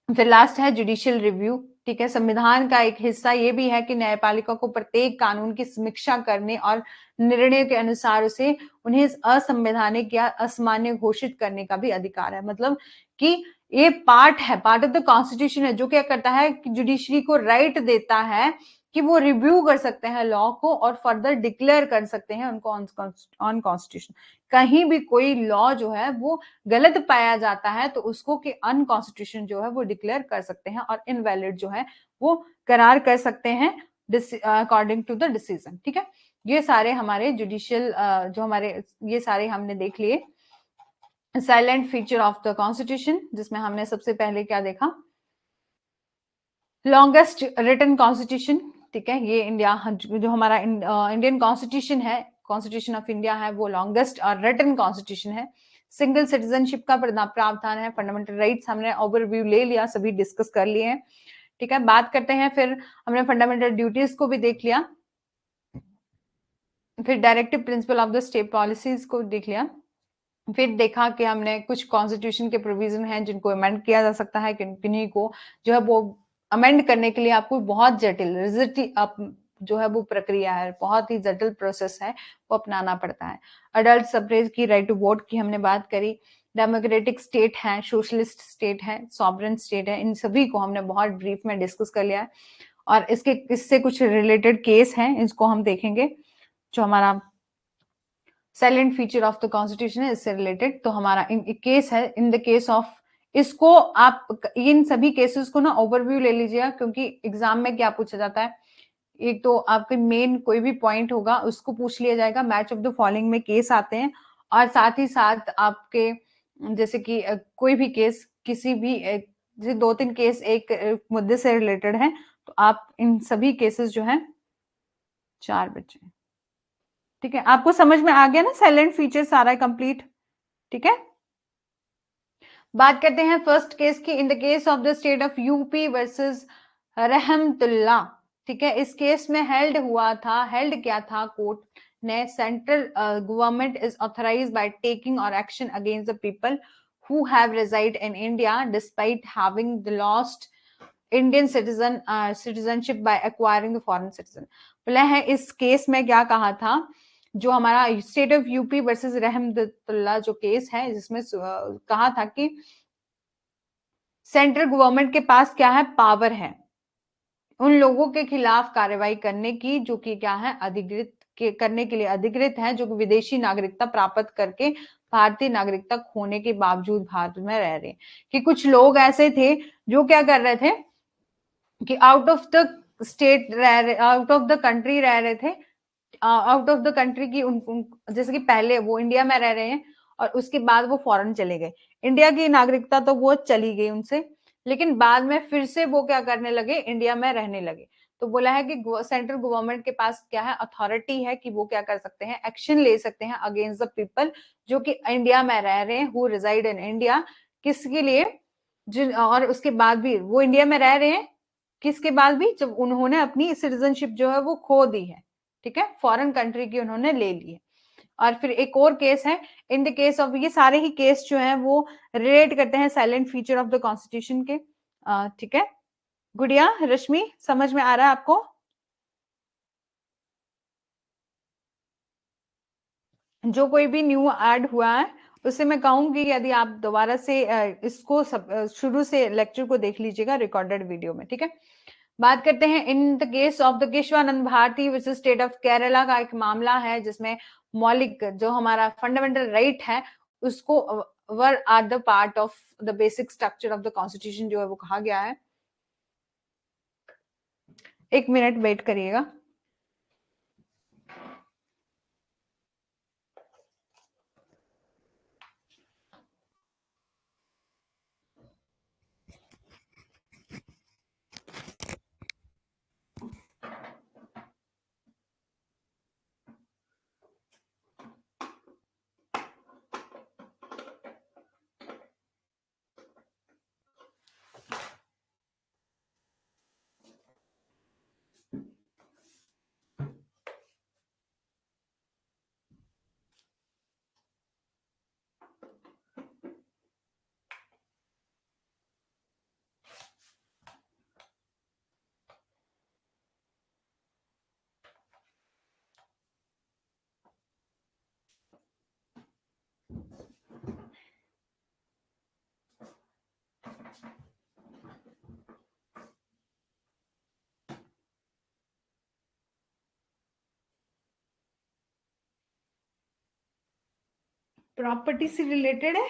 A: फिर लास्ट है जुडिशियल रिव्यू, ठीक है। संविधान का एक हिस्सा ये भी है कि न्यायपालिका को प्रत्येक कानून की समीक्षा करने और निर्णय के अनुसार उसे उन्हें असंवैधानिक या असामान्य घोषित करने का भी अधिकार है। मतलब कि ये पार्ट है, पार्ट ऑफ द कॉन्स्टिट्यूशन है, जो क्या करता है कि जुडिशरी को राइट देता है कि वो रिव्यू कर सकते हैं लॉ को और फर्दर डिक्लेयर कर सकते हैं उनको ऑन कॉन्स्टिट्यूशन। कहीं भी कोई लॉ जो है वो गलत पाया जाता है तो उसको कि अनकॉन्स्टिट्यूशन जो है वो डिक्लेयर कर सकते हैं और इनवैलिड जो है वो करार कर सकते हैं अकॉर्डिंग टू द डिसीजन, ठीक है। ये सारे हमारे जुडिशियल जो हमारे, ये सारे हमने देख लिए silent feature of the constitution, जिसमें हमने सबसे पहले क्या देखा, लॉन्गेस्ट रिटन कॉन्स्टिट्यूशन, ठीक है। ये इंडिया जो हमारा इंडियन कॉन्स्टिट्यूशन है, कॉन्स्टिट्यूशन ऑफ इंडिया है, वो लॉन्गेस्ट और रिटन कॉन्स्टिट्यूशन है। सिंगल सिटीजनशिप का प्रावधान है। फंडामेंटल राइट्स हमने ओवरव्यू ले लिया, सभी डिस्कस कर लिए हैं, ठीक है। बात करते हैं, फिर हमने फंडामेंटल ड्यूटीज को भी देख लिया, फिर directive principle of the state policies को देख लिया, फिर देखा कि हमने कुछ कॉन्स्टिट्यूशन के प्रोविजन हैं जिनको अमेंड किया जा सकता है, किन्हीं को जो है वो अमेंड करने के लिए आपको बहुत जटिल जो है वो प्रक्रिया है, बहुत ही जटिल प्रोसेस है, वो अपनाना पड़ता है। अडल्ट सफरेज की, राइट टू वोट की हमने बात करी। डेमोक्रेटिक स्टेट है, सोशलिस्ट स्टेट है, सॉवरेन स्टेट है, इन सभी को हमने बहुत ब्रीफ में डिस्कस कर लिया है। और इससे कुछ रिलेटेड केस हैं, इसको हम देखेंगे। जो हमारा silent feature of the constitution है, इससे रिलेटेड तो हमारा केस है, इन द केस ऑफ, इसको आप इन सभी केसेस को ना ओवरव्यू ले लीजिएगा, क्योंकि एग्जाम में क्या पूछा जाता है, एक तो आपके मेन कोई भी पॉइंट होगा उसको पूछ लिया जाएगा, मैच ऑफ द फॉलोइंग में केस आते हैं, और साथ ही साथ आपके जैसे कि कोई भी केस किसी भी जैसे 2-3 केस एक मुद्दे से रिलेटेड है, तो आप इन सभी केसेस जो है 4 बच्चे, ठीक है। आपको समझ में आ गया ना, साइलेंट फीचर सारा कंप्लीट, ठीक है। बात करते हैं फर्स्ट केस की, इन the case of the state of UP versus Rahmatullah, ठीक है। इस केस में हेल्ड क्या था कोर्ट ने, central government is authorised by taking और action against the people who have reside in India despite having the lost Indian citizenship by acquiring the foreign citizen. बोला है इस केस में क्या कहा था, जो हमारा state of UP versus Rahmatullah जो केस है, जिसमें कहा था कि सेंट्रल गवर्नमेंट के पास क्या है, पावर है उन लोगों के खिलाफ कार्रवाई करने की जो कि क्या है, अधिकृत करने के लिए अधिकृत है, जो कि विदेशी नागरिकता प्राप्त करके भारतीय नागरिकता खोने के बावजूद भारत में रह रहे हैं। कि कुछ लोग ऐसे थे जो क्या कर रहे थे कि आउट ऑफ द स्टेट रह रहे, आउट ऑफ द कंट्री रह रहे थे, आउट ऑफ द कंट्री की जैसे कि पहले वो इंडिया में रह रहे हैं और उसके बाद वो फॉरेन चले गए, इंडिया की नागरिकता तो वो चली गई उनसे, लेकिन बाद में फिर से वो क्या करने लगे, इंडिया में रहने लगे। तो बोला है कि सेंट्रल गवर्नमेंट के पास क्या है, अथॉरिटी है कि वो क्या कर सकते हैं, एक्शन ले सकते हैं अगेंस्ट द पीपल जो कि इंडिया में रह रहे हैं, हु रिजाइड इन इंडिया। किसके लिए, जिन और उसके बाद भी वो इंडिया में रह रहे हैं, किसके बाद भी, जब उन्होंने अपनी सिटीजनशिप जो है वो खो दी है, ठीक है, फॉरेन कंट्री की उन्होंने ले ली है। और फिर एक और केस है, इन द केस ऑफ, ये सारे ही केस जो हैं वो रिलेट करते हैं silent feature of the constitution के, ठीक है। गुड़िया, रश्मि, समझ में आ रहा है आपको? जो कोई भी न्यू ऐड हुआ है उससे मैं कहूंगी यदि आप दोबारा से इसको शुरू से लेक्चर को देख लीजिएगा रिकॉर्डेड वीडियो में, ठीक है। बात करते हैं in the case of the Kesavananda Bharati versus state of Kerala का एक मामला है जिसमें मौलिक जो हमारा फंडामेंटल राइट है उसको were are the part of the basic structure of the constitution जो है वो कहा गया है। एक मिनट वेट करिएगा। प्रॉपर्टी से रिलेटेड है।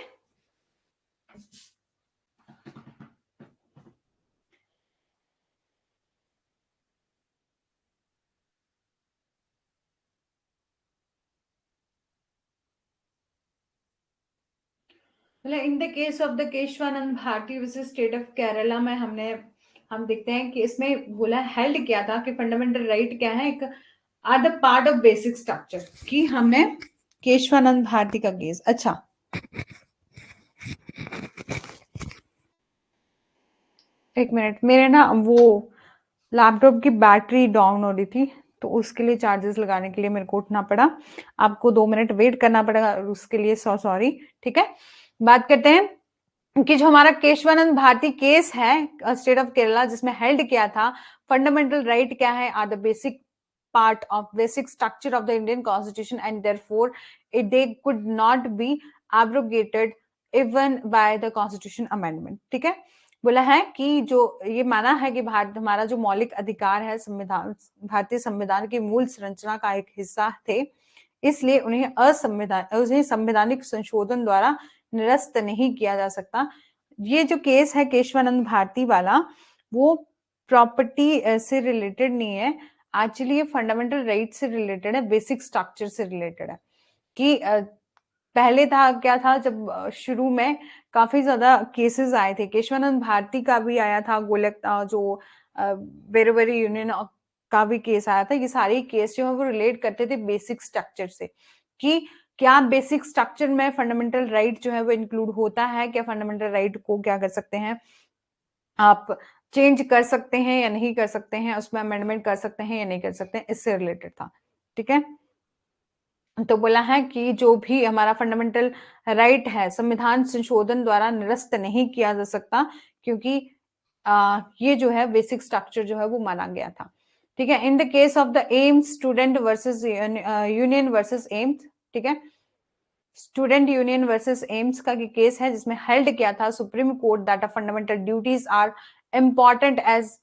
A: मतलब in the case of the Kesavananda Bharati versus state of Kerala में हम देखते हैं कि इसमें बोला हेल्ड किया था कि फंडामेंटल राइट क्या है, एक are the part of basic structure. कि हमने केशवानंद भारती का केस, अच्छा एक मिनट, मेरे ना वो लैपटॉप की बैटरी डाउन हो रही थी तो उसके लिए चार्जेस लगाने के लिए मेरे को उठना पड़ा। आपको 2 मिनट वेट करना पड़ेगा, उसके लिए सॉरी, ठीक है। बात करते हैं कि जो हमारा केशवानंद भारती केस है स्टेट ऑफ केरला जिसमें हेल्ड किया था, फंडामेंटल राइट क्या है, are the basic part of basic structure of the Indian constitution and therefore they could not be abrogated even by the constitution amendment, ठीक है। बोला है कि जो ये माना है कि भारत हमारा जो मौलिक अधिकार है, संविधान भारतीय संविधान की मूल संरचना का एक हिस्सा थे, इसलिए उन्हें संवैधानिक संशोधन द्वारा निरस्त नहीं किया जा सकता। ये जो केस है केशवानंद भारती वाला, वो प्रॉपर्टी से रिलेटेड नहीं है, एक्चुअली ये फंडामेंटल राइट से रिलेटेड है, बेसिक स्ट्रक्चर से रिलेटेड है। कि पहले था क्या था, जब शुरू में काफी ज्यादा केसेस आए थे, केशवानंद भारती का भी आया था, गोलक जो बेरोवेरी यूनियन का भी केस आया था। ये सारे केस जो है वो रिलेट करते थे बेसिक स्ट्रक्चर से, कि क्या बेसिक स्ट्रक्चर में फंडामेंटल राइट जो है वो इंक्लूड होता है, क्या फंडामेंटल राइट को क्या कर सकते हैं आप, चेंज कर सकते हैं या नहीं कर सकते हैं, उसमें अमेंडमेंट कर सकते हैं या नहीं कर सकते हैं, इससे रिलेटेड था, ठीक है। तो बोला है कि जो भी हमारा फंडामेंटल राइट है संविधान संशोधन द्वारा निरस्त नहीं किया जा सकता, क्योंकि ये जो है बेसिक स्ट्रक्चर जो है वो माना गया था, ठीक है। In the case of the AIIMS student versus union versus AIIMS, ठीक है, स्टूडेंट यूनियन वर्सेस एम्स का केस है जिसमें हेल्ड किया था supreme court that fundamental duties are important as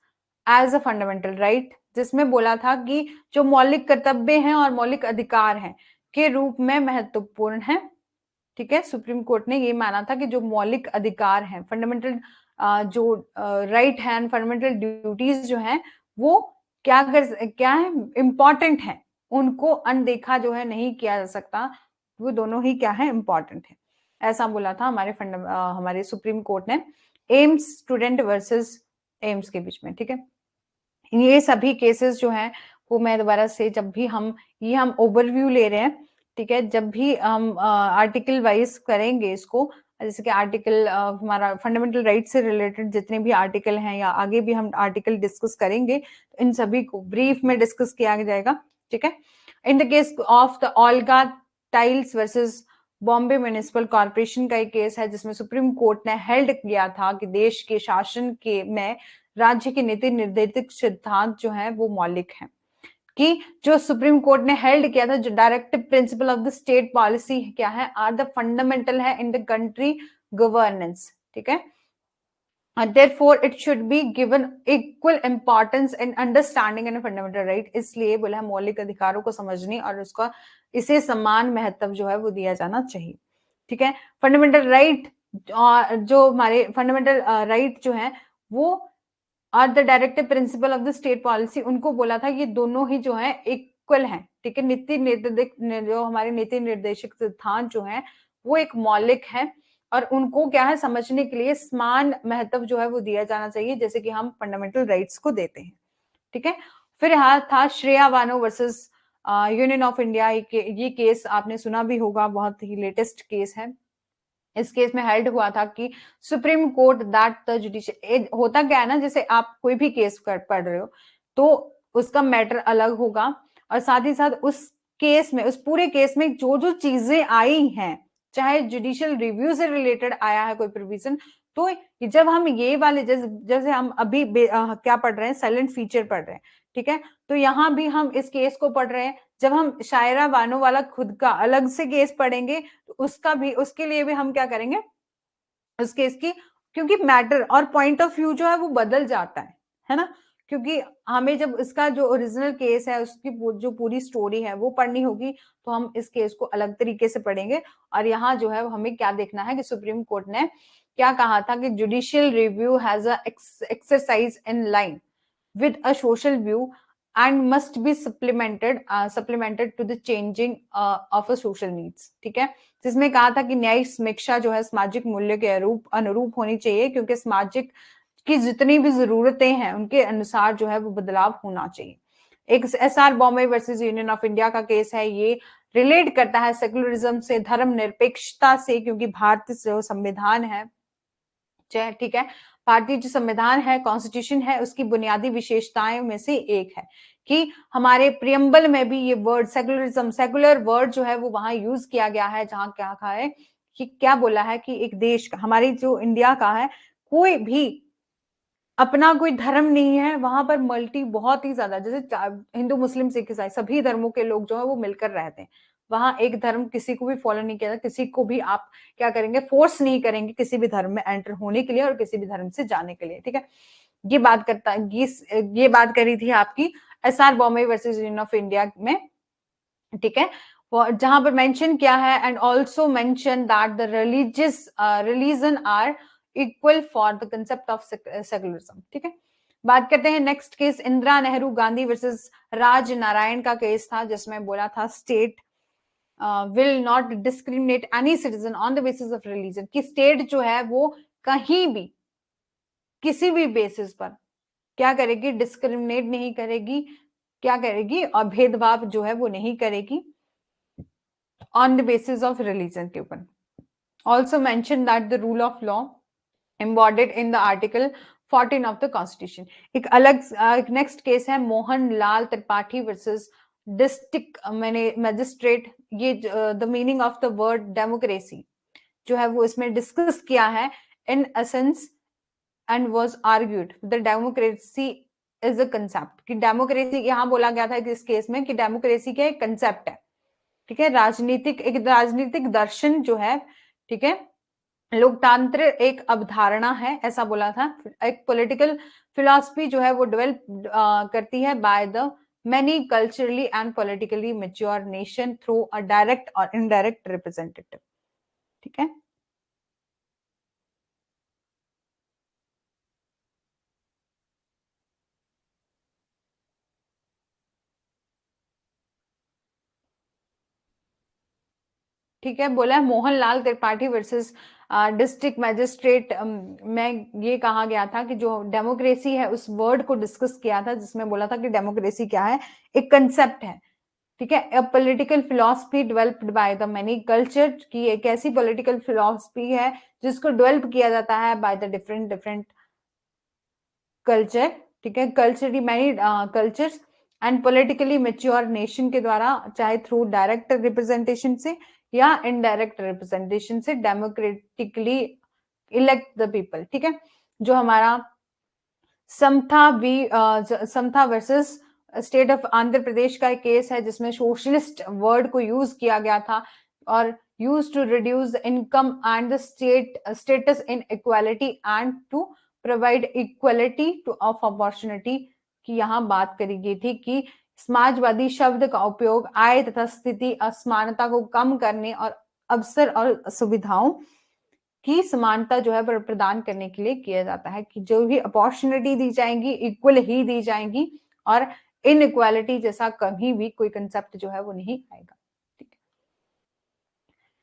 A: a fundamental right, जिसमें बोला था कि जो मौलिक कर्तव्य हैं और मौलिक अधिकार हैं के रूप में महत्वपूर्ण है। ठीक है, सुप्रीम कोर्ट ने ये माना था कि जो मौलिक अधिकार हैं, फंडामेंटल जो राइट है, फंडामेंटल ड्यूटीज जो हैं वो क्या है, इंपॉर्टेंट है, उनको अनदेखा जो है नहीं किया जा सकता, वो दोनों ही क्या है, इंपॉर्टेंट है, ऐसा बोला था हमारे सुप्रीम कोर्ट ने एम्स स्टूडेंट वर्सेस एम्स के बीच में। ठीक है, ये सभी केसेस जो हैं वो मैं दोबारा से, जब भी हम ये हम ओवरव्यू ले रहे हैं, ठीक है, जब भी हम आर्टिकल वाइज करेंगे इसको, जैसे कि आर्टिकल हमारा फंडामेंटल राइट से रिलेटेड जितने भी आर्टिकल हैं या आगे भी हम आर्टिकल डिस्कस करेंगे, तो इन सभी को ब्रीफ में डिस्कस किया जाएगा। ठीक है, in the case of the Olga tiles versus Bombay municipal corporation का एक केस है जिसमें सुप्रीम कोर्ट ने हेल्ड किया था कि देश के शासन के में राज्य के नीति निर्देशित सिद्धांत जो है वो मौलिक है, कि जो सुप्रीम कोर्ट ने हेल्ड किया था, जो directive principle of the state policy क्या है, आर द फंडामेंटल है इन द कंट्री गवर्नेंस। ठीक है, therefore it should be given equal importance in understanding and fundamental right, इसलिए बोला मौलिक अधिकारों को समझने और उसका इसे समान महत्व जो है वो दिया जाना चाहिए। ठीक है, फंडामेंटल राइट जो हमारे फंडामेंटल राइट जो है वो और the directive principle of the state policy, उनको बोला था ये दोनों ही जो है इक्वल हैं। ठीक है, नीति निर्देशिक जो हमारे नीति निर्देशक सिद्धांत जो है वो एक मौलिक है और उनको क्या है, समझने के लिए समान महत्व जो है वो दिया जाना चाहिए, जैसे कि हम फंडामेंटल राइट्स को देते हैं। ठीक है, फिर यहाँ था Shreya Bano versus union of India, ये केस आपने सुना भी होगा, बहुत ही लेटेस्ट केस है। इस केस में हेल्ड हुआ था कि supreme court that the judicial, होता क्या है ना, जैसे आप कोई भी केस पढ़ रहे हो तो उसका मैटर अलग होगा और साथ ही साथ उस केस में, उस पूरे केस में जो जो चीजें आई हैं, चाहे जुडिशियल रिव्यू से रिलेटेड आया है कोई प्रोविजन, तो जब हम ये वाले जैसे हम अभी क्या पढ़ रहे हैं, साइलेंट फीचर पढ़ रहे हैं। ठीक है, तो यहाँ भी हम इस केस को पढ़ रहे हैं, जब हम शायरा बानो वाला खुद का अलग से केस पढ़ेंगे तो उसका भी, उसके लिए भी हम क्या करेंगे, उस केस की, क्योंकि मैटर और पॉइंट ऑफ व्यू जो है वो बदल जाता है ना, क्योंकि हमें जब इसका जो ओरिजिनल केस है उसकी जो पूरी स्टोरी है वो पढ़नी होगी, तो हम इस केस को अलग तरीके से पढ़ेंगे। और यहाँ जो है हमें क्या देखना है कि सुप्रीम कोर्ट ने क्या कहा था कि judicial review has a exercise in line with a social view and must be supplemented to the changing of a social needs। ठीक है, जिसमें कहा था कि न्यायिक समीक्षा जो है सामाजिक मूल्य के अनुरूप होनी चाहिए, क्योंकि सामाजिक की जितनी भी जरूरतें हैं उनके अनुसार जो है वो बदलाव होना चाहिए। एक SR Bombay versus union of India का केस है, ये रिलेट करता है सेकुलरिज्म से, धर्म निरपेक्षता से, क्योंकि भारतीय जो संविधान है, ठीक है, भारतीय जो संविधान है, कॉन्स्टिट्यूशन है, उसकी बुनियादी विशेषताएं में से एक है कि हमारे प्रियम्बल में भी ये वर्ड सेकुलरिज्म, सेकुलर वर्ड जो है वो वहां यूज किया गया है, जहां क्या कहा है कि क्या बोला है कि एक देश का, हमारी जो इंडिया का है, कोई भी अपना कोई धर्म नहीं है, वहां पर मल्टी बहुत ही ज्यादा, जैसे हिंदू मुस्लिम सिख ईसाई सभी धर्मों के लोग जो है वो मिलकर रहते हैं, वहां एक धर्म किसी को भी फॉलो नहीं किया, किसी को भी आप क्या करेंगे, फोर्स नहीं करेंगे किसी भी धर्म में एंटर होने के लिए और किसी भी धर्म से जाने के लिए। ठीक है, ये बात करता ये बात करी थी आपकी SR Bombay versus union of India में। ठीक है, जहां पर मेंशन किया है and also mention that the religion are equal for the concept of secularism. ठीक है, बात करते हैं next case, Indira Nehru Gandhi versus Raj Narain का केस था, जिसमें बोला था state will not discriminate any citizen on the basis of religion, कि स्टेट जो है वो कहीं भी किसी भी बेसिस पर क्या करेगी, डिस्क्रिमिनेट नहीं करेगी, क्या करेगी, और भेदभाव जो है वो नहीं करेगी on the basis of religion के ऊपर। Also mentioned that the rule of law embodied in the article 14 of the constitution। एक अलग नेक्स्ट केस है Mohan Lal Tripathi versus district magistrate, ये the meaning of the word democracy जो है वो इसमें डिस्कस किया है in essence and was argued the democracy is a concept, कि डेमोक्रेसी, यहां बोला गया था कि इस केस में कि डेमोक्रेसी क्या एक कंसेप्ट है, ठीक है, एक राजनीतिक दर्शन जो है, ठीक है, लोकतंत्र एक अवधारणा है, ऐसा बोला था। एक पॉलिटिकल फिलॉसफी जो है वो डेवलप करती है by the many culturally and politically mature nation through a direct or indirect representative। ठीक है, ठीक है, बोला है Mohanlal Tripathi versus district magistrate में ये कहा गया था कि जो डेमोक्रेसी है उस वर्ड को डिस्कस किया था, जिसमें बोला था कि डेमोक्रेसी क्या है, एक कंसेप्ट है। ठीक है, a political philosophy developed by the many culture, की एक ऐसी पॉलिटिकल फिलॉसफी है जिसको डेवलप किया जाता है by the different different culture. ठीक है, culturally many cultures and politically mature nation के द्वारा, चाहे थ्रू डायरेक्ट रिप्रेजेंटेशन से या इनडायरेक्ट रिप्रेजेंटेशन से, डेमोक्रेटिकली इलेक्ट द पीपल। ठीक है, जो हमारा Samantha versus state of Andhra Pradesh का एक केस है जिसमें सोशलिस्ट वर्ड को यूज किया गया था और use to reduce income and the status in equality and to provide equality to of opportunity की यहाँ बात करी गई थी कि समाजवादी शब्द का उपयोग आय तथा स्थिति असमानता को कम करने और अवसर और सुविधाओं की समानता जो है प्रदान करने के लिए किया जाता है, कि जो भी अपॉर्चुनिटी दी जाएंगी इक्वल ही दी जाएंगी और इनइक्वालिटी जैसा कभी भी कोई कंसेप्ट जो है वो नहीं आएगा। ठीक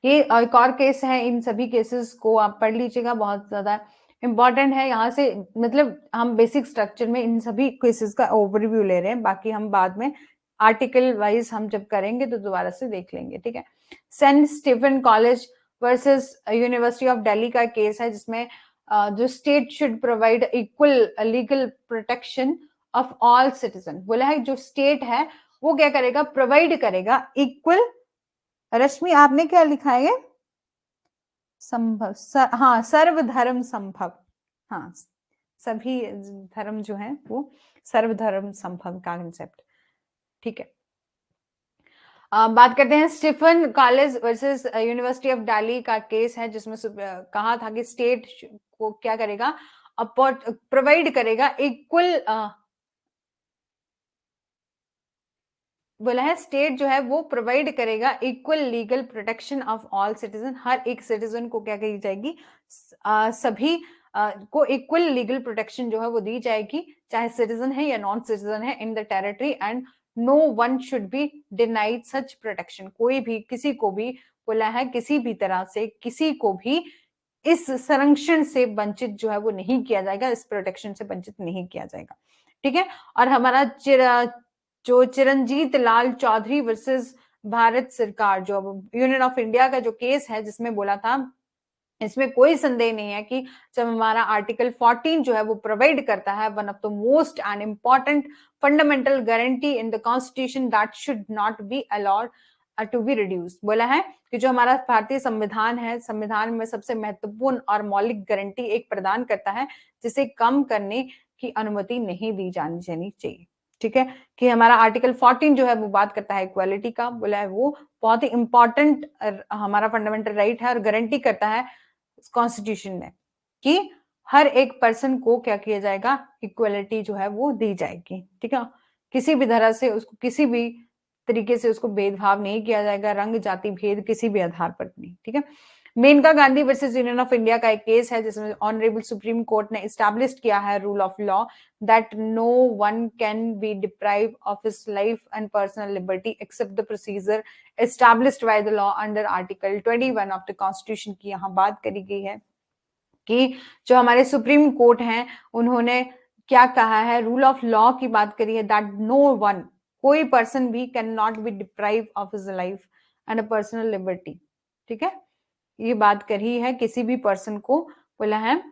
A: है, ये एक और केस है, इन सभी केसेस को आप पढ़ लीजिएगा, बहुत ज्यादा इंपॉर्टेंट है। यहाँ से मतलब हम बेसिक स्ट्रक्चर में इन सभी केसेस का ओवरव्यू ले रहे हैं, बाकी हम बाद में आर्टिकल वाइज हम जब करेंगे तो दोबारा से देख लेंगे। ठीक है, Saint Stephen college versus university of Delhi का केस है जिसमें जो state should provide equal legal protection of all citizen, बोला है जो स्टेट है वो क्या करेगा, प्रोवाइड करेगा इक्वल। रश्मि आपने क्या लिखा है, संभव हाँ, सर्वधर्म संभव, हाँ, सभी धर्म जो है वो सर्वधर्म संभव का कंसेप्ट। ठीक है, बात करते हैं Stephen college versus university of Delhi का केस है जिसमें कहा था कि स्टेट को क्या करेगा, प्रोवाइड करेगा इक्वल, बोला है स्टेट जो है वो प्रोवाइड करेगा equal legal protection of all citizen, हर एक सिटीजन को क्या कही जाएगी, सभी को इक्वल लीगल प्रोटेक्शन जो है वो दी जाएगी, चाहे सिटीजन है या नॉन सिटीजन है in the territory, and no one should be denied such protection, कोई भी किसी को भी, बोला है किसी भी तरह से किसी को भी इस संरक्षण से वंचित जो है वो नहीं किया जाएगा, इस प्रोटेक्शन से वंचित नहीं किया जाएगा। ठीक है, और हमारा जो चिरंजीत लाल चौधरी वर्सेस भारत सरकार, जो यूनियन ऑफ इंडिया का जो केस है जिसमें बोला था, इसमें कोई संदेह नहीं है कि जब हमारा आर्टिकल 14 जो है वो प्रोवाइड करता है one of the most and important fundamental guarantee in the constitution that should not be allowed to be reduce, बोला है कि जो हमारा भारतीय संविधान है, संविधान में सबसे महत्वपूर्ण और मौलिक गारंटी एक प्रदान करता है जिसे कम करने की अनुमति नहीं दी जानी चाहिए। ठीक है, कि हमारा आर्टिकल 14 जो है वो बात करता है इक्वालिटी का, बोला है वो बहुत ही इंपॉर्टेंट हमारा फंडामेंटल राइट है और गारंटी करता है कॉन्स्टिट्यूशन में कि हर एक पर्सन को क्या किया जाएगा, इक्वलिटी जो है वो दी जाएगी। ठीक है, किसी भी तरह से उसको किसी भी तरीके से उसको भेदभाव नहीं किया जाएगा, रंग जाति भेद किसी भी आधार पर नहीं। ठीक है, Maneka Gandhi versus union of India का एक केस है जिसमें ऑनरेबल सुप्रीम कोर्ट ने स्टैब्लिश किया है rule of law that no one can be deprive of his life and personal liberty except the procedure established by the law under article 21 of the constitution की यहाँ बात करी गई है कि जो हमारे सुप्रीम कोर्ट हैं उन्होंने क्या कहा है, रूल ऑफ लॉ की बात करी है, दैट नो वन, कोई पर्सन भी can not be deprive of his life and a personal liberty. ठीक है, ये बात करी है, किसी भी पर्सन को बोला है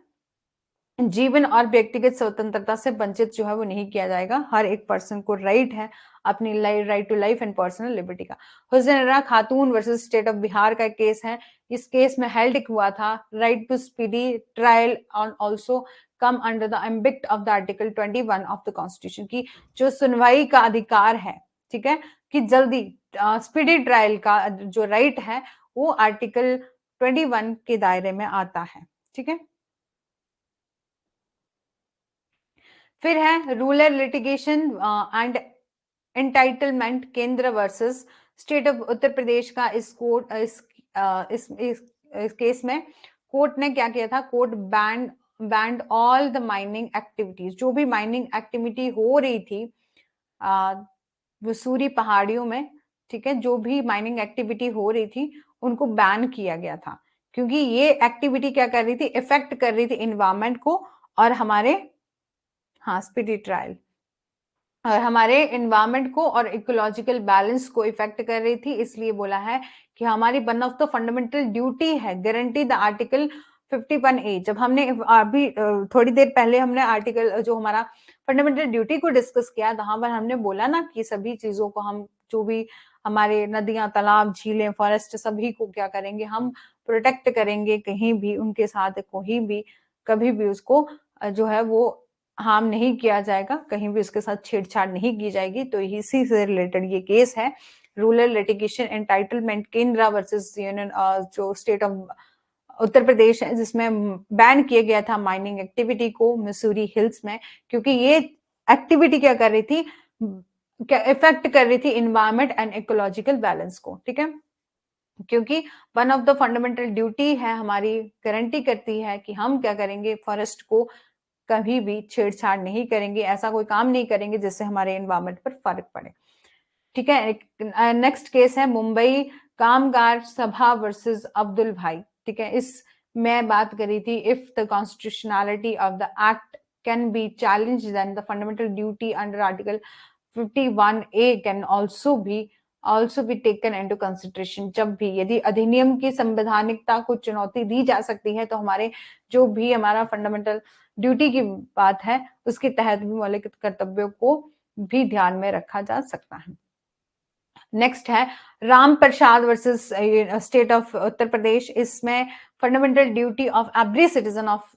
A: जीवन और व्यक्तिगत स्वतंत्रता से वंचित जो है वो नहीं किया जाएगा, हर एक पर्सन को राइट है अपनी right to life and personal liberty का। हुसैन खातून वर्सेस स्टेट ऑफ बिहार का केस है, इस केस में हेल्ड हुआ था right to speedy trial on also come under the ambit of the article 21 of the constitution की जो सुनवाई का अधिकार है, ठीक है, कि जल्दी स्पीडी ट्रायल का जो राइट है वो आर्टिकल 21 के दायरे में आता है। ठीक है, फिर है रूरल लिटिगेशन एंड एंटाइटलमेंट केंद्र versus state of Uttar Pradesh का इस कोर्ट इस केस में कोर्ट ने क्या किया था, court band all the mining activities, जो भी माइनिंग एक्टिविटी हो रही थी वसूरी पहाड़ियों में, ठीक है, जो भी माइनिंग एक्टिविटी हो रही थी उनको बैन किया गया था, क्योंकि ये एक्टिविटी क्या कर रही थी, इफेक्ट कर रही थी इन्वायरमेंट को और हमारे, हाँ, स्पीडी ट्रायल, और हमारे इन्वायरमेंट को और इकोलॉजिकल बैलेंस को इफेक्ट कर रही थी। इसलिए बोला है कि हमारी one of the fundamental duty है गारंटी द आर्टिकल 51A। जब हमने अभी थोड़ी देर पहले हमने आर्टिकल जो हमारा फंडामेंटल ड्यूटी को डिस्कस किया, वहां पर हमने बोला ना कि सभी चीजों को हम, जो भी हमारे नदियां, तालाब, झीलें, फॉरेस्ट, सभी को क्या करेंगे, हम प्रोटेक्ट करेंगे, कहीं भी उनके साथ कोई भी कभी भी उसको जो है वो हार्म नहीं किया जाएगा, कहीं भी उसके साथ छेड़छाड़ नहीं की जाएगी। तो इसी से रिलेटेड ये केस है, रूरल लिटिगेशन एंटाइटलमेंट केंद्र वर्सेस यूनियन जो स्टेट ऑफ उत्तर प्रदेश है, जिसमें बैन किया गया था माइनिंग एक्टिविटी को मिसूरी हिल्स में, क्योंकि ये एक्टिविटी क्या कर रही थी, क्या इफेक्ट कर रही थी इन्वायरमेंट एंड इकोलॉजिकल बैलेंस को। ठीक है, क्योंकि one of the fundamental duty है हमारी, गारंटी करती है कि हम क्या करेंगे, फॉरेस्ट को कभी भी छेड़छाड़ नहीं करेंगे, ऐसा कोई काम नहीं करेंगे जिससे हमारे एनवायरमेंट पर फर्क पड़े। ठीक है, नेक्स्ट केस है मुंबई कामगार सभा वर्सेस अब्दुल भाई। ठीक है, इस मैं बात करी थी, if the constitutionality of the act can be challenge then the fundamental duty under article 51A can also be taken into consideration. जब भी यदि अधिनियम की संवैधानिकता को चुनौती दी जा सकती है तो हमारे जो भी हमारा फंडामेंटल ड्यूटी की बात है उसके तहत भी मौलिक कर्तव्यों को भी ध्यान में रखा जा सकता है। नेक्स्ट है Ram Prasad versus state of Uttar Pradesh. इसमें fundamental duty of every citizen of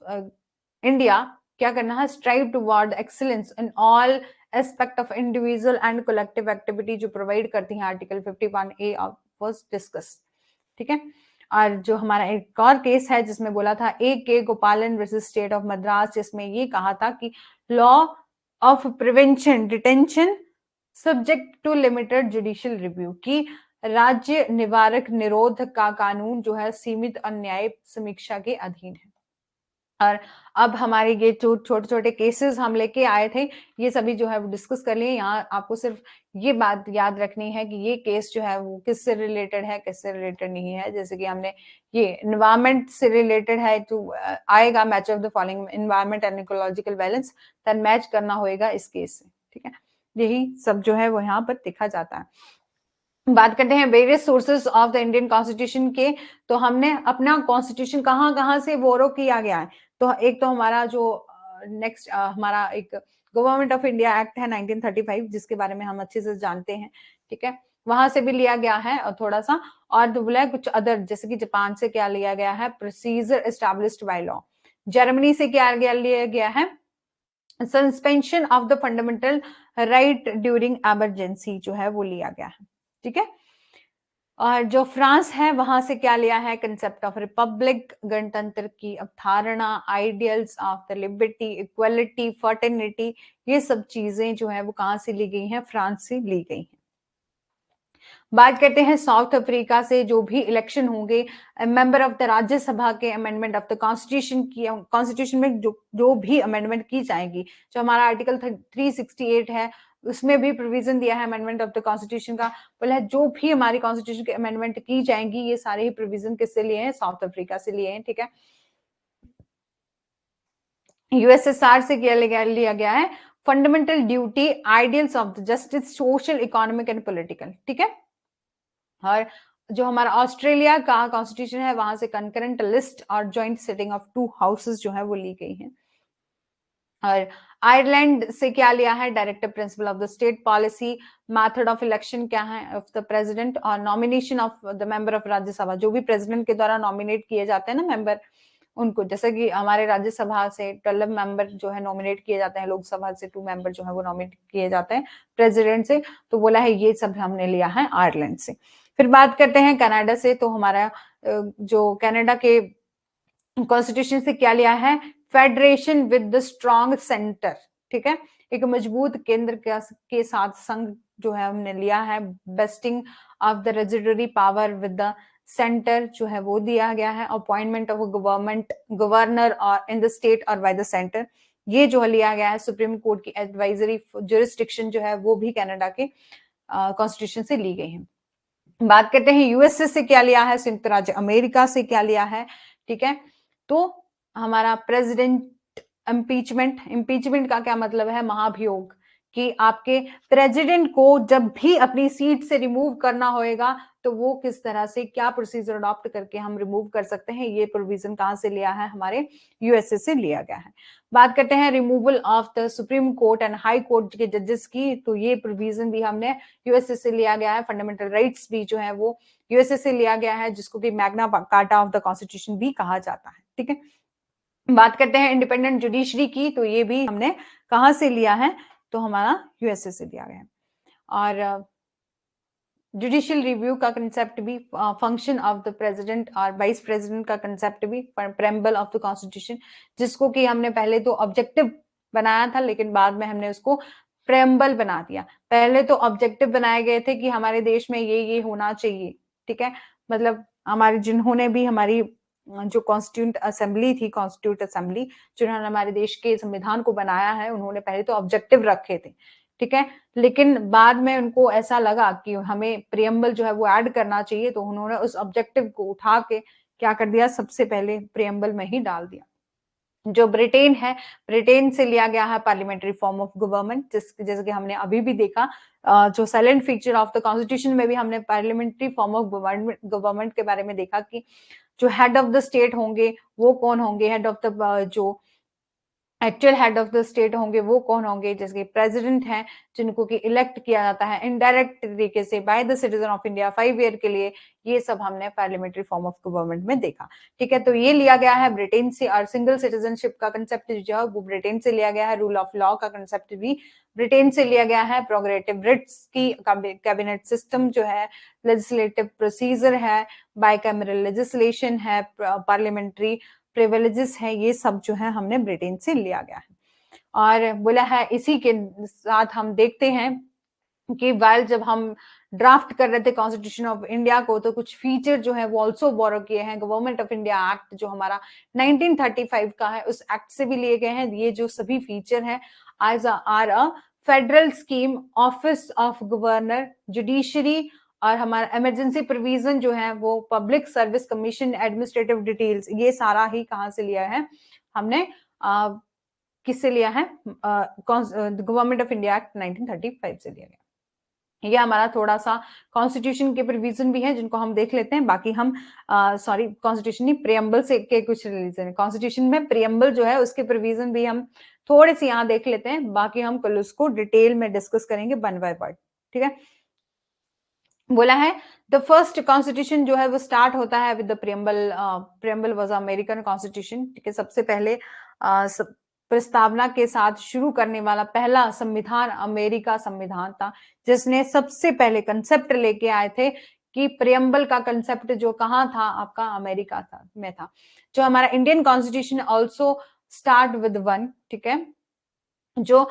A: India क्या करना है, strive toward excellence in all aspect of individual and collective activity, जो प्रोवाइड करती है आर्टिकल 51A वाज डिस्कस। ठीक है, और जो हमारा एक और केस है जिसमें बोला था A.K. गोपालन वर्सेस स्टेट ऑफ मद्रास, जिसमें ये कहा था कि law of prevention detention subject to limited judicial review, की राज्य निवारक निरोध का कानून जो है सीमित और न्याय समीक्षा के अधीन है। और अब हमारे ये जो छोटे छोटे केसेस हम लेके आए थे ये सभी जो है वो डिस्कस कर लिए। यहाँ आपको सिर्फ ये बात याद रखनी है कि ये केस जो है वो किससे रिलेटेड है, किससे रिलेटेड नहीं है। जैसे कि हमने ये एनवायरमेंट से रिलेटेड है तो आएगा match of the following environment and ecological balance, then match करना होगा इस केस से। ठीक है, यही सब जो है वो यहाँ पर देखा जाता है। बात करते हैं various sources of the Indian constitution के, तो हमने अपना कॉन्स्टिट्यूशन कहाँ कहाँ से बोरो किया गया है। तो एक तो हमारा जो नेक्स्ट हमारा एक गवर्नमेंट ऑफ इंडिया एक्ट है 1935, जिसके बारे में हम अच्छे से जानते हैं। ठीक है, वहां से भी लिया गया है और थोड़ा सा, और बोला है कुछ अदर, जैसे कि जापान से क्या लिया गया है, procedure established by law. Germany से क्या लिया गया है, suspension of the fundamental right during emergency जो है वो लिया गया है। ठीक है, और जो फ्रांस है वहां से क्या लिया है, कंसेप्ट ऑफ रिपब्लिक, गणतंत्र की अवधारणा, ideals of the liberty, equality, fraternity, ये सब चीजें जो है वो कहां से ली गई हैं, फ्रांस से ली गई हैं। बात करते हैं साउथ अफ्रीका से, जो भी इलेक्शन होंगे मेंबर ऑफ द राज्यसभा के अमेंडमेंट ऑफ द कॉन्स्टिट्यूशन की, कॉन्स्टिट्यूशन में जो भी अमेंडमेंट की जाएगी, जो हमारा आर्टिकल 368 है उसमें भी प्रोविजन दिया है अमेंडमेंट ऑफ द कॉन्स्टिट्यूशन का। बोला जो भी हमारी कॉन्स्टिट्यूशन के अमेंडमेंट की जाएंगी ये सारे ही प्रोविजन किससे लिए हैं, साउथ अफ्रीका से लिए हैं। ठीक है, यूएसएसआर से क्या लिया गया है, fundamental duty, ideals of the justice, social, economic and political. ठीक है, और जो हमारा ऑस्ट्रेलिया का कॉन्स्टिट्यूशन है वहां से कंकरेंट लिस्ट और ज्वाइंट सिटिंग ऑफ 2 हाउसेस जो है वो ली गई है। और आयरलैंड से क्या लिया है, directive principle of the state policy, method of election क्या है ऑफ द प्रेसिडेंट, और nomination of the member of Rajya Sabha, जो भी प्रेसिडेंट के द्वारा नॉमिनेट किए जाते हैं ना मेंबर, उनको, जैसे कि हमारे राज्यसभा से 12 मेंबर जो है नॉमिनेट किए जाते हैं, लोकसभा से 2 मेंबर जो है वो नॉमिनेट किए जाते हैं प्रेसिडेंट से, तो बोला है ये सब हमने लिया है आयरलैंड से। फिर बात करते हैं कनाडा से, तो हमारा जो कनाडा के कॉन्स्टिट्यूशन से क्या लिया है, federation with the strong centre, ठीक है, एक मजबूत केंद्र के साथ संघ जो है हमने लिया है, vesting of the residuary power with the centre जो है वो दिया गया है, अपॉइंटमेंट ऑफ गवर्नमेंट गवर्नर और इन द स्टेट और बाय द सेंटर, ये जो लिया गया है, सुप्रीम कोर्ट की एडवाइजरी जुरिस्डिक्शन जो है वो भी कनाडा के कॉन्स्टिट्यूशन से ली गई है। बात करते हैं यूएसए से क्या लिया है, संयुक्त राज्य अमेरिका से क्या लिया है, ठीक है, तो हमारा प्रेसिडेंट इम्पीचमेंट, इम्पीचमेंट का क्या मतलब है, महाभियोग, कि आपके प्रेसिडेंट को जब भी अपनी सीट से रिमूव करना होएगा तो वो किस तरह से क्या प्रोसीजर अडॉप्ट करके हम रिमूव कर सकते हैं, ये प्रोविजन कहां से लिया है, हमारे यूएसए से लिया गया है। बात करते हैं removal of the supreme court and high court के जजेस की, तो ये प्रोविजन भी हमने यूएसए से लिया गया है। फंडामेंटल राइट्स भी जो है वो यूएसए से लिया गया है, जिसको कि Magna carta of the constitution भी कहा जाता है, ठीक है। बात करते हैं इंडिपेंडेंट जुडिशरी की, तो ये भी हमने कहां से लिया है, तो हमारा यूएसए से लिया गया है। और जुडिशियल रिव्यू का कंसेप्ट भी, फंक्शन ऑफ द प्रेसिडेंट और वाइस प्रेसिडेंट का कंसेप्ट भी, प्रेम्बल ऑफ द कॉन्स्टिट्यूशन, जिसको कि हमने पहले तो ऑब्जेक्टिव बनाया था लेकिन बाद में हमने उसको प्रेम्बल बना दिया। पहले तो ऑब्जेक्टिव बनाए गए थे कि हमारे देश में ये होना चाहिए, ठीक है, मतलब हमारे जिन्होंने भी हमारी जो कॉन्स्टिट्यूंट असेंबली थी, कॉन्स्टिट्यूट असेंबली जिन्होंने हमारे देश के संविधान को बनाया है, उन्होंने पहले तो ऑब्जेक्टिव रखे थे, ठीक है, लेकिन बाद में उनको ऐसा लगा कि हमें प्रियम्बल जो है वो ऐड करना चाहिए, तो उन्होंने उस ऑब्जेक्टिव को उठा के क्या कर दिया, सबसे पहले प्रियम्बल में ही डाल दिया। जो ब्रिटेन है, ब्रिटेन से लिया गया है पार्लियामेंट्री फॉर्म ऑफ गवर्नमेंट, जैसे कि हमने अभी भी देखा, जो silent feature of the constitution में भी हमने पार्लियामेंट्री फॉर्म ऑफ गवर्नमेंट के बारे में देखा कि जो हेड ऑफ द स्टेट होंगे वो कौन होंगे, हेड ऑफ द जो actual head of the state होंगे वो कौन होंगे, जैसे प्रेसिडेंट हैं जिनको कि इलेक्ट किया जाता है इनडायरेक्ट तरीके से bye the citizen of India 5 year के लिए, ये सब हमने पार्लियामेंट्री फॉर्म ऑफ गवर्नमेंट में देखा, ठीक है। तो ये लिया गया है ब्रिटेन से, और सिंगल सिटीजनशिप का कंसेप्ट जो है वो ब्रिटेन से लिया गया है, रूल ऑफ लॉ का कंसेप्ट भी ब्रिटेन से लिया गया है, प्रोग्रेटिव रिट्स की कैबिनेट सिस्टम जो है, लेजिस्लेटिव प्रोसीजर है, बाइकैमरल लेजिस्लेशन है, पार्लियामेंट्री प्रिविलेजेस है, ये सब जो है हमने ब्रिटेन से लिया गया है। और बोला है इसी के साथ हम देखते हैं कि वाइल जब हम ड्राफ्ट कर रहे थे कॉन्स्टिट्यूशन ऑफ इंडिया को, तो कुछ फीचर जो है वो ऑल्सो बोरो किए हैं, गवर्नमेंट ऑफ इंडिया एक्ट जो हमारा 1935 का है उस एक्ट से भी लिए गए हैं। ये जो सभी फीचर हैं as are a federal scheme, office of governor, judiciary, और हमारा इमरजेंसी प्रोविजन जो है वो public service commission, administrative details, ये सारा ही कहां से लिया है हमने, किससे लिया है, गवर्नमेंट ऑफ इंडिया एक्ट 1935 से लिया गया। ये हमारा थोड़ा सा कॉन्स्टिट्यूशन के प्रोविजन भी है जिनको हम देख लेते हैं, बाकी हम सॉरी कॉन्स्टिट्यूशन नहीं, प्रियम्बल से के कुछ रिलीजन है, कॉन्स्टिट्यूशन में प्रियम्बल जो है उसके प्रोविजन भी हम थोड़े से यहाँ देख लेते हैं, बाकी हम कल उसको डिटेल में डिस्कस करेंगे वन बाय वन, ठीक है। बोला है द फर्स्ट कॉन्स्टिट्यूशन जो है वो स्टार्ट होता है with the preamble, preamble was American constitution, ठीक है, सबसे पहले प्रस्तावना के साथ शुरू करने वाला पहला संविधान अमेरिका संविधान था, जिसने सबसे पहले कंसेप्ट लेके आए थे कि प्रियम्बल का कंसेप्ट जो कहाँ था आपका, अमेरिका था में था। जो हमारा Indian constitution also start with one, ठीक है, जो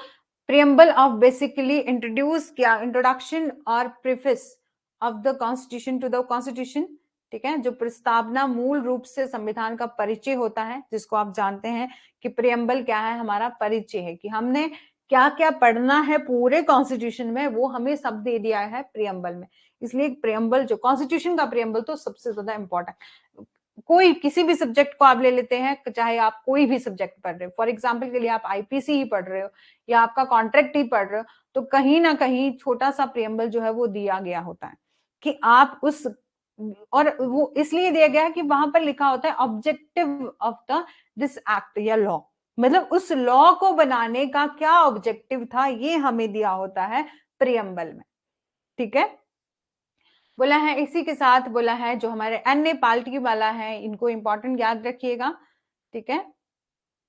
A: प्रियम्बल ऑफ बेसिकली इंट्रोड्यूस किया, इंट्रोडक्शन और preface of the constitution to the constitution, ठीक है, जो प्रस्तावना मूल रूप से संविधान का परिचय होता है, जिसको आप जानते हैं कि प्रियम्बल क्या है, हमारा परिचय है कि हमने क्या क्या पढ़ना है पूरे कॉन्स्टिट्यूशन में, वो हमें सब दे दिया है प्रियम्बल में। इसलिए प्रियम्बल जो कॉन्स्टिट्यूशन का प्रियम्बल तो सबसे ज्यादा इंपॉर्टेंट, कोई किसी भी सब्जेक्ट को आप ले लेते हैं, चाहे आप कोई भी सब्जेक्ट पढ़ रहे हो, फॉर एग्जाम्पल के लिए आप आईपीसी ही पढ़ रहे हो या आपका कॉन्ट्रैक्ट ही पढ़ रहे हो, तो कहीं ना कहीं छोटा सा प्रियम्बल जो है वो दिया गया होता है कि आप उस, और वो इसलिए दिया गया है कि वहां पर लिखा होता है objective of the this act या लॉ, मतलब उस लॉ को बनाने का क्या ऑब्जेक्टिव था ये हमें दिया होता है प्रियम्बल में, ठीक है। बोला है इसी के साथ बोला है जो हमारे अन्य पार्टी वाला है, इनको इंपॉर्टेंट याद रखिएगा ठीक है,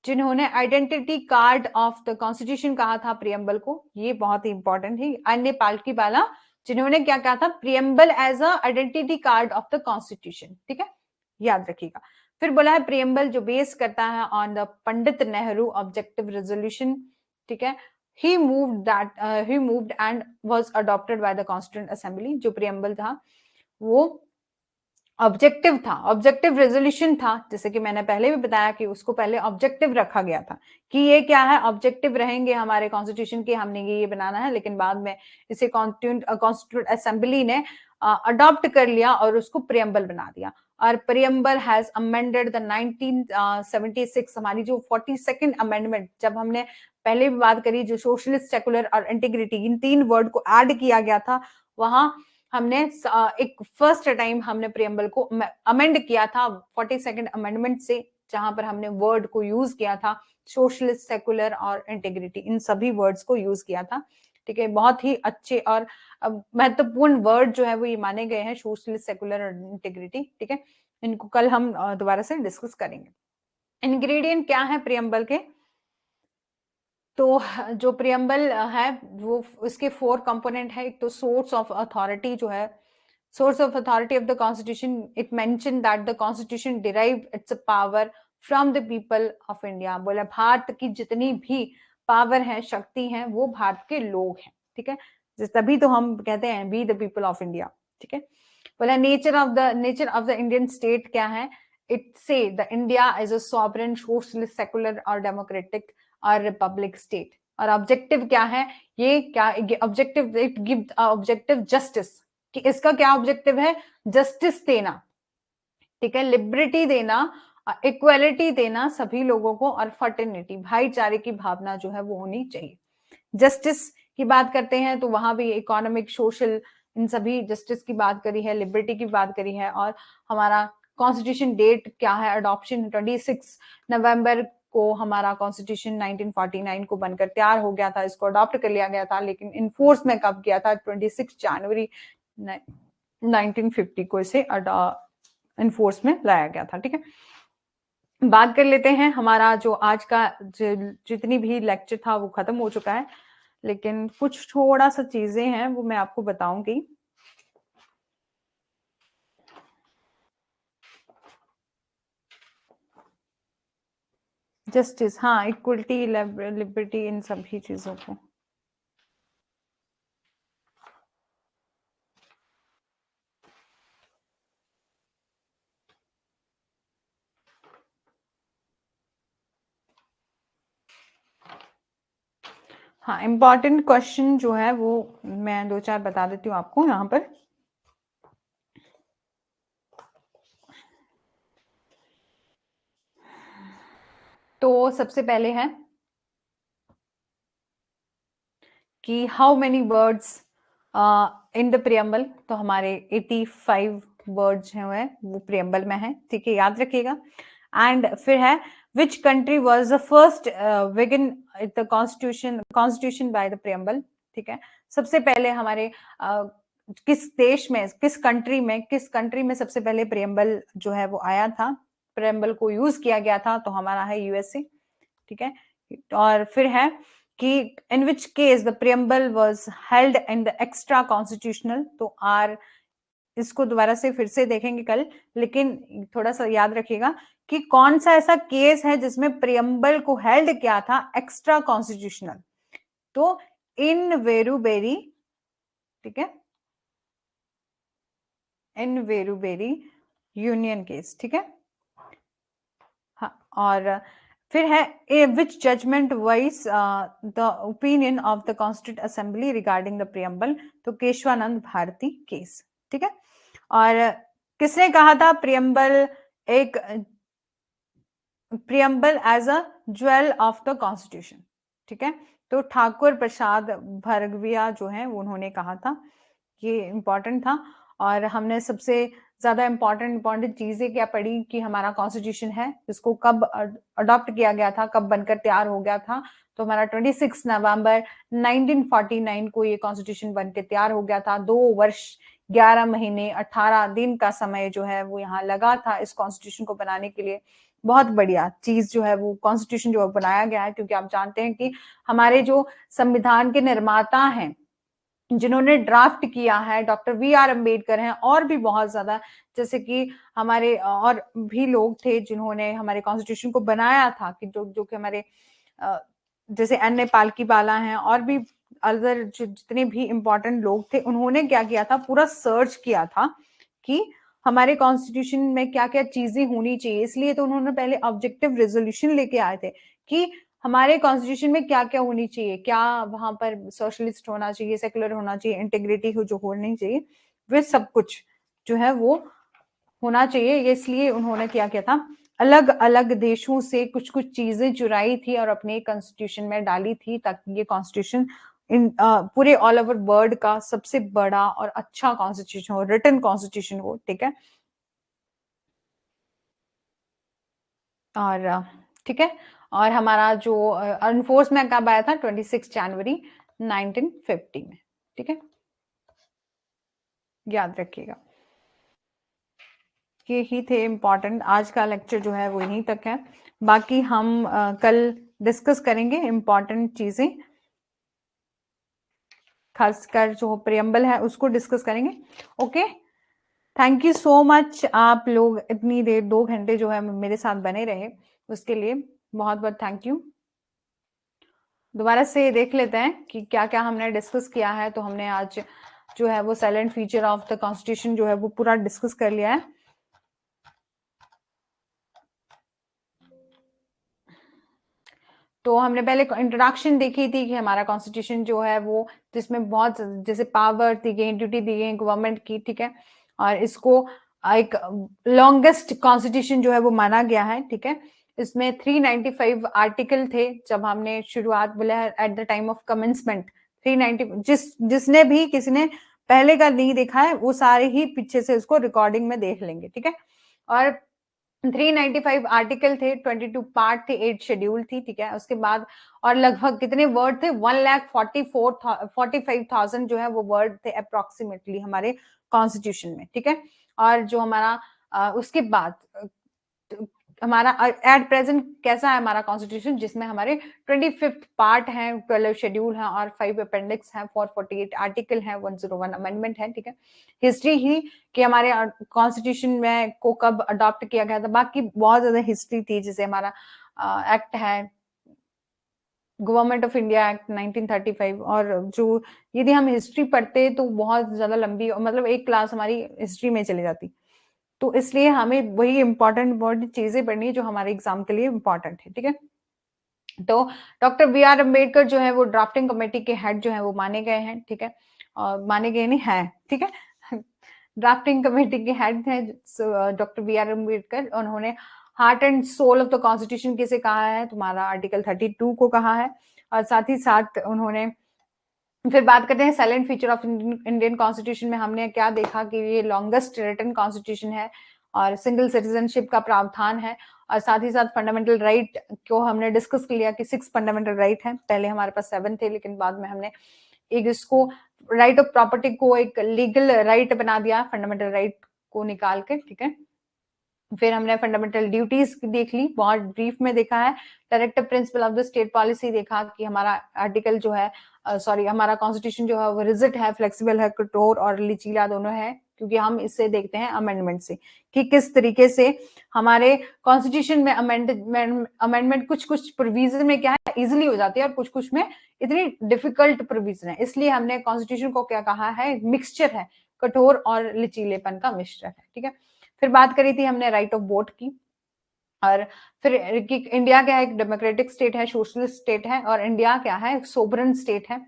A: जिन्होंने identity card of the constitution कहा था प्रियम्बल को, ये बहुत ही इंपॉर्टेंट है, अन्य पालकी बाला, जिन्होंने क्या कहा था, preamble as a identity card of the constitution, ठीक है, याद रखिएगा। फिर बोला है प्रियम्बल जो बेस करता है on the Pandit Nehru objective resolution, ठीक है, he moved and was adopted by the constituent assembly। जो प्रियम्बल था वो ऑब्जेक्टिव था, ऑब्जेक्टिव रेजोल्यूशन था, जैसे कि मैंने पहले भी बताया कि उसको पहले ऑब्जेक्टिव रखा गया था कि ये क्या है, ऑब्जेक्टिव रहेंगे हमारे कॉन्स्टिट्यूशन के, हमने ये बनाना है, लेकिन बाद में इसे कॉन्स्टिट्यूंट असेंबली ने अडॉप्ट कर लिया और उसको प्रियम्बल बना दिया। और प्रियम्बल हैज अमेंडेड द 1976, हमारी जो 42nd अमेंडमेंट, जब हमने पहले भी बात करी, जो सोशलिस्ट, सेकुलर और इंटीग्रिटी, इन 3 वर्ड को ऐड किया गया था, वहां हमने एक फर्स्ट टाइम हमने प्रियम्बल को अमेंड किया था 42nd अमेंडमेंट से, जहां पर हमने वर्ड को यूज किया था सोशलिस्ट, सेकुलर और इंटीग्रिटी, इन सभी वर्ड्स को यूज किया था, ठीक है। बहुत ही अच्छे और महत्वपूर्ण वर्ड जो है वो ये माने गए हैं, सोशलिस्ट, सेकुलर और इंटीग्रिटी, ठीक है। इनको कल हम दोबारा से डिस्कस करेंगे। इंग्रेडिएंट क्या है प्रियम्बल के, तो जो प्रियम्बल है वो उसके 4 कंपोनेंट है। एक तो सोर्स ऑफ अथॉरिटी जो है, source of authority of the constitution, it mentioned that the constitution derived its power from the people of India। बोला भारत की जितनी भी पावर है, शक्ति है, वो भारत के लोग हैं, ठीक है, तभी तो हम कहते हैं be the people of India, ठीक है। बोला nature of the Indian state क्या है, इट से the India is a sovereign, socialist, secular और डेमोक्रेटिक और रिपब्लिक स्टेट। और ऑब्जेक्टिव क्या है, ये क्या objective, it give objective justice, कि इसका क्या ऑब्जेक्टिव है, जस्टिस देना, ठीक है, लिबर्टी देना, इक्वालिटी देना सभी लोगों को, और फर्टर्निटी, भाईचारे की भावना जो है वो होनी चाहिए। जस्टिस की बात करते हैं तो वहां भी इकोनॉमिक, सोशल, इन सभी जस्टिस की बात करी है, लिबर्टी की बात करी है। और हमारा कॉन्स्टिट्यूशन डेट क्या है, अडॉप्शन 26 नवंबर को हमारा कॉन्स्टिट्यूशन 1949 को बनकर तैयार हो गया था, इसको अडॉप्ट कर लिया गया था, लेकिन इनफोर्स में कब किया था, 26 जनवरी 1950 को इसे इनफोर्स में लाया गया था, ठीक है। बात कर लेते हैं, हमारा जो आज का जितनी भी लेक्चर था वो खत्म हो चुका है, लेकिन कुछ थोड़ा सा चीजें हैं वो मैं आपको बताऊंगी। जस्टिस, हाँ, इक्वलिटी, लिबर्टी, इन सभी चीजों को। हाँ, इंपॉर्टेंट क्वेश्चन जो है वो मैं 2-4 बता देती हूँ आपको यहाँ पर। तो सबसे पहले है कि how many words in the preamble, तो हमारे 85 वर्ड्स हैं वो प्रियम्बल में है, ठीक है, याद रखिएगा। एंड फिर है which country was the first begin the constitution by the preamble, ठीक है। सबसे पहले हमारे किस देश में, किस कंट्री में सबसे पहले प्रियम्बल जो है वो आया था, प्रियम्बल को यूज किया गया था, तो हमारा है यूएसए, ठीक है। और फिर है कि in which case the preamble was held in the extra constitutional, तो आर, इसको दोबारा से फिर से देखेंगे कल, लेकिन थोड़ा सा याद रखिएगा कि कौन सा ऐसा केस है जिसमें प्रियम्बल को हेल्ड किया था एक्स्ट्रा कॉन्स्टिट्यूशनल, तो इन वेरुबेरी, ठीक है, इन वेरुबेरी यूनियन केस, ठीक है। हाँ, और फिर है which judgment wise the opinion of the constituent assembly regarding the preamble, तो केशवानंद भारती केस, ठीक है। और किसने कहा था प्रियम्बल एक, preamble as a jewel of the constitution, ठीक है, तो ठाकुर प्रसाद भरगविया जो है उन्होंने कहा था, ये इंपॉर्टेंट था। और हमने सबसे ज्यादा इंपॉर्टेंट चीजें क्या पढ़ी कि हमारा कॉन्स्टिट्यूशन है, इसको कब अडॉप्ट किया गया था, कब बनकर तैयार हो गया था, तो हमारा 26 नवंबर 1949 को ये कॉन्स्टिट्यूशन बनकर तैयार हो गया था। 2 वर्ष 11 महीने 18 दिन का समय जो है वो यहाँ लगा था इस कॉन्स्टिट्यूशन को बनाने के लिए। बहुत बढ़िया चीज जो है वो कॉन्स्टिट्यूशन जो बनाया गया है, क्योंकि आप जानते हैं कि हमारे जो संविधान के निर्माता हैं, जिन्होंने ड्राफ्ट किया है, डॉक्टर वी आर अम्बेडकर हैं, और भी बहुत ज्यादा, जैसे कि हमारे और भी लोग थे जिन्होंने हमारे कॉन्स्टिट्यूशन को बनाया था, कि जो कि हमारे जैसे एन ए पालकी बाला हैं, और भी अदर जितने भी इंपॉर्टेंट लोग थे, उन्होंने क्या किया था, पूरा सर्च किया था कि हमारे कॉन्स्टिट्यूशन में क्या क्या चीजें होनी चाहिए। इसलिए तो उन्होंने पहले ऑब्जेक्टिव रेजोल्यूशन लेके आए थे कि हमारे कॉन्स्टिट्यूशन में क्या क्या होनी चाहिए, क्या वहां पर सोशलिस्ट होना चाहिए, सेकुलर होना चाहिए, इंटीग्रिटी हो जो होनी चाहिए, वे सब कुछ जो है वो होना चाहिए। इसलिए उन्होंने क्या किया था, अलग अलग देशों से कुछ कुछ चीजें चुराई थी और अपने कॉन्स्टिट्यूशन में डाली थी, ताकि ये कॉन्स्टिट्यूशन इन पूरे ऑल ओवर वर्ल्ड का सबसे बड़ा और अच्छा कॉन्स्टिट्यूशन हो, रिटन कॉन्स्टिट्यूशन हो, ठीक है। और ठीक है, और हमारा जो अनफोर्स में कब आया था, 26 जनवरी 1950 में, ठीक है, याद रखिएगा। ये ही थे इम्पॉर्टेंट, आज का लेक्चर जो है वो यहीं तक है। बाकी हम कल डिस्कस करेंगे इम्पॉर्टेंट चीजें, खासकर जो प्रियम्बल है उसको डिस्कस करेंगे। Okay, thank you so much, आप लोग इतनी देर 2 घंटे जो है मेरे साथ बने रहे, उसके लिए बहुत बहुत थैंक यू। दोबारा से देख लेते हैं कि क्या क्या हमने डिस्कस किया है। तो हमने आज जो है वो silent feature of the constitution जो है वो पूरा डिस्कस कर लिया है। तो हमने पहले इंट्रोडक्शन देखी थी कि हमारा कॉन्स्टिट्यूशन जो है वो, जिसमें बहुत जैसे पावर दी गई, ड्यूटी दी गई गवर्नमेंट की, ठीक है, और इसको एक लॉन्गेस्ट कॉन्स्टिट्यूशन जो है वो माना गया है, ठीक है। इसमें 395 आर्टिकल थे जब हमने शुरुआत बोला at the time of commencement. 390, जिसने भी किसी ने पहले का नहीं देखा है वो सारे ही पीछे से उसको रिकॉर्डिंग में देख लेंगे, ठीक है। और 395 आर्टिकल थे, 22 पार्ट थे, 8 शेड्यूल थी, ठीक है। उसके बाद और लगभग कितने वर्ड थे, 1,44,45,000 जो है वो वर्ड थे अप्रोक्सीमेटली हमारे कॉन्स्टिट्यूशन में, ठीक है। और जो हमारा उसके बाद हमारा एट प्रेजेंट कैसा है हमारा कॉन्स्टिट्यूशन, जिसमें हमारे 25th पार्ट है, 12 शेड्यूल है और 5 अपेंडिक्स है, 448 आर्टिकल है, 101 अमेंडमेंट है, ठीक है। हिस्ट्री ही कि हमारे कॉन्स्टिट्यूशन में को कब अडॉप्ट किया गया था, बाकी बहुत ज्यादा हिस्ट्री थी, जैसे हमारा एक्ट है गवर्नमेंट ऑफ इंडिया एक्ट 1935, और जो यदि हम हिस्ट्री पढ़ते तो बहुत ज्यादा लंबी, मतलब एक क्लास हमारी हिस्ट्री में चली जाती। तो इसलिए हमें वही इंपॉर्टेंट चीजें पढ़नी है जो हमारे एग्जाम के लिए इंपॉर्टेंट है, ठीक है। तो डॉक्टर बी आर अम्बेडकर जो है वो ड्राफ्टिंग कमेटी के हेड जो है वो माने गए हैं, ठीक है, और माने गए नहीं है, ठीक है। ड्राफ्टिंग कमेटी के हेड हैं डॉक्टर बी आर अम्बेडकर। उन्होंने heart and soul of the constitution किसे कहा है, तुम्हारा आर्टिकल 32 को कहा है। और साथ ही साथ उन्होंने, फिर बात करते हैं silent feature of Indian constitution में हमने क्या देखा कि ये लॉन्गेस्ट रिटन कॉन्स्टिट्यूशन है और सिंगल सिटीजनशिप का प्रावधान है। और साथ ही साथ फंडामेंटल राइट को हमने डिस्कस किया कि 6 फंडामेंटल राइट हैं, पहले हमारे पास 7 थे, लेकिन बाद में हमने एक इसको राइट ऑफ प्रॉपर्टी को एक लीगल राइट बना दिया, फंडामेंटल राइट को निकाल के, ठीक है। फिर हमने फंडामेंटल ड्यूटीज देख ली, बहुत ब्रीफ में देखा है। Directive principle of the state policy देखा कि हमारा आर्टिकल जो है सॉरी हमारा कॉन्स्टिट्यूशन जो है वो रिजिड है, फ्लेक्सिबल है, कठोर और लचीला दोनों है, क्योंकि हम इससे देखते हैं अमेंडमेंट से कि किस तरीके से हमारे कॉन्स्टिट्यूशन में अमेंडमेंट कुछ कुछ प्रोविजन में क्या है इजिली हो जाती है और कुछ कुछ में इतनी डिफिकल्ट प्रोविजन है। इसलिए हमने कॉन्स्टिट्यूशन को क्या कहा है, मिक्सचर है, कठोर और लचीलेपन का मिश्रण है, ठीक है। फिर बात करी थी हमने राइट ऑफ वोट की, और फिर इंडिया क्या है, एक डेमोक्रेटिक स्टेट है, सोशलिस्ट स्टेट है, और इंडिया क्या है, सोवरन स्टेट है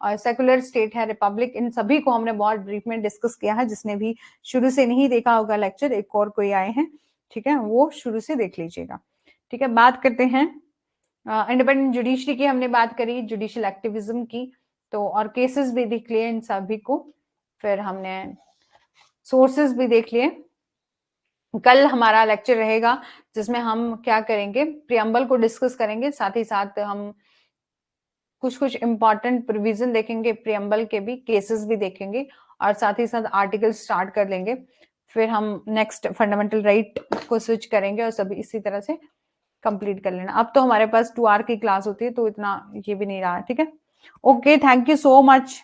A: और सेकुलर स्टेट है, रिपब्लिक। इन सभी को हमने बहुत ब्रीफ में डिस्कस किया है। जिसने भी शुरू से नहीं देखा होगा लेक्चर, एक और कोई आए हैं, ठीक है, वो शुरू से देख लीजिएगा, ठीक है। बात करते हैं इंडिपेंडेंट जुडिशरी की, हमने बात करी जुडिशियल एक्टिविज्म की, तो और केसेस भी देख लिए इन सभी को। फिर हमने सोर्सेस भी देख लिए। कल हमारा लेक्चर रहेगा जिसमें हम क्या करेंगे, प्रियम्बल को डिस्कस करेंगे, साथ ही साथ हम कुछ कुछ इंपॉर्टेंट प्रोविजन देखेंगे प्रियम्बल के भी, केसेस भी देखेंगे और साथ ही साथ आर्टिकल स्टार्ट कर लेंगे। फिर हम नेक्स्ट फंडामेंटल राइट को स्विच करेंगे और सभी इसी तरह से कंप्लीट कर लेना। अब तो हमारे पास 2 आवर की क्लास होती है तो इतना ये भी नहीं रहा, ठीक है। Okay, thank you so much.